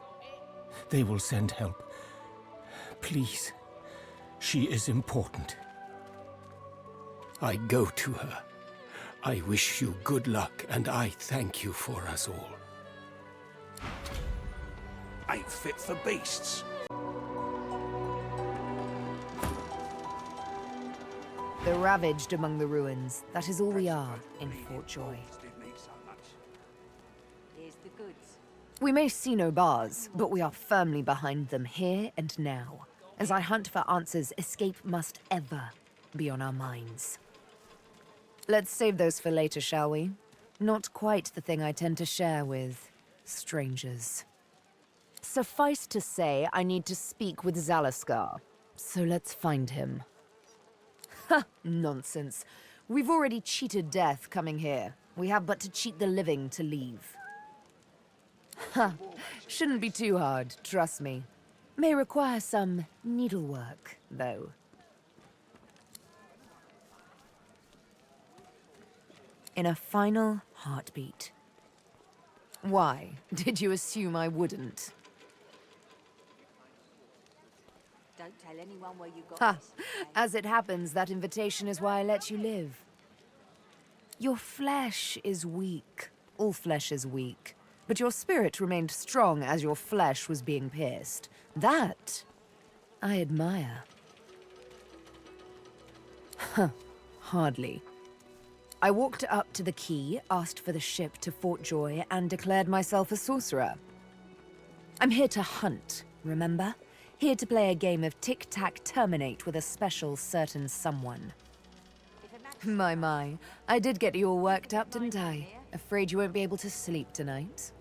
[SPEAKER 22] They will send help. Please, she is important. I go to her. I wish you good luck, and I thank you for us all.
[SPEAKER 7] Ain't fit for beasts.
[SPEAKER 13] The ravaged among the ruins. That is all we are in Fort Joy.
[SPEAKER 8] Here's the goods.
[SPEAKER 13] We may see no bars, but we are firmly behind them here and now. As I hunt for answers, escape must ever be on our minds. Let's save those for later, shall we? Not quite the thing I tend to share with strangers. Suffice to say, I need to speak with Zalaskar. So let's find him. Ha! Nonsense. We've already cheated death coming here. We have but to cheat the living to leave. Ha! Shouldn't be too hard, trust me. May require some needlework, though. In a final heartbeat. Why? Did you assume I wouldn't?
[SPEAKER 8] Don't tell anyone where you got
[SPEAKER 13] Ha!
[SPEAKER 8] this.
[SPEAKER 13] As it happens, that invitation is why I let you live. Your flesh is weak. All flesh is weak. But your spirit remained strong as your flesh was being pierced. That I admire. Huh. Hardly. I walked up to the quay, asked for the ship to Fort Joy, and declared myself a sorcerer. I'm here to hunt, remember? Here to play a game of tic-tac-terminate with a special certain someone. My, I did get you all worked up, didn't I? Afraid you won't be able to sleep tonight.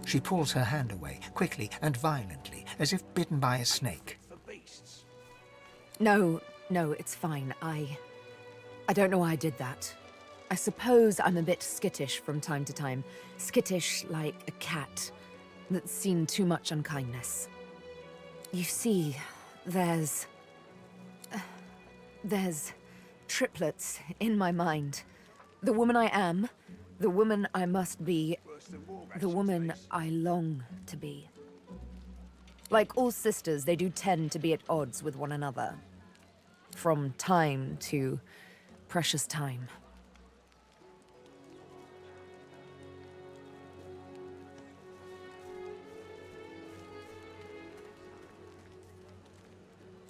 [SPEAKER 4] She pulls her hand away, quickly and violently, as if bitten by a snake.
[SPEAKER 13] No, it's fine. I don't know why I did that. I suppose I'm a bit skittish from time to time. Skittish like a cat that's seen too much unkindness. You see, there's triplets in my mind. The woman I am, the woman I must be, the woman I long to be. Like all sisters, they do tend to be at odds with one another. From time to precious time.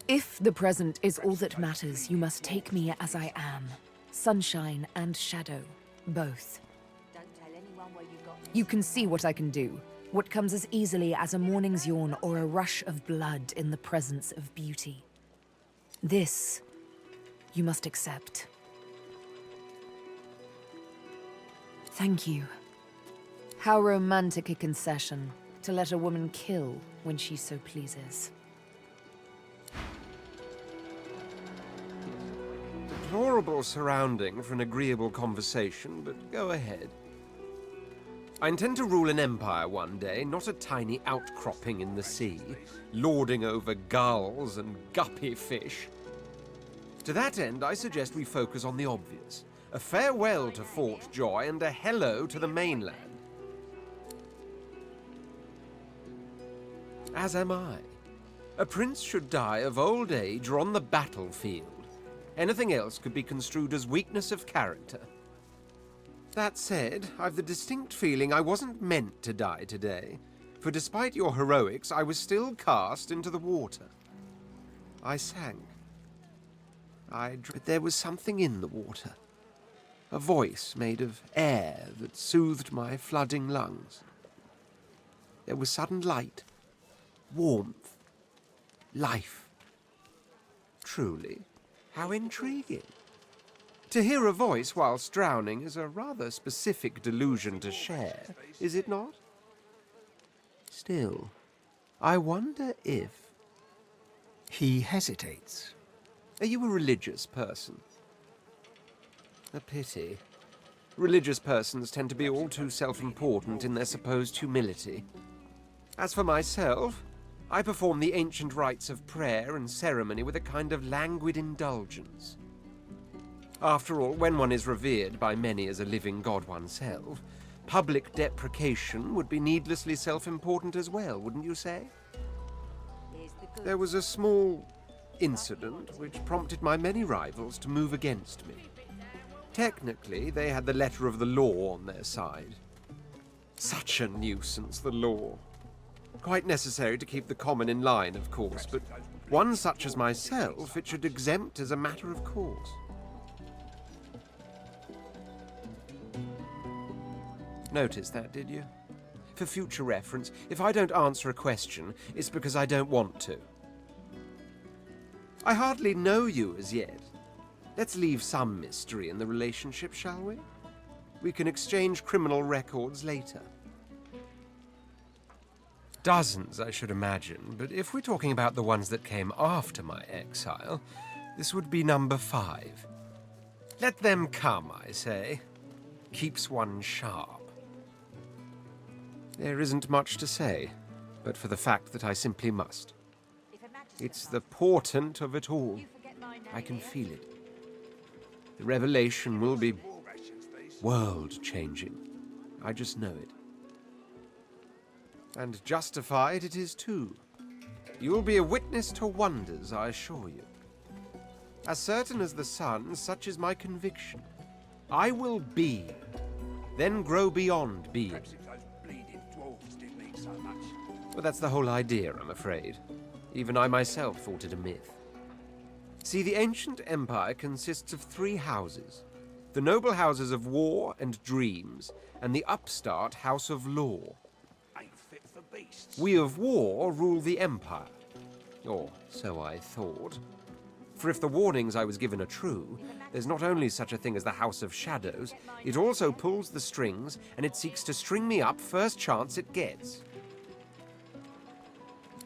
[SPEAKER 13] If the present is all that matters, you must take me as I am. Sunshine and shadow, both.
[SPEAKER 8] Don't tell anyone where you got this.
[SPEAKER 13] You can see what I can do. What comes as easily as a morning's yawn or a rush of blood in the presence of beauty. This you must accept. Thank you. How romantic a concession to let a woman kill when she so pleases.
[SPEAKER 10] Deplorable surrounding for an agreeable conversation, but go ahead. I intend to rule an empire one day, not a tiny outcropping in the sea, lording over gulls and guppy fish. To that end, I suggest we focus on the obvious. A farewell to Fort Joy and a hello to the mainland. As am I. A prince should die of old age or on the battlefield. Anything else could be construed as weakness of character. That said, I've the distinct feeling I wasn't meant to die today, for despite your heroics, I was still cast into the water. I sank. But there was something in the water. A voice made of air that soothed my flooding lungs. There was sudden light, warmth, life. Truly, how intriguing. To hear a voice whilst drowning is a rather specific delusion to share, is it not? Still, I wonder if...
[SPEAKER 4] He hesitates.
[SPEAKER 10] Are you a religious person? A pity. Religious persons tend to be all too self-important in their supposed humility. As for myself, I perform the ancient rites of prayer and ceremony with a kind of languid indulgence. After all, when one is revered by many as a living god oneself, public deprecation would be needlessly self-important as well, wouldn't you say? There was a small incident which prompted my many rivals to move against me. Technically, they had the letter of the law on their side. Such a nuisance, the law. Quite necessary to keep the common in line, of course, but one such as myself it should exempt as a matter of course. Notice that, did you? For future reference, if I don't answer a question, it's because I don't want to. I hardly know you as yet. Let's leave some mystery in the relationship, shall we? We can exchange criminal records later. Dozens, I should imagine, but if we're talking about the ones that came after my exile, this would be number 5. Let them come, I say. Keeps one sharp. There isn't much to say, but for the fact that I simply must. It's the portent of it all. I can feel it. The revelation will be world-changing. I just know it. And justified it is too. You'll be a witness to wonders, I assure you. As certain as the sun, such is my conviction. I will be, then grow beyond being. Well, that's the whole idea, I'm afraid. Even I myself thought it a myth. See, the ancient empire consists of 3 houses. The noble houses of war and dreams, and the upstart house of law. We of war rule the empire. Or so I thought. For if the warnings I was given are true, there's not only such a thing as the House of Shadows, it also pulls the strings, and it seeks to string me up first chance it gets.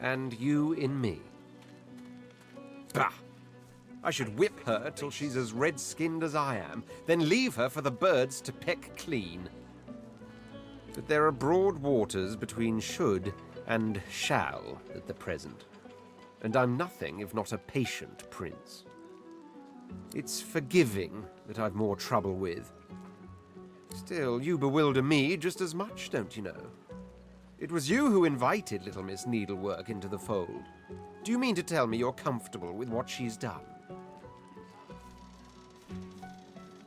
[SPEAKER 10] And you in me. Bah! I should whip her till she's as red-skinned as I am, then leave her for the birds to peck clean. But there are broad waters between should and shall at the present, and I'm nothing if not a patient prince. It's forgiving that I've more trouble with. Still, you bewilder me just as much, don't you know? It was you who invited little Miss Needlework into the fold. Do you mean to tell me you're comfortable with what she's done?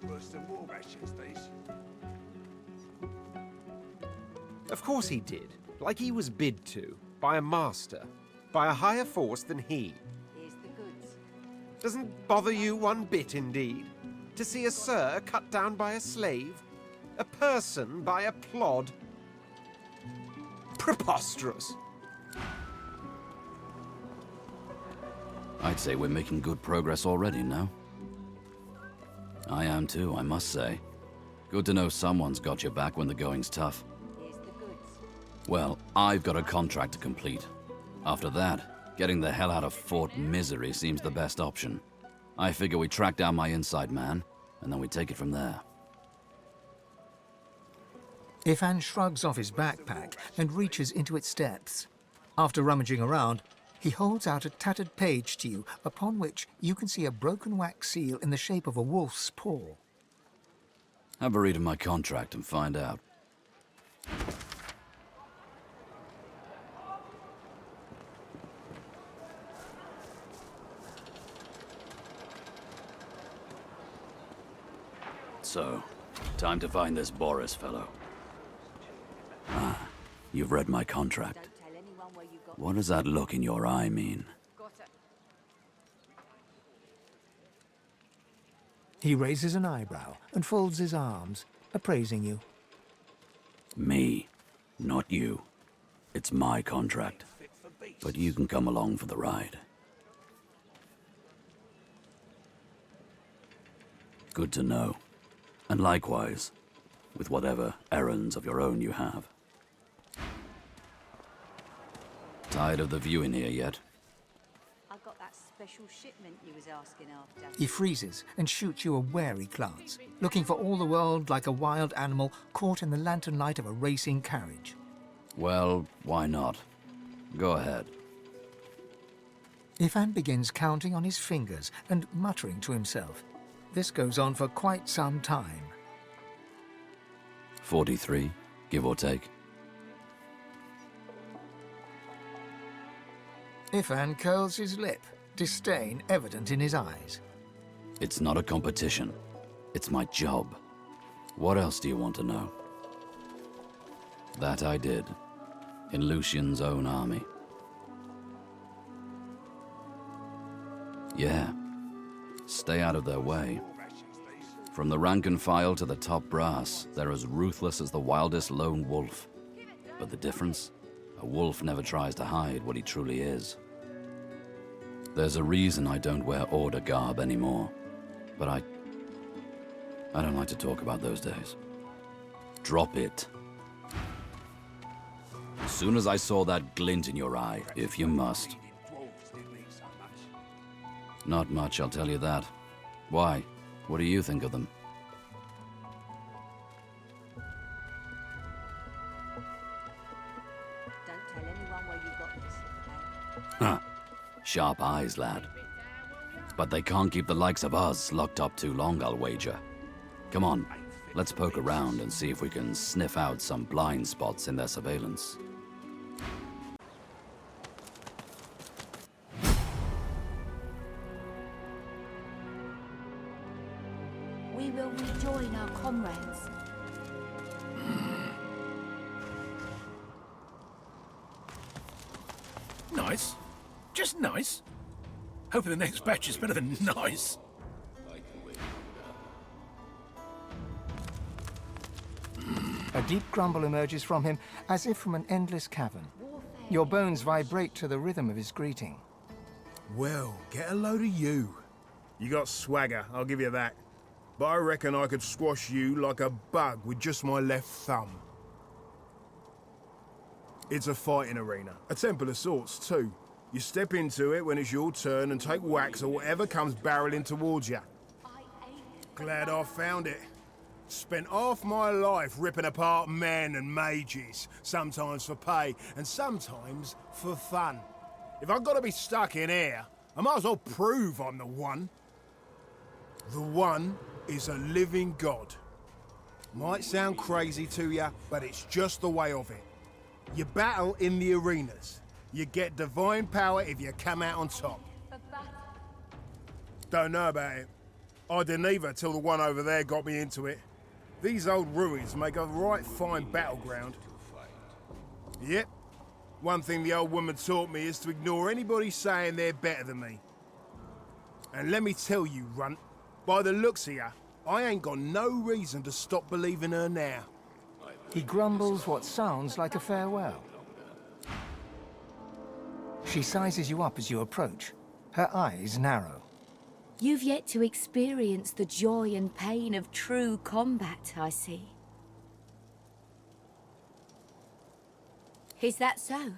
[SPEAKER 7] Worse than war rations, these.
[SPEAKER 10] Of course he did. Like he was bid to. By a master. By a higher force than he.
[SPEAKER 8] Here's the goods.
[SPEAKER 10] Doesn't bother you one bit, indeed? To see a sir cut down by a slave? A person by a plod? Preposterous!
[SPEAKER 2] I'd say we're making good progress already, no? I am too, I must say. Good to know someone's got your back when the going's tough. Well, I've got a contract to complete. After that, getting the hell out of Fort Misery seems the best option. I figure we track down my inside man, and then we take it from there.
[SPEAKER 4] Ifan shrugs off his backpack and reaches into its depths. After rummaging around, he holds out a tattered page to you, upon which you can see a broken wax seal in the shape of a wolf's paw.
[SPEAKER 2] Have a read of my contract and find out. So, time to find this Boris fellow. Ah, you've read my contract. What does that look in your eye mean?
[SPEAKER 4] He raises an eyebrow and folds his arms, appraising you.
[SPEAKER 2] Me, not you. It's my contract. But you can come along for the ride. Good to know. And likewise, with whatever errands of your own you have. Tired of the viewing here yet?
[SPEAKER 8] I got that special shipment you was asking after.
[SPEAKER 4] He freezes and shoots you a wary glance, looking for all the world like a wild animal caught in the lantern light of a racing carriage.
[SPEAKER 2] Well, why not? Go ahead.
[SPEAKER 4] Ifan begins counting on his fingers and muttering to himself. This goes on for quite some time.
[SPEAKER 2] 43, give or take.
[SPEAKER 4] Ifan curls his lip, disdain evident in his eyes.
[SPEAKER 2] It's not a competition. It's my job. What else do you want to know? That I did. In Lucian's own army. Yeah. Stay out of their way. From the rank and file to the top brass, they're as ruthless as the wildest lone wolf. But the difference? A wolf never tries to hide what he truly is. There's a reason I don't wear order garb anymore. But I don't like to talk about those days. Drop it. As soon as I saw that glint in your eye, if you must. Not much, I'll tell you that. Why? What do you think of them?
[SPEAKER 8] Don't tell anyone where you got this, okay?
[SPEAKER 2] Huh. Sharp eyes, lad. But they can't keep the likes of us locked up too long, I'll wager. Come on, let's poke around and see if we can sniff out some blind spots in their surveillance.
[SPEAKER 6] We will rejoin our comrades.
[SPEAKER 19] Nice. Just nice. Hoping the next batch is better than nice.
[SPEAKER 4] A deep grumble emerges from him, as if from an endless cavern. Your bones vibrate to the rhythm of his greeting.
[SPEAKER 14] Well, get a load of you. You got swagger, I'll give you that. But I reckon I could squash you like a bug with just my left thumb. It's a fighting arena. A temple of sorts, too. You step into it when it's your turn and take whacks or whatever comes barreling towards you. Glad I found it. Spent half my life ripping apart men and mages, sometimes for pay and sometimes for fun. If I've got to be stuck in here, I might as well prove I'm the one. The one is a living god. Might sound crazy to you, but it's just the way of it. You battle in the arenas. You get divine power if you come out on top. Don't know about it. I didn't either till the one over there got me into it. These old ruins make a right fine battleground. Yep. One thing the old woman taught me is to ignore anybody saying they're better than me. And let me tell you, runt, by the looks of you, I ain't got no reason to stop believing her now.
[SPEAKER 4] He grumbles what sounds like a farewell. She sizes you up as you approach. Her eyes narrow.
[SPEAKER 6] You've yet to experience the joy and pain of true combat, I see. Is that so?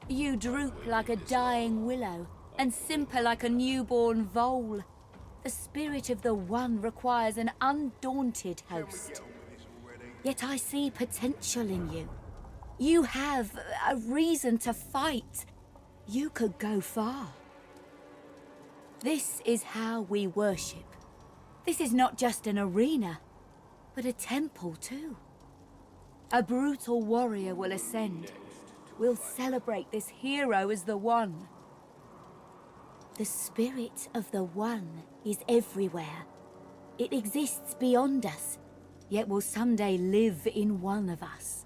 [SPEAKER 6] You droop like a dying willow, and simper like a newborn vole. The spirit of the One requires an undaunted host. Yet I see potential in you. You have a reason to fight. You could go far. This is how we worship. This is not just an arena, but a temple too. A brutal warrior will ascend. We'll celebrate this hero as the One. The spirit of the One is everywhere. It exists beyond us, yet will someday live in one of us.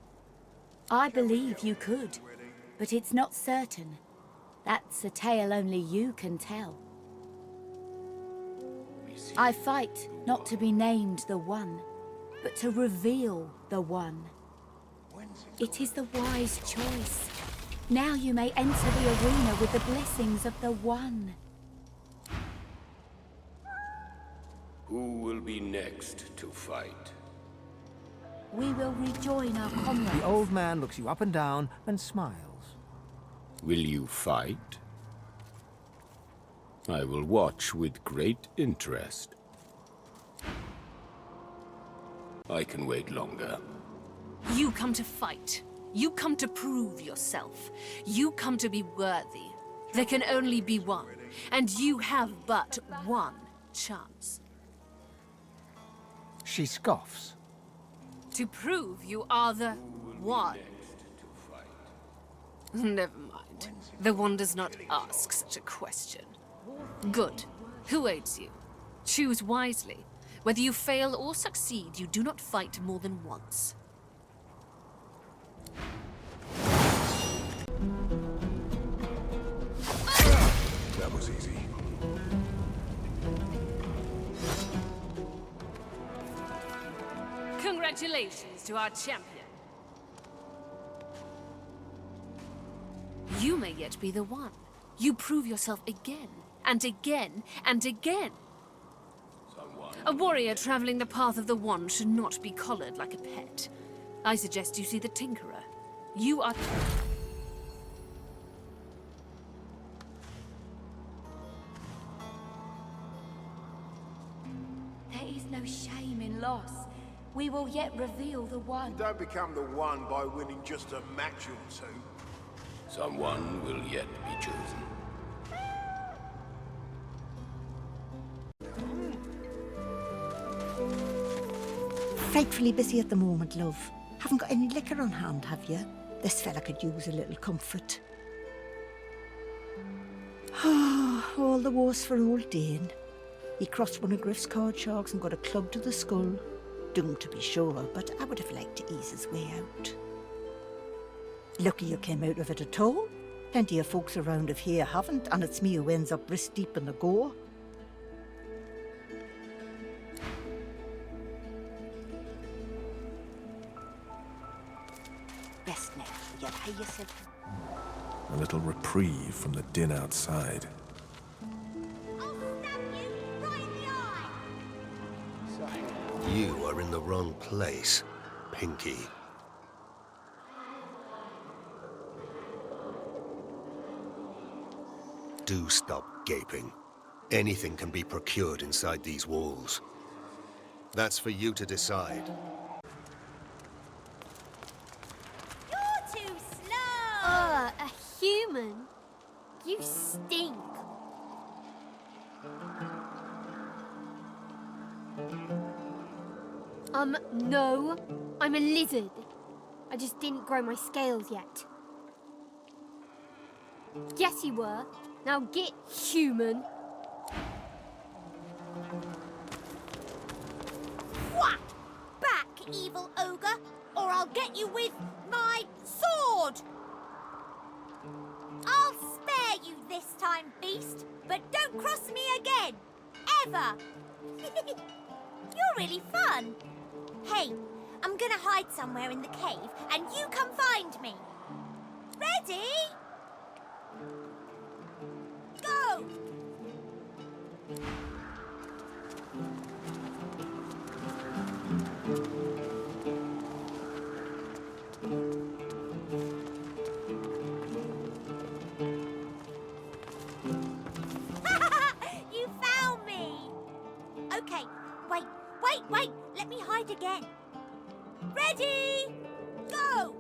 [SPEAKER 6] I believe you could, but it's not certain. That's a tale only you can tell. I fight not to be named the One, but to reveal the One. It is the wise choice. Now you may enter the arena with the blessings of the One.
[SPEAKER 16] Who will be next to fight?
[SPEAKER 6] We will rejoin our comrades.
[SPEAKER 4] The old man looks you up and down and smiles.
[SPEAKER 16] Will you fight? I will watch with great interest. I can wait longer.
[SPEAKER 18] You come to fight. You come to prove yourself. You come to be worthy. There can only be one, and you have but one chance.
[SPEAKER 4] She scoffs.
[SPEAKER 18] To prove you are the One. Never mind. The One does not ask such a question. Good. Who aids you? Choose wisely. Whether you fail or succeed, you do not fight more than once.
[SPEAKER 24] That was easy.
[SPEAKER 18] Congratulations to our champion. You may yet be the One. You prove yourself again, and again, and again. A warrior traveling the path of the One should not be collared like a pet. I suggest you see the Tinkerer. You are...
[SPEAKER 6] There is no shame in loss. We will yet reveal the One.
[SPEAKER 21] You don't become the One by winning just a match or two.
[SPEAKER 16] Someone will yet be chosen.
[SPEAKER 1] Frightfully busy at the moment, love. Haven't got any liquor on hand, have you? This fella could use a little comfort. All the worse for old Dane. He crossed one of Griff's card sharks and got a club to the skull. Doomed to be sure, but I would have liked to ease his way out. Lucky you came out of it at all. Plenty of folks around of here haven't, and it's me who ends up wrist deep in the gore. Best now, you pay yourself.
[SPEAKER 24] A little reprieve from the din outside.
[SPEAKER 23] You are in the wrong place, Pinky. Do stop gaping. Anything can be procured inside these walls. That's for you to decide.
[SPEAKER 25] You're too slow! A human? You stink. No. I'm a lizard. I just didn't grow my scales yet. Yes, you were. Now get human.
[SPEAKER 26] Whack! Back, evil ogre, or I'll get you with my sword! I'll spare you this time, beast, but don't cross me again. Ever! You're really fun. Hey, I'm gonna hide somewhere in the cave, and you come find me. Ready? Go! You found me! Okay, wait, let me hide again. Ready? Go!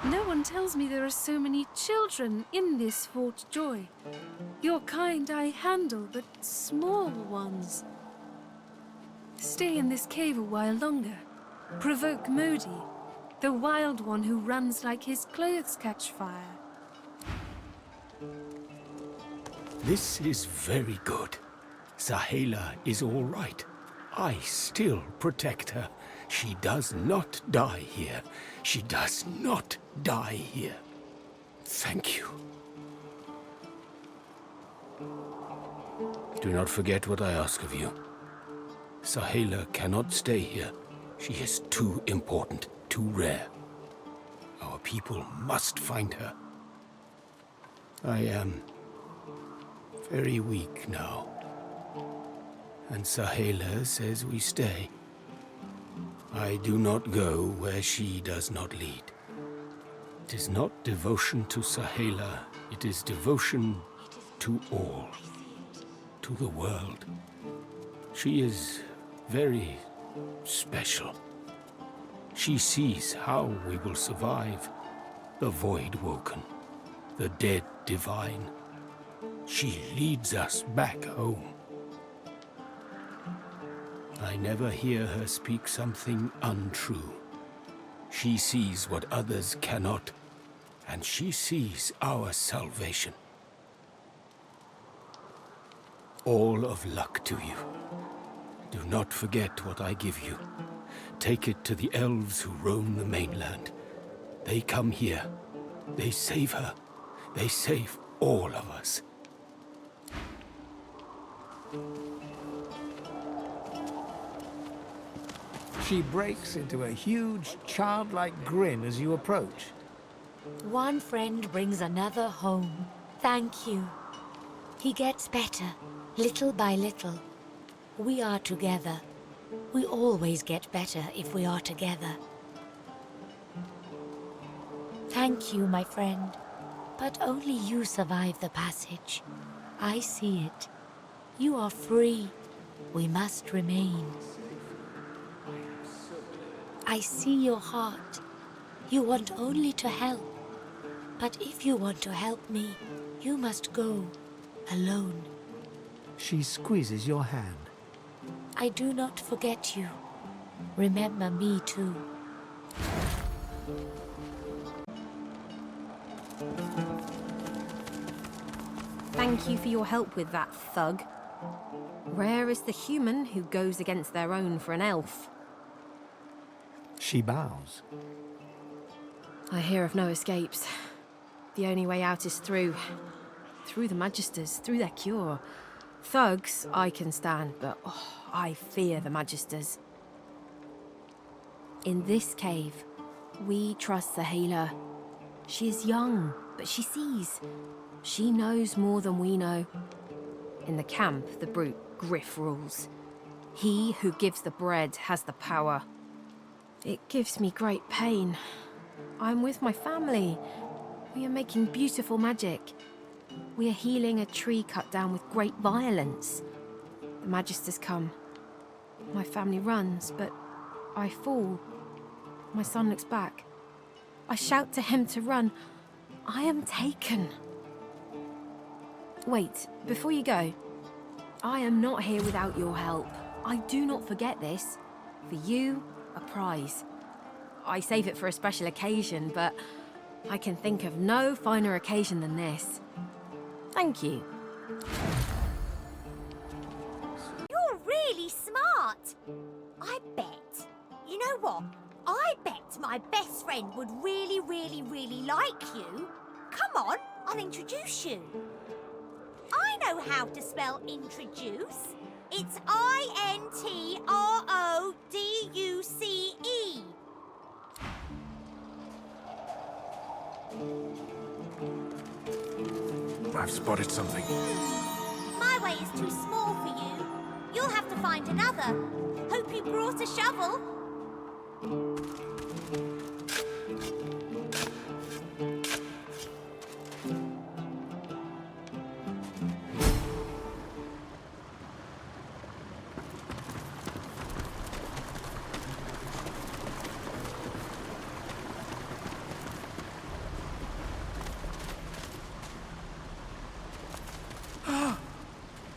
[SPEAKER 18] No one tells me there are so many children in this Fort Joy. Your kind I handle, but small ones. Stay in this cave a while longer. Provoke Modi, the wild one who runs like his clothes catch fire.
[SPEAKER 5] This is very good. Sahela is all right. I still protect her. She does not die here. She does not die here. Thank you. Do not forget what I ask of you. Sahela cannot stay here. She is too important, too rare. Our people must find her. I am very weak now. And Sahela says we stay. I do not go where she does not lead. It is not devotion to Sahela, it is devotion to all, to the world. She is very special. She sees how we will survive, the void woken, the dead divine. She leads us back home. I never hear her speak something untrue. She sees what others cannot, and she sees our salvation. All of luck to you. Do not forget what I give you. Take it to the elves who roam the mainland. They come here. They save her. They save all of us.
[SPEAKER 4] She breaks into a huge, childlike grin as you approach.
[SPEAKER 9] One friend brings another home. Thank you. He gets better, little by little. We are together. We always get better if we are together. Thank you, my friend. But only you survive the passage. I see it. You are free. We must remain. I see your heart. You want only to help. But if you want to help me, you must go alone.
[SPEAKER 4] She squeezes your hand.
[SPEAKER 9] I do not forget you. Remember me too.
[SPEAKER 12] Thank you for your help with that, thug. Rare is the human who goes against their own for an elf.
[SPEAKER 4] She bows.
[SPEAKER 12] I hear of no escapes. The only way out is through the Magisters, through their cure. Thugs I can stand, but I fear the Magisters. In this cave, we trust the healer. She is young, but she sees. She knows more than we know. In the camp, the brute Griff rules. He who gives the bread has the power. It gives me great pain. I'm with my family. We are making beautiful magic. We are healing a tree cut down with great violence. The Magisters come. My family runs, but I fall. My son looks back. I shout to him to run. I am taken. Wait, before you go, I am not here without your help. I do not forget this. For you, a prize. I save it for a special occasion, but I can think of no finer occasion than this. Thank you.
[SPEAKER 26] You're really smart. I bet. You know what? I bet my best friend would really, really, really like you, come on, I'll introduce you. I know how to spell introduce. It's I-N-T-R-O-D-U-C-E.
[SPEAKER 24] I've spotted something.
[SPEAKER 26] My way is too small for you. You'll have to find another. Hope you brought a shovel.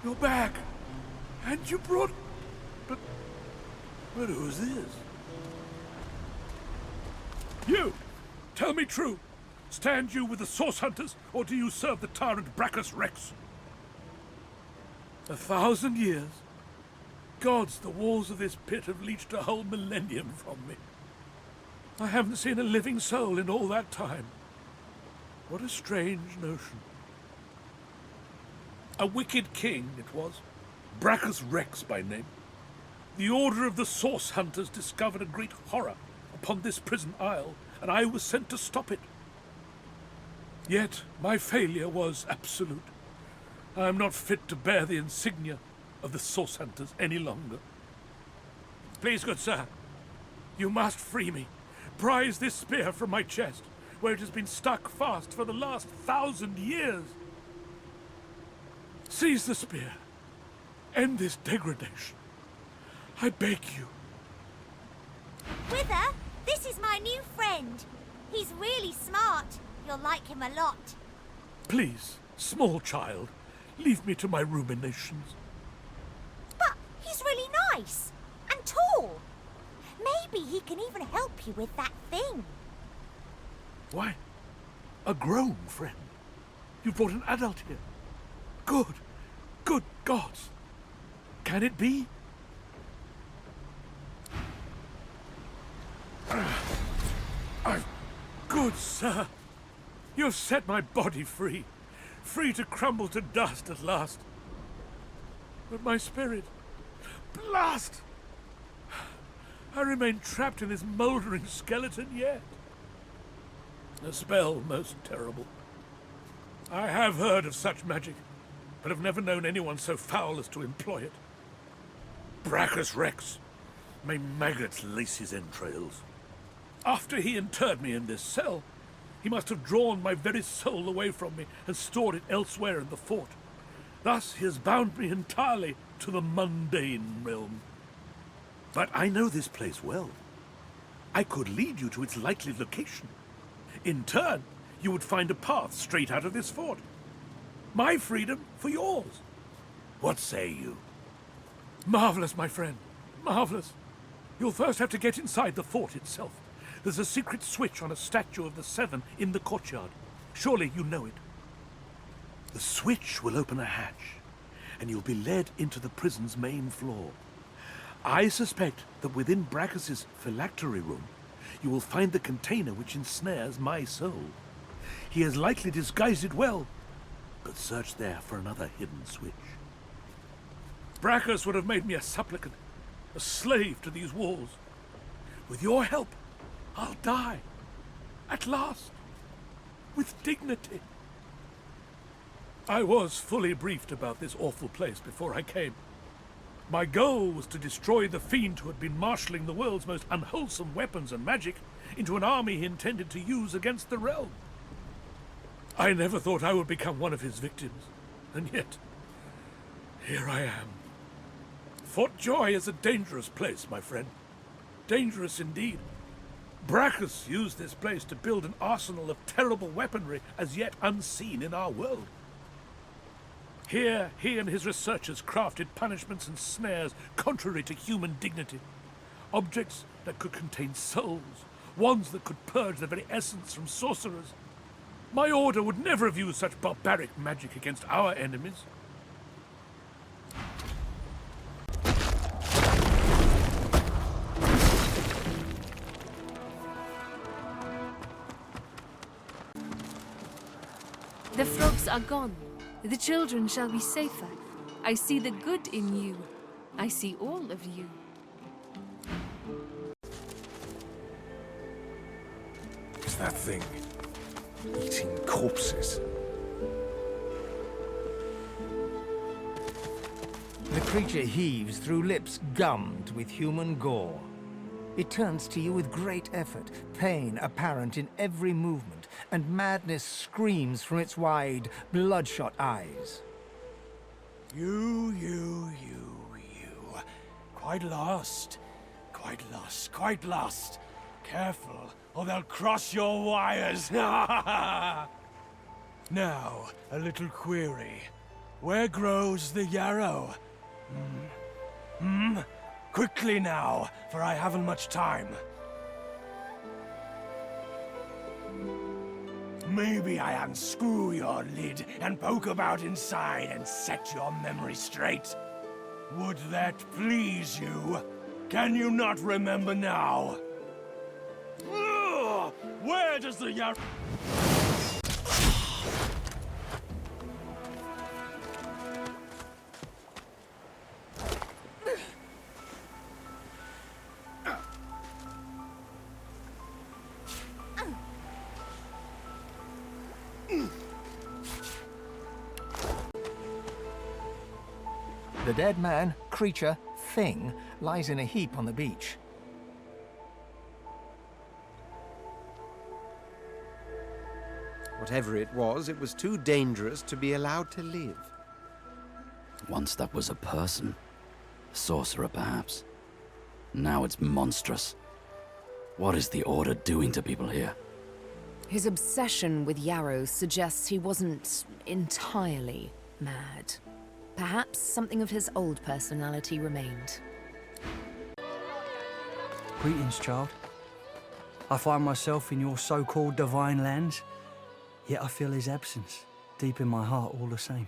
[SPEAKER 19] You're back. And you brought... But who's this? You! Tell me true. Stand you with the Source Hunters, or do you serve the tyrant Brachus Rex? 1,000 years? Gods, the walls of this pit have leached a whole millennium from me. I haven't seen a living soul in all that time. What a strange notion. A wicked king it was, Brachus Rex by name. The Order of the Source Hunters discovered a great horror upon this prison isle, and I was sent to stop it. Yet my failure was absolute. I am not fit to bear the insignia of the Source Hunters any longer. Please, good sir, you must free me. Prise this spear from my chest, where it has been stuck fast for the last 1,000 years. Seize the spear. End this degradation. I beg you.
[SPEAKER 26] Wither, this is my new friend. He's really smart. You'll like him a lot.
[SPEAKER 19] Please, small child, leave me to my ruminations.
[SPEAKER 26] But he's really nice and tall. Maybe he can even help you with that thing.
[SPEAKER 19] Why? A grown friend? You brought an adult here. Good gods. Can it be? Good sir. You've set my body free. Free to crumble to dust at last. But my spirit... Blast! I remain trapped in this mouldering skeleton yet. A spell most terrible. I have heard of such magic, but have never known anyone so foul as to employ it. Brachus Rex, may maggots lace his entrails. After he interred me in this cell, he must have drawn my very soul away from me and stored it elsewhere in the fort. Thus he has bound me entirely to the mundane realm. But I know this place well. I could lead you to its likely location. In turn, you would find a path straight out of this fort. My freedom for yours. What say you? Marvelous, my friend. Marvelous. You'll first have to get inside the fort itself. There's a secret switch on a statue of the Seven in the courtyard. Surely you know it. The switch will open a hatch, and you'll be led into the prison's main floor. I suspect that within Brachus's phylactery room, you will find the container which ensnares my soul. He has likely disguised it well, but search there for another hidden switch. Brachus would have made me a supplicant, a slave to these walls. With your help, I'll die. At last. With dignity. I was fully briefed about this awful place before I came. My goal was to destroy the fiend who had been marshalling the world's most unwholesome weapons and magic into an army he intended to use against the realm. I never thought I would become one of his victims, and yet, here I am. Fort Joy is a dangerous place, my friend. Dangerous indeed. Brachus used this place to build an arsenal of terrible weaponry as yet unseen in our world. Here, he and his researchers crafted punishments and snares contrary to human dignity. Objects that could contain souls, wands that could purge the very essence from sorcerers. My order would never have used such barbaric magic against our enemies.
[SPEAKER 18] The frogs are gone. The children shall be safer. I see the good in you. I see all of you.
[SPEAKER 24] It's that thing. Eating corpses.
[SPEAKER 4] The creature heaves through lips gummed with human gore. It turns to you with great effort, pain apparent in every movement, and madness screams from its wide, bloodshot eyes.
[SPEAKER 3] You. Quite lost. Careful, or they'll cross your wires. Now, a little query. Where grows the yarrow? Quickly now, for I haven't much time. Maybe I unscrew your lid and poke about inside and set your memory straight. Would that please you? Can you not remember now? Ugh! Where does the yarrow...
[SPEAKER 4] The dead man, creature, thing, lies in a heap on the beach.
[SPEAKER 10] Whatever it was too dangerous to be allowed to live.
[SPEAKER 2] Once that was a person. A sorcerer, perhaps. Now it's monstrous. What is the Order doing to people here?
[SPEAKER 13] His obsession with yarrows suggests he wasn't entirely mad. Perhaps something of his old personality remained.
[SPEAKER 11] Greetings, child. I find myself in your so-called divine lands, yet I feel his absence deep in my heart all the same.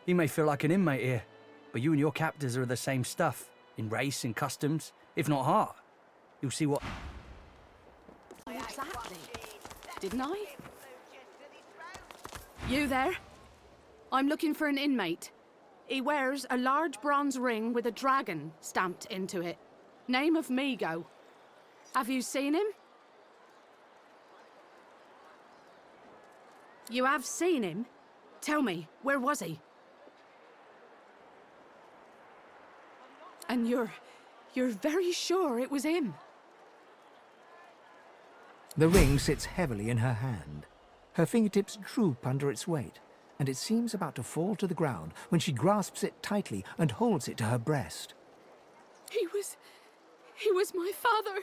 [SPEAKER 11] You may feel like an inmate here, but you and your captors are the same stuff, in race and customs, if not heart. You'll see what...
[SPEAKER 15] Exactly. Didn't I? You there? I'm looking for an inmate. He wears a large bronze ring with a dragon stamped into it. Name of Migo. Have you seen him? You have seen him? Tell me, where was he? And you're very sure it was him?
[SPEAKER 4] The ring sits heavily in her hand. Her fingertips droop under its weight, and it seems about to fall to the ground when she grasps it tightly and holds it to her breast.
[SPEAKER 15] He was my father.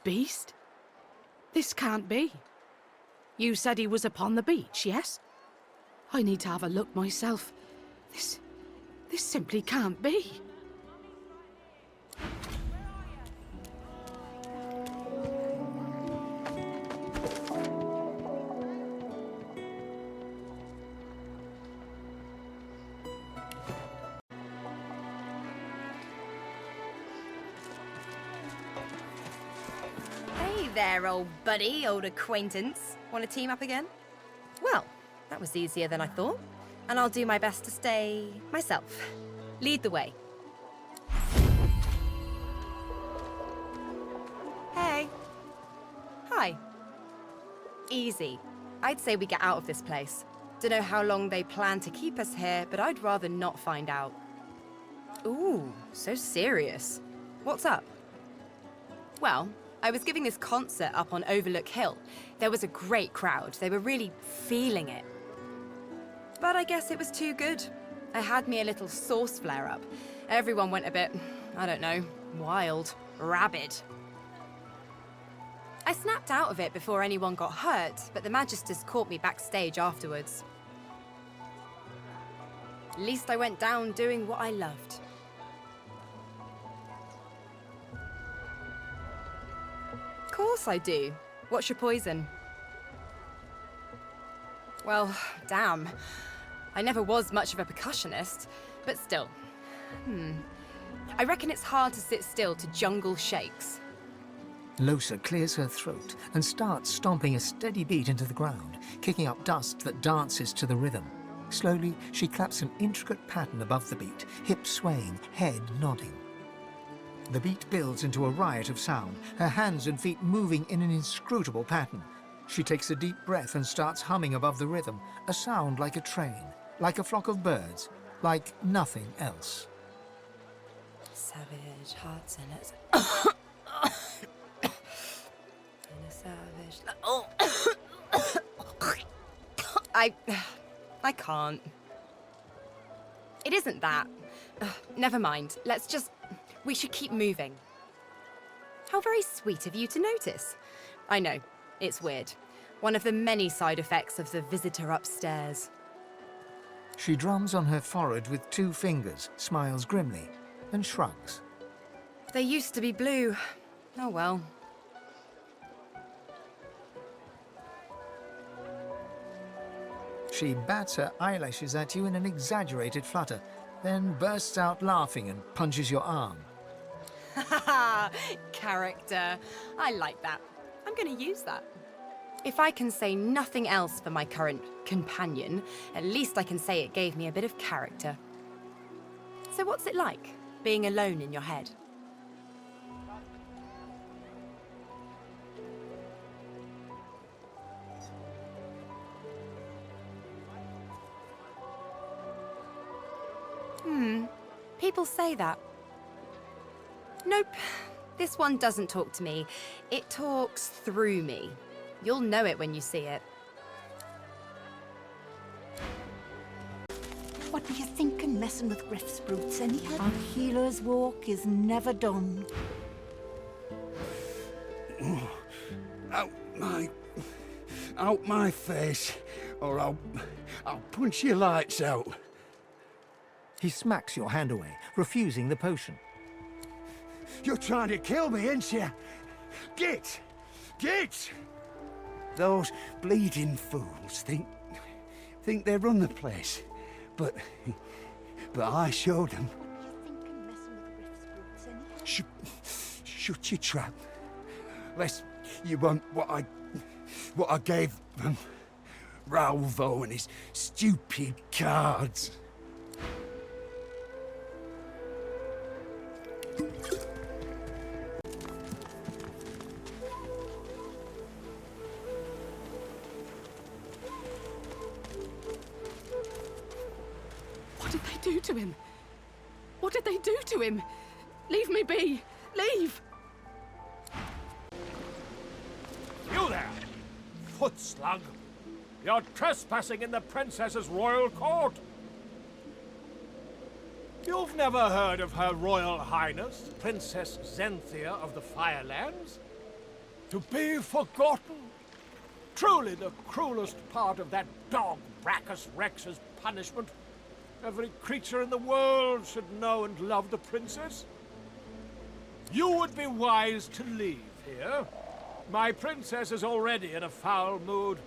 [SPEAKER 15] Beast? This can't be. You said he was upon the beach, yes? I need to have a look myself. This simply can't be.
[SPEAKER 12] Hey there, old buddy, old acquaintance. Want to team up again? Well, that was easier than I thought. And I'll do my best to stay myself. Lead the way. Hey. Hi. Easy. I'd say we get out of this place. Dunno how long they plan to keep us here, but I'd rather not find out. Ooh, so serious. What's up? Well, I was giving this concert up on Overlook Hill. There was a great crowd. They were really feeling it. But I guess it was too good. I had me a little sauce flare-up. Everyone went a bit, I don't know, wild, rabid. I snapped out of it before anyone got hurt, but the Magisters caught me backstage afterwards. At least I went down doing what I loved. Of course I do. What's your poison? Well, damn. I never was much of a percussionist, but still. I reckon it's hard to sit still to jungle shakes.
[SPEAKER 4] Losa clears her throat and starts stomping a steady beat into the ground, kicking up dust that dances to the rhythm. Slowly, she claps an intricate pattern above the beat, hips swaying, head nodding. The beat builds into a riot of sound, her hands and feet moving in an inscrutable pattern. She takes a deep breath and starts humming above the rhythm, a sound like a train, like a flock of birds, like nothing else.
[SPEAKER 12] Savage hearts and it's... and a savage... Oh! I can't. It isn't that. Never mind. Let's just... We should keep moving. How very sweet of you to notice. I know, it's weird. One of the many side effects of the visitor upstairs.
[SPEAKER 4] She drums on her forehead with 2 fingers, smiles grimly, and shrugs.
[SPEAKER 12] They used to be blue. Oh well.
[SPEAKER 4] She bats her eyelashes at you in an exaggerated flutter, then bursts out laughing and punches your arm.
[SPEAKER 12] Ha character. I like that. I'm going to use that. If I can say nothing else for my current companion, at least I can say it gave me a bit of character. So what's it like, being alone in your head? People say that. Nope, this one doesn't talk to me. It talks through me. You'll know it when you see it.
[SPEAKER 1] What were you thinking, messing with Griff's brutes, anyhow? Our healer's walk is never done.
[SPEAKER 7] Out my face, or I'll punch your lights out.
[SPEAKER 4] He smacks your hand away, refusing the potion.
[SPEAKER 7] You're trying to kill me, ain't you? Get! Those bleeding fools think they run the place, but I showed them. Shut your trap, lest you want what I gave them. Ralvo and his stupid cards.
[SPEAKER 15] What did they do to him? What did they do to him? Leave me be! Leave!
[SPEAKER 3] You there, foot slug! You're trespassing in the princess's royal court! You've never heard of Her Royal Highness, Princess Zenthia of the Firelands? To be forgotten? Truly the cruelest part of that dog Brachus Rex's punishment. Every creature in the world should know and love the princess. You would be wise to leave here. My princess is already in a foul mood.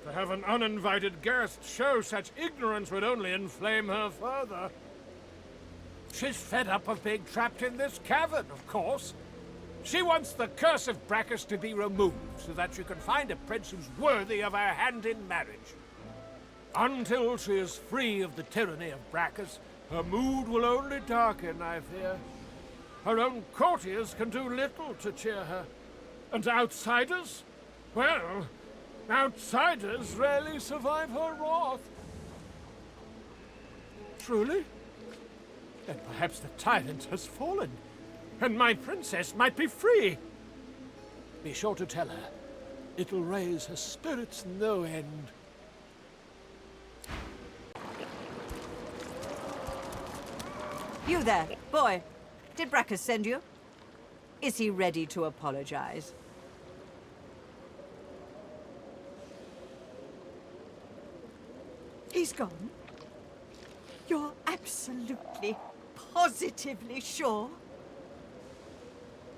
[SPEAKER 3] To have an uninvited guest show such ignorance would only inflame her further. She's fed up of being trapped in this cavern, of course. She wants the curse of Brachus to be removed so that she can find a prince who's worthy of her hand in marriage. Until she is free of the tyranny of Brachus, her mood will only darken, I fear. Her own courtiers can do little to cheer her. And outsiders? Well, outsiders rarely survive her wrath. Truly? Then perhaps the tyrant has fallen, and my princess might be free. Be sure to tell her. It'll raise her spirits no end.
[SPEAKER 8] You there, boy. Did Brachus send you? Is he ready to apologize?
[SPEAKER 14] He's gone? You're absolutely, positively sure?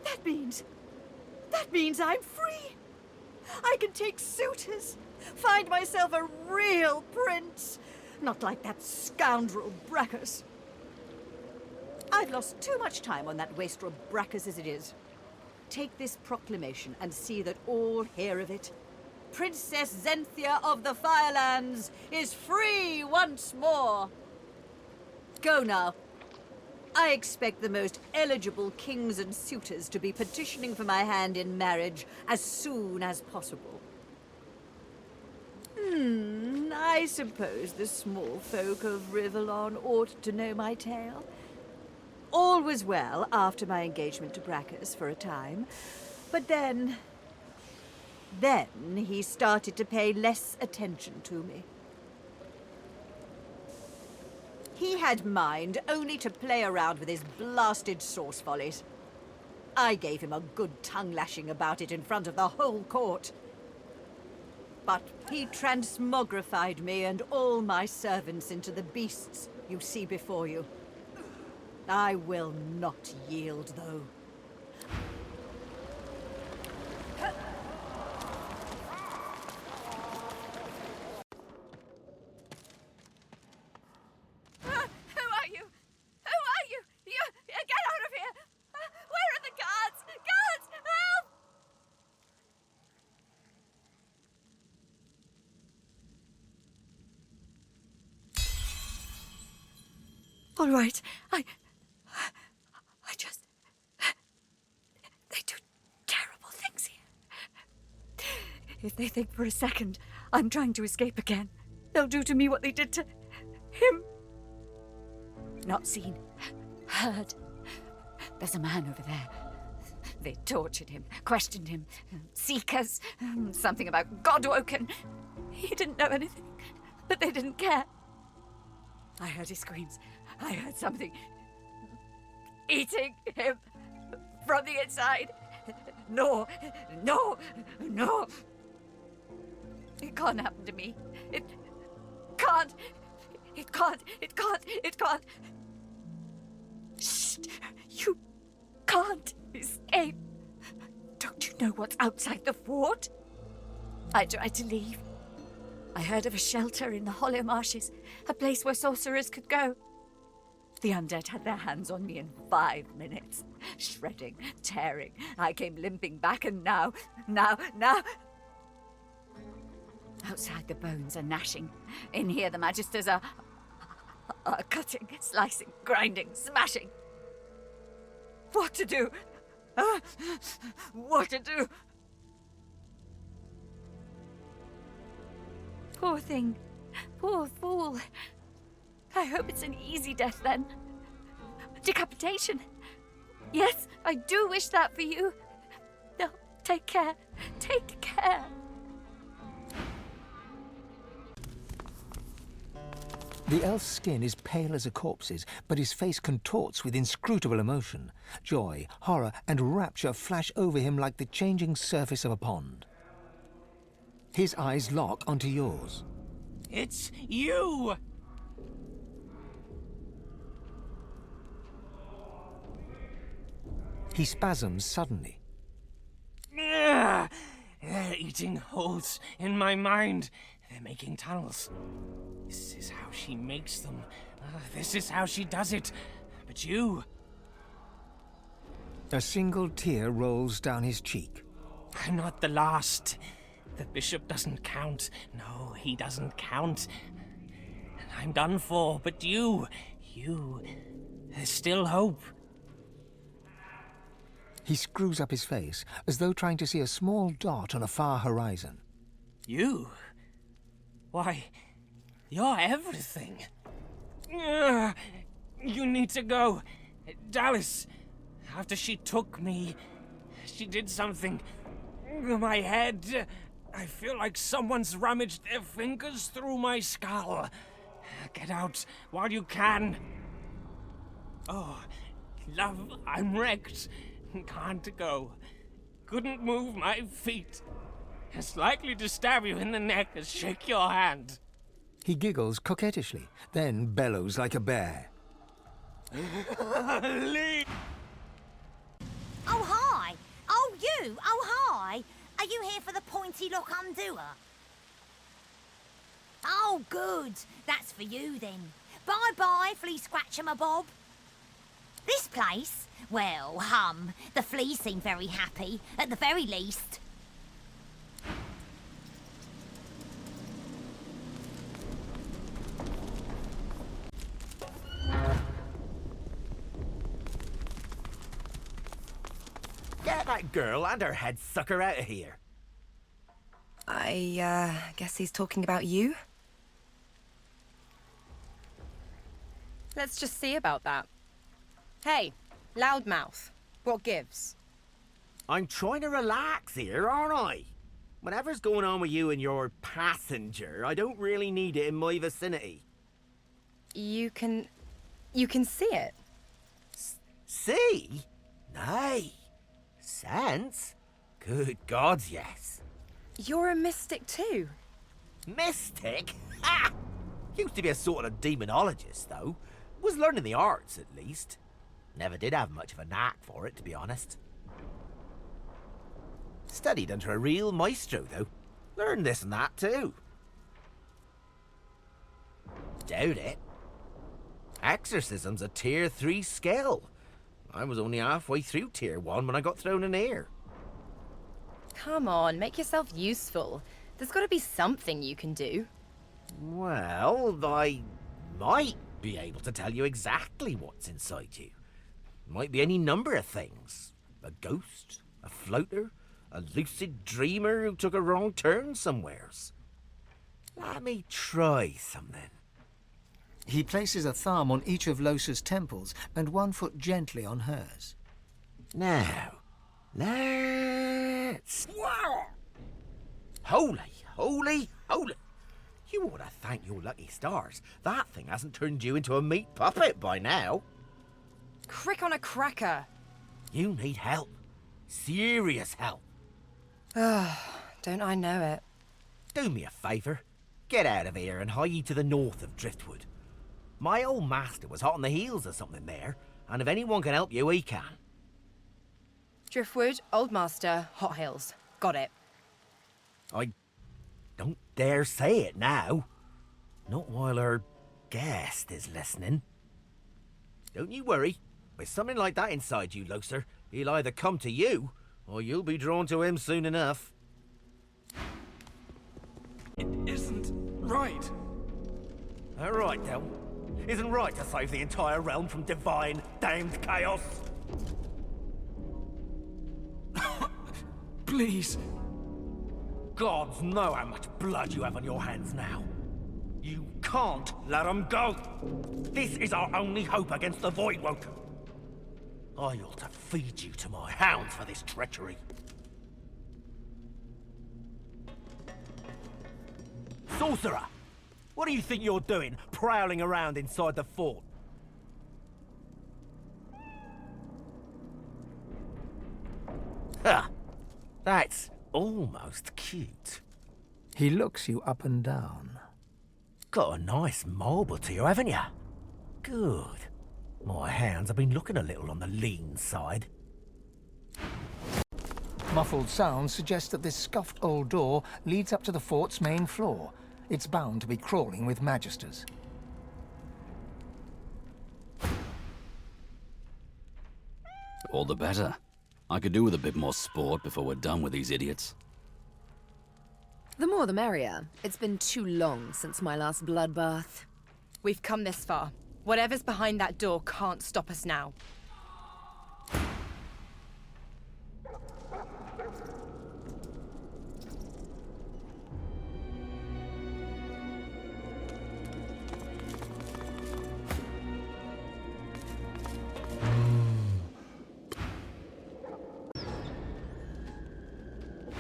[SPEAKER 14] That means I'm free. I can take suitors, find myself a real prince. Not like that scoundrel Brachus.
[SPEAKER 8] I've lost too much time on that wastrel Bracchus as it is. Take this proclamation and see that all hear of it. Princess Zenthia of the Firelands is free once more. Go now. I expect the most eligible kings and suitors to be petitioning for my hand in marriage as soon as possible. I suppose the small folk of Ривеллон ought to know my tale. All was well after my engagement to Bracchus for a time, but then he started to pay less attention to me. He had mind only to play around with his blasted sauce follies. I gave him a good tongue-lashing about it in front of the whole court. But he transmogrified me and all my servants into the beasts you see before you. I will not yield, though.
[SPEAKER 14] All right, I just... They do terrible things here. If they think for a second I'm trying to escape again, they'll do to me what they did to him. Not seen, heard. There's a man over there. They tortured him, questioned him. Seekers, something about God woken. He didn't know anything, but they didn't care. I heard his screams. I heard something eating him from the inside. No. It can't happen to me. It can't. Shh! You can't escape. Don't you know what's outside the fort? I tried to leave. I heard of a shelter in the hollow marshes, a place where sorcerers could go. The undead had their hands on me in 5 minutes. Shredding, tearing. I came limping back and now... Outside the bones are gnashing. In here the magisters are cutting, slicing, grinding, smashing. What to do? What to do? Poor thing. Poor fool. I hope it's an easy death then. Decapitation. Yes, I do wish that for you. No, take care. Take care.
[SPEAKER 4] The elf's skin is pale as a corpse's, but his face contorts with inscrutable emotion. Joy, horror, and rapture flash over him like the changing surface of a pond. His eyes lock onto yours.
[SPEAKER 3] It's you!
[SPEAKER 4] He spasms suddenly.
[SPEAKER 3] They're eating holes in my mind. They're making tunnels. This is how she makes them. This is how she does it. But you...
[SPEAKER 4] A single tear rolls down his cheek.
[SPEAKER 3] I'm not the last. The bishop doesn't count. No, he doesn't count. I'm done for, but you... There's still hope.
[SPEAKER 4] He screws up his face, as though trying to see a small dot on a far horizon.
[SPEAKER 3] You? Why, you're everything. You need to go. Dallas, after she took me, she did something. My head. I feel like someone's rummaged their fingers through my skull. Get out while you can. Oh, love, I'm wrecked. Can't go. Couldn't move my feet. As likely to stab you in the neck as shake your hand.
[SPEAKER 4] He giggles coquettishly, then bellows like a bear.
[SPEAKER 3] Leave!
[SPEAKER 26] Oh, hi! Oh, you! Oh, hi! Are you here for the pointy lock undoer? Oh, good. That's for you, then. Bye-bye, flea scratcher my bob. This place? Well, the fleas seem very happy, at the very least.
[SPEAKER 6] Get that girl and her head sucker out of here.
[SPEAKER 12] I guess he's talking about you?
[SPEAKER 16] Let's just see about that. Hey, loudmouth, what gives?
[SPEAKER 6] I'm trying to relax here, aren't I? Whatever's going on with you and your passenger, I don't really need it in my vicinity.
[SPEAKER 16] You can see it.
[SPEAKER 6] See? Nay. Sense? Good gods, yes.
[SPEAKER 16] You're a mystic too.
[SPEAKER 6] Mystic? Ha! Used to be a sort of demonologist, though. Was learning the arts, at least. Never did have much of a knack for it, to be honest. Studied under a real maestro, though. Learned this and that, too. Doubt it. Exorcism's a tier 3 skill. I was only halfway through tier 1 when I got thrown in here.
[SPEAKER 16] Come on, make yourself useful. There's got to be something you can do.
[SPEAKER 6] Well, I might be able to tell you exactly what's inside you. Might be any number of things. A ghost, a floater, a lucid dreamer who took a wrong turn somewheres. Let me try something.
[SPEAKER 4] He places a thumb on each of Losa's temples and one foot gently on hers.
[SPEAKER 6] Now, let's... Wow! Holy, holy, holy! You ought to thank your lucky stars. That thing hasn't turned you into a meat puppet by now.
[SPEAKER 16] Crick on a cracker.
[SPEAKER 6] You need help. Serious help.
[SPEAKER 16] Don't I know it?
[SPEAKER 6] Do me a favour. Get out of here and hie ye to the north of Driftwood. My old master was hot on the heels of something there, and if anyone can help you, he can.
[SPEAKER 16] Driftwood, Old Master, Hot Hills. Got it.
[SPEAKER 6] I don't dare say it now. Not while our guest is listening. Don't you worry. With something like that inside you, Loser, he'll either come to you, or you'll be drawn to him soon enough.
[SPEAKER 17] It isn't right.
[SPEAKER 6] All right, then. Isn't right to save the entire realm from divine, damned chaos?
[SPEAKER 17] Please.
[SPEAKER 6] Gods know how much blood you have on your hands now. You can't let them go. This is our only hope against the Void Woken. I ought to feed you to my hounds for this treachery. Sorcerer! What do you think you're doing, prowling around inside the fort? Ha! That's almost cute.
[SPEAKER 4] He looks you up and down.
[SPEAKER 6] Got a nice marble to you, haven't you? Good. My hands have been looking a little on the lean side.
[SPEAKER 4] Muffled sounds suggest that this scuffed old door leads up to the fort's main floor. It's bound to be crawling with magisters.
[SPEAKER 2] All the better. I could do with a bit more sport before we're done with these idiots.
[SPEAKER 12] The more the merrier. It's been too long since my last bloodbath.
[SPEAKER 16] We've come this far. Whatever's behind that door can't stop us now.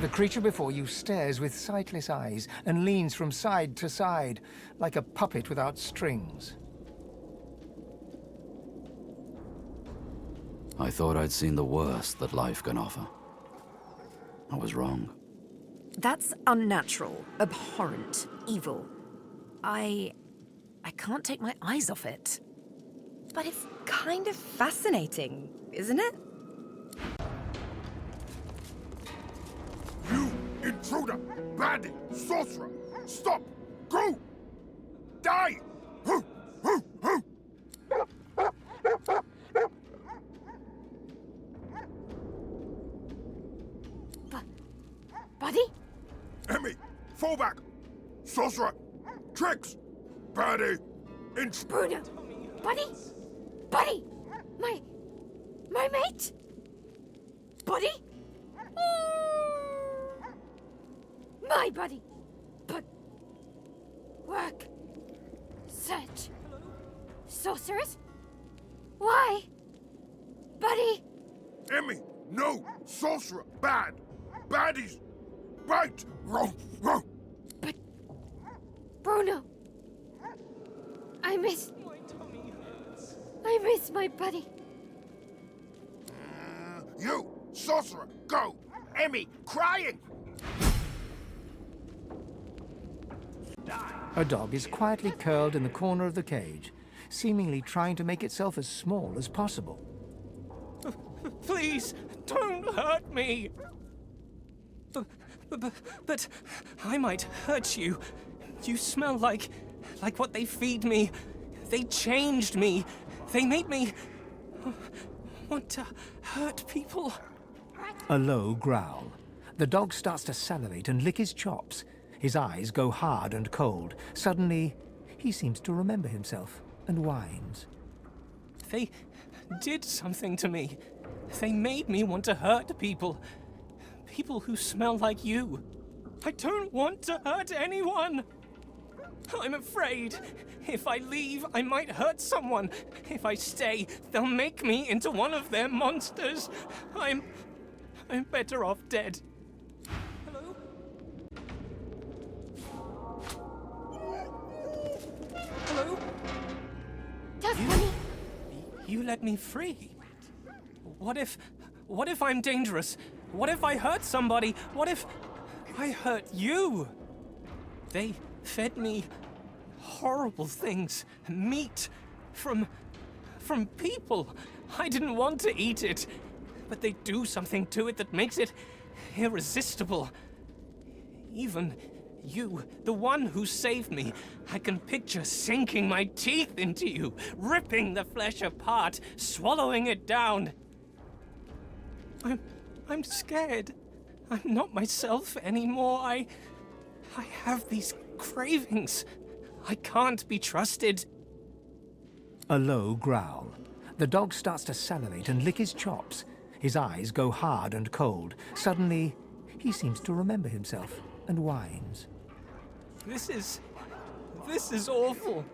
[SPEAKER 4] The creature before you stares with sightless eyes and leans from side to side, like a puppet without strings.
[SPEAKER 2] I thought I'd seen the worst that life can offer. I was wrong.
[SPEAKER 12] That's unnatural, abhorrent, evil. I can't take my eyes off it.
[SPEAKER 16] But it's kind of fascinating, isn't it?
[SPEAKER 3] You intruder! Bandit! Sorcerer! Stop! Go! Die!
[SPEAKER 24] Emmy, fall back! Sorcerer! Tricks! Birdie!
[SPEAKER 9] Bruno! Buddy! Buddy! My mate! Buddy? My buddy! But... work... search... sorcerers? Why? Buddy!
[SPEAKER 24] Emmy, no! Sorcerer! Bad! Baddies! Right! Wrong! Wrong!
[SPEAKER 9] Bruno! I miss my buddy.
[SPEAKER 24] You! Sorcerer! Go! Emmy! Crying!
[SPEAKER 4] A dog is quietly curled in the corner of the cage, seemingly trying to make itself as small as possible.
[SPEAKER 5] Please, don't hurt me! But I might hurt you. You smell like what they feed me. They changed me. They made me want to hurt people.
[SPEAKER 4] A low growl. The dog starts to salivate and lick his chops. His eyes go hard and cold. Suddenly, he seems to remember himself and whines.
[SPEAKER 5] They did something to me. They made me want to hurt people. People who smell like you. I don't want to hurt anyone. I'm afraid. If I leave, I might hurt someone. If I stay, they'll make me into one of their monsters. I'm better off dead. Hello? Hello? You let me free. What if I'm dangerous? What if I hurt somebody? What if I hurt you? They fed me horrible things. Meat from people. I didn't want to eat it, but they do something to it that makes it irresistible. Even you, the one who saved me, I can picture sinking my teeth into you, ripping the flesh apart, swallowing it down. I'm scared. I'm not myself anymore. I have these cravings. I can't be trusted.
[SPEAKER 4] A low growl. The dog starts to salivate and lick his chops. His eyes go hard and cold. Suddenly, he seems to remember himself and whines.
[SPEAKER 5] This is awful.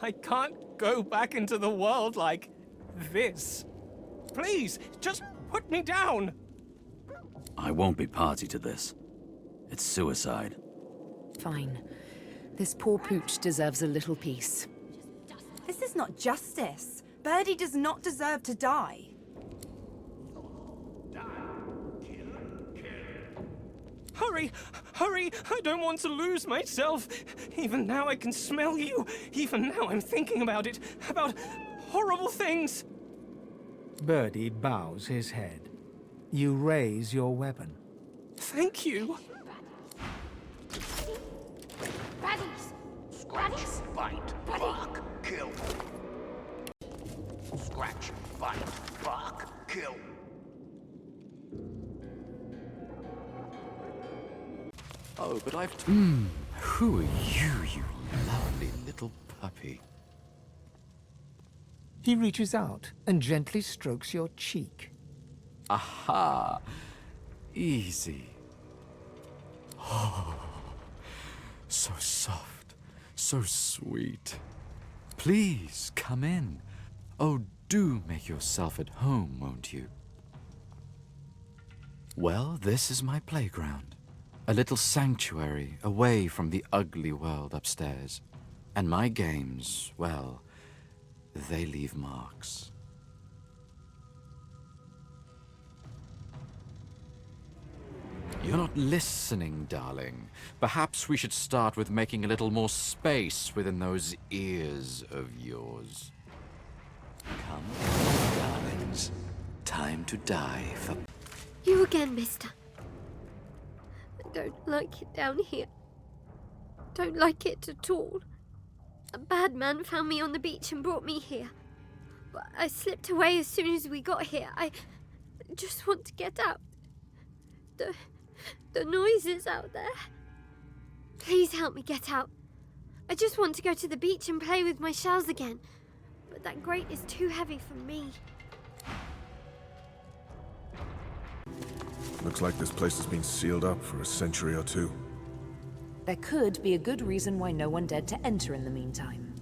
[SPEAKER 5] I can't go back into the world like this. Please, just put me down.
[SPEAKER 2] I won't be party to this. It's suicide.
[SPEAKER 13] Fine. This poor pooch deserves a little peace.
[SPEAKER 20] This is not justice. Birdie does not deserve to die.
[SPEAKER 5] Hurry! Hurry! I don't want to lose myself! Even now I can smell you! Even now I'm thinking about it! About horrible things!
[SPEAKER 4] Birdie bows his head. You raise your weapon.
[SPEAKER 5] Thank you!
[SPEAKER 9] Baddies!
[SPEAKER 3] Scratch, bite, bark, kill. Scratch, bite, bark, kill.
[SPEAKER 2] Oh, but who are you, you lovely little puppy?
[SPEAKER 4] He reaches out and gently strokes your cheek.
[SPEAKER 2] Aha! Easy. Oh, so soft, so sweet. Please, come in. Oh, do make yourself at home, won't you? Well, this is my playground. A little sanctuary away from the ugly world upstairs. And my games, well, they leave marks. You're not listening, darling. Perhaps we should start with making a little more space within those ears of yours. Come, darlings. Time to die for...
[SPEAKER 9] You again, mister. I don't like it down here. Don't like it at all. A bad man found me on the beach and brought me here. But I slipped away as soon as we got here. I just want to get out. The noises out there.
[SPEAKER 18] Please help me get out. I just want to go to the beach and play with my shells again. But that grate is too heavy for me.
[SPEAKER 24] Looks like this place has been sealed up for a century or two.
[SPEAKER 13] There could be a good reason why no one dared to enter in the meantime.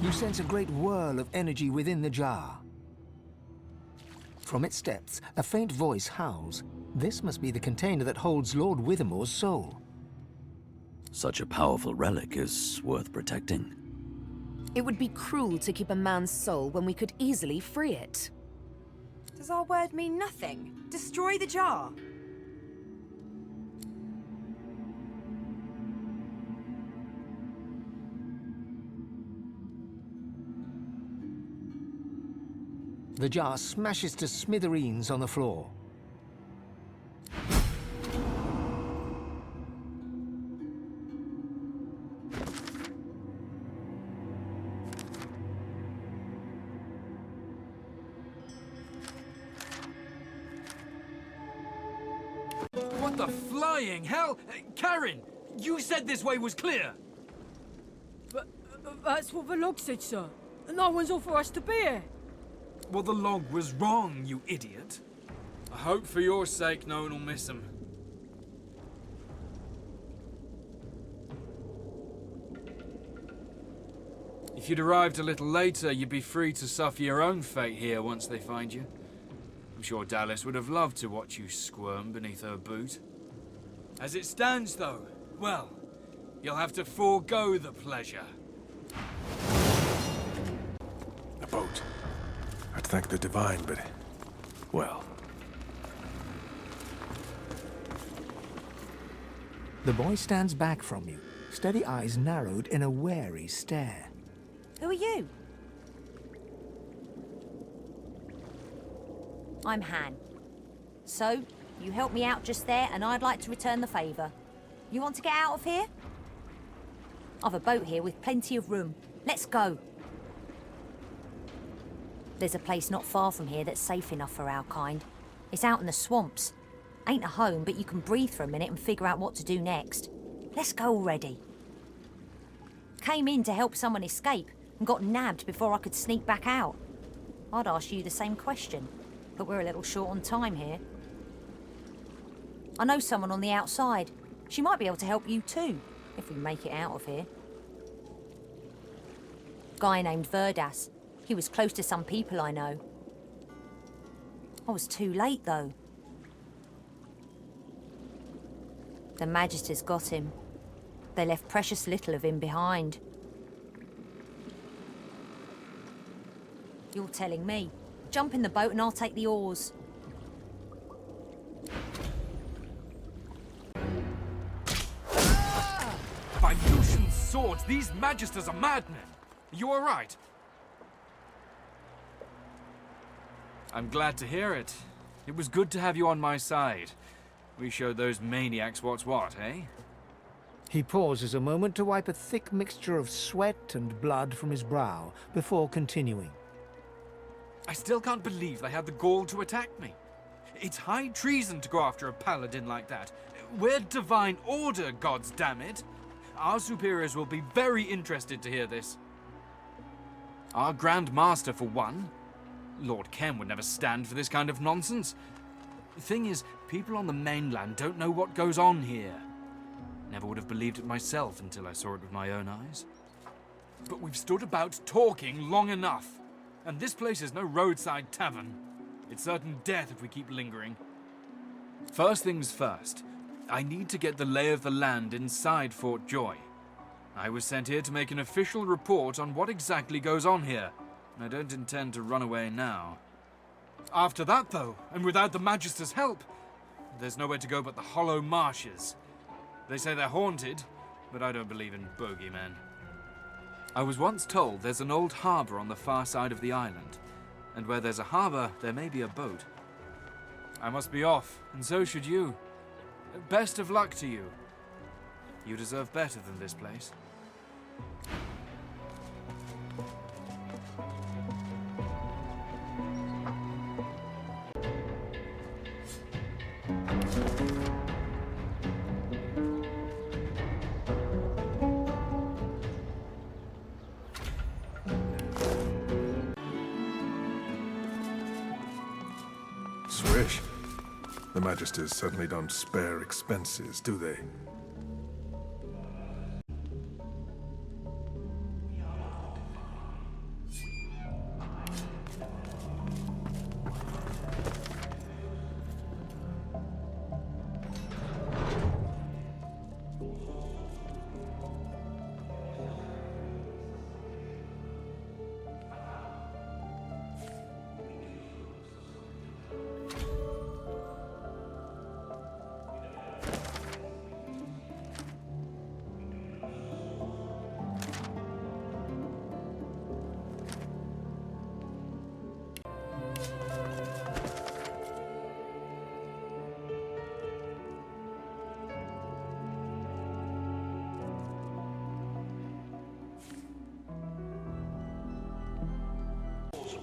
[SPEAKER 4] You sense a great whirl of energy within the jar. From its depths, a faint voice howls. This must be the container that holds Lord Withermore's soul.
[SPEAKER 2] Such a powerful relic is worth protecting.
[SPEAKER 13] It would be cruel to keep a man's soul when we could easily free it.
[SPEAKER 20] Does our word mean nothing? Destroy the jar.
[SPEAKER 4] The jar smashes to smithereens on the floor.
[SPEAKER 17] What the flying hell? Karen, you said this way was clear.
[SPEAKER 19] But that's what the log said, sir. No one's offered us to be here.
[SPEAKER 17] Well, the log was wrong, you idiot. I hope for your sake no one will miss him. If you'd arrived a little later, you'd be free to suffer your own fate here once they find you. I'm sure Dallas would have loved to watch you squirm beneath her boot. As it stands, though, well, you'll have to forego the pleasure.
[SPEAKER 24] A boat. I'd thank the divine, but... well...
[SPEAKER 4] The boy stands back from you, steady eyes narrowed in a wary stare.
[SPEAKER 26] Who are you? I'm Han. So, you helped me out just there, and I'd like to return the favour. You want to get out of here? I've a boat here with plenty of room. Let's go. There's a place not far from here that's safe enough for our kind. It's out in the swamps. Ain't a home, but you can breathe for a minute and figure out what to do next. Let's go already. Came in to help someone escape and got nabbed before I could sneak back out. I'd ask you the same question, but we're a little short on time here. I know someone on the outside. She might be able to help you too, if we make it out of here. Guy named Verdas. He was close to some people I know. I was too late, though. The Magisters got him. They left precious little of him behind. You're telling me. Jump in the boat and I'll take the oars.
[SPEAKER 17] By Lucian's swords, these Magisters are madmen. You all right? I'm glad to hear it. It was good to have you on my side. We showed those maniacs what's what, eh?
[SPEAKER 4] He pauses a moment to wipe a thick mixture of sweat and blood from his brow before continuing.
[SPEAKER 17] I still can't believe they had the gall to attack me. It's high treason to go after a paladin like that. We're divine order, gods damn it. Our superiors will be very interested to hear this. Our Grand Master, for one. Lord Ken would never stand for this kind of nonsense. The thing is, people on the mainland don't know what goes on here. Never would have believed it myself until I saw it with my own eyes. But we've stood about talking long enough. And this place is no roadside tavern. It's certain death if we keep lingering. First things first, I need to get the lay of the land inside Fort Joy. I was sent here to make an official report on what exactly goes on here, and I don't intend to run away now. After that, though, and without the Magister's help, there's nowhere to go but the hollow marshes. They say they're haunted, but I don't believe in bogeymen. I was once told there's an old harbour on the far side of the island, and where there's a harbour, there may be a boat. I must be off, and so should you. Best of luck to you. You deserve better than this place.
[SPEAKER 24] Swish. The Magisters certainly don't spare expenses, do they?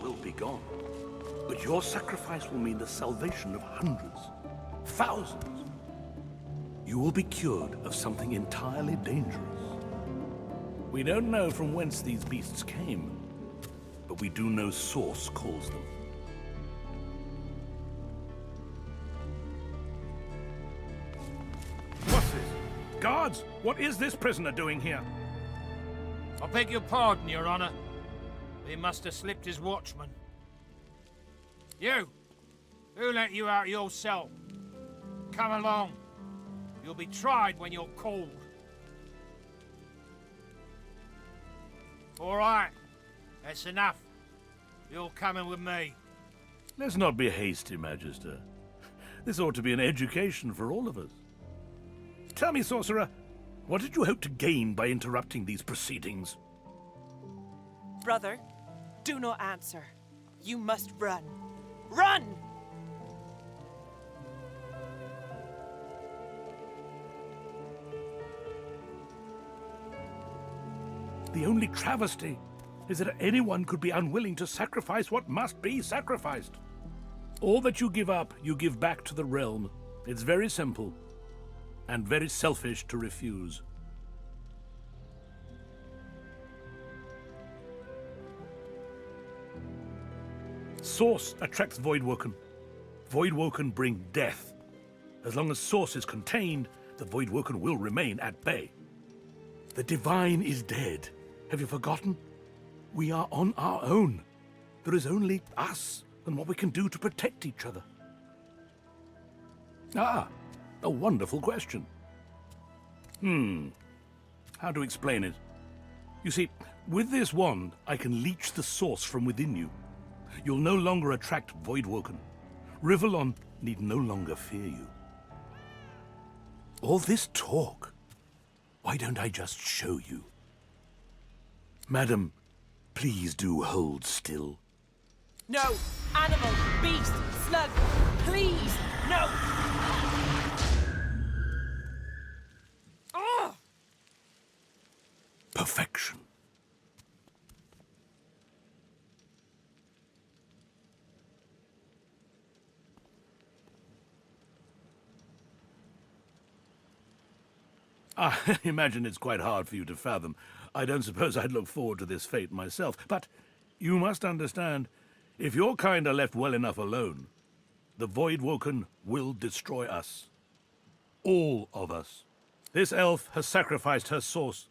[SPEAKER 10] Will be gone. But your sacrifice will mean the salvation of hundreds, thousands. You will be cured of something entirely dangerous. We don't know from whence these beasts came, but we do know Source calls them.
[SPEAKER 3] What's this? Guards, what is this prisoner doing here?
[SPEAKER 11] I beg your pardon, Your Honor. He must have slipped his watchman. You! Who let you out of your cell? Come along. You'll be tried when you're called. All right. That's enough. You're coming with me.
[SPEAKER 10] Let's not be hasty, Magister. This ought to be an education for all of us. Tell me, Sorcerer, what did you hope to gain by interrupting these proceedings?
[SPEAKER 21] Brother, do not answer. You must run. Run!
[SPEAKER 10] The only travesty is that anyone could be unwilling to sacrifice what must be sacrificed. All that you give up, you give back to the realm. It's very simple, and very selfish to refuse. Source attracts Voidwoken. Voidwoken bring death. As long as Source is contained, the Voidwoken will remain at bay. The Divine is dead. Have you forgotten? We are on our own. There is only us and what we can do to protect each other. Ah, a wonderful question. How to explain it? You see, with this wand, I can leech the Source from within you. You'll no longer attract Voidwoken. Ривеллон need no longer fear you. All this talk, why don't I just show you? Madam, please do hold still.
[SPEAKER 21] No! Animal! Beast! Slug! Please! No! Ugh!
[SPEAKER 10] Perfection. I imagine it's quite hard for you to fathom. I don't suppose I'd look forward to this fate myself, but you must understand, if your kind are left well enough alone, the Voidwoken will destroy us. All of us. This elf has sacrificed her Source.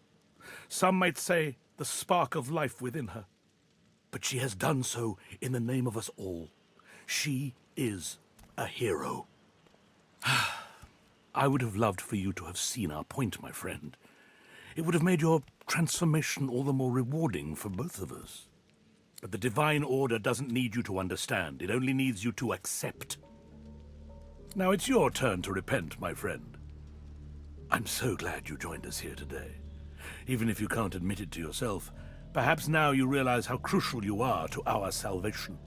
[SPEAKER 10] Some might say the spark of life within her. But she has done so in the name of us all. She is a hero. I would have loved for you to have seen our point, my friend. It would have made your transformation all the more rewarding for both of us. But the Divine Order doesn't need you to understand. It only needs you to accept. Now it's your turn to repent, my friend. I'm so glad you joined us here today. Even if you can't admit it to yourself, perhaps now you realize how crucial you are to our salvation.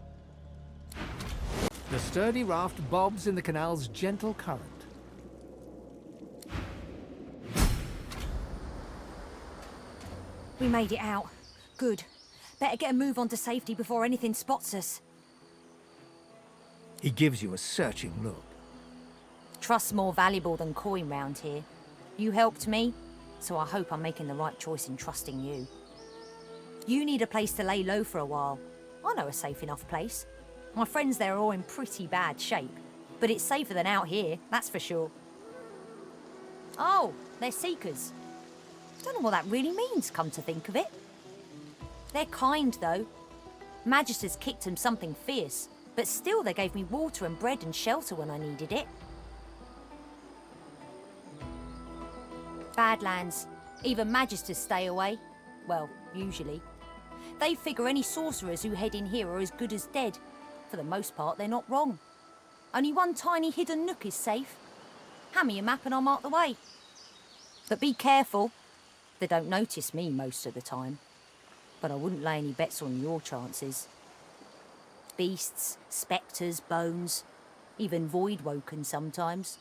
[SPEAKER 4] The sturdy raft bobs in the canal's gentle current.
[SPEAKER 26] We made it out. Good. Better get a move on to safety before anything spots us.
[SPEAKER 4] He gives you a searching look.
[SPEAKER 26] Trust's more valuable than coin round here. You helped me, so I hope I'm making the right choice in trusting you. You need a place to lay low for a while. I know a safe enough place. My friends there are all in pretty bad shape, but it's safer than out here, that's for sure. Oh, they're seekers. Don't know what that really means, come to think of it. They're kind, though. Magisters kicked them something fierce, but still they gave me water and bread and shelter when I needed it. Badlands. Even Magisters stay away. Well, usually. They figure any sorcerers who head in here are as good as dead. For the most part, they're not wrong. Only one tiny hidden nook is safe. Hand me a map and I'll mark the way. But be careful. They don't notice me most of the time. But I wouldn't lay any bets on your chances. Beasts, spectres, bones, even void-woken sometimes.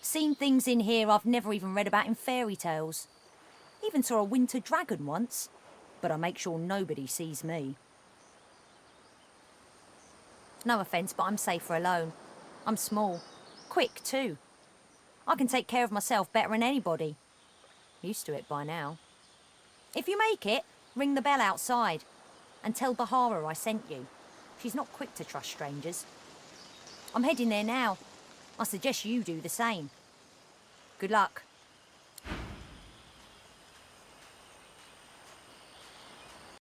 [SPEAKER 26] Seen things in here I've never even read about in fairy tales. Even saw a winter dragon once, but I make sure nobody sees me. No offence, but I'm safer alone. I'm small. Quick, too. I can take care of myself better than anybody. Used to it by now. If you make it, ring the bell outside and tell Bahara I sent you. She's not quick to trust strangers. I'm heading there now. I suggest you do the same. Good luck.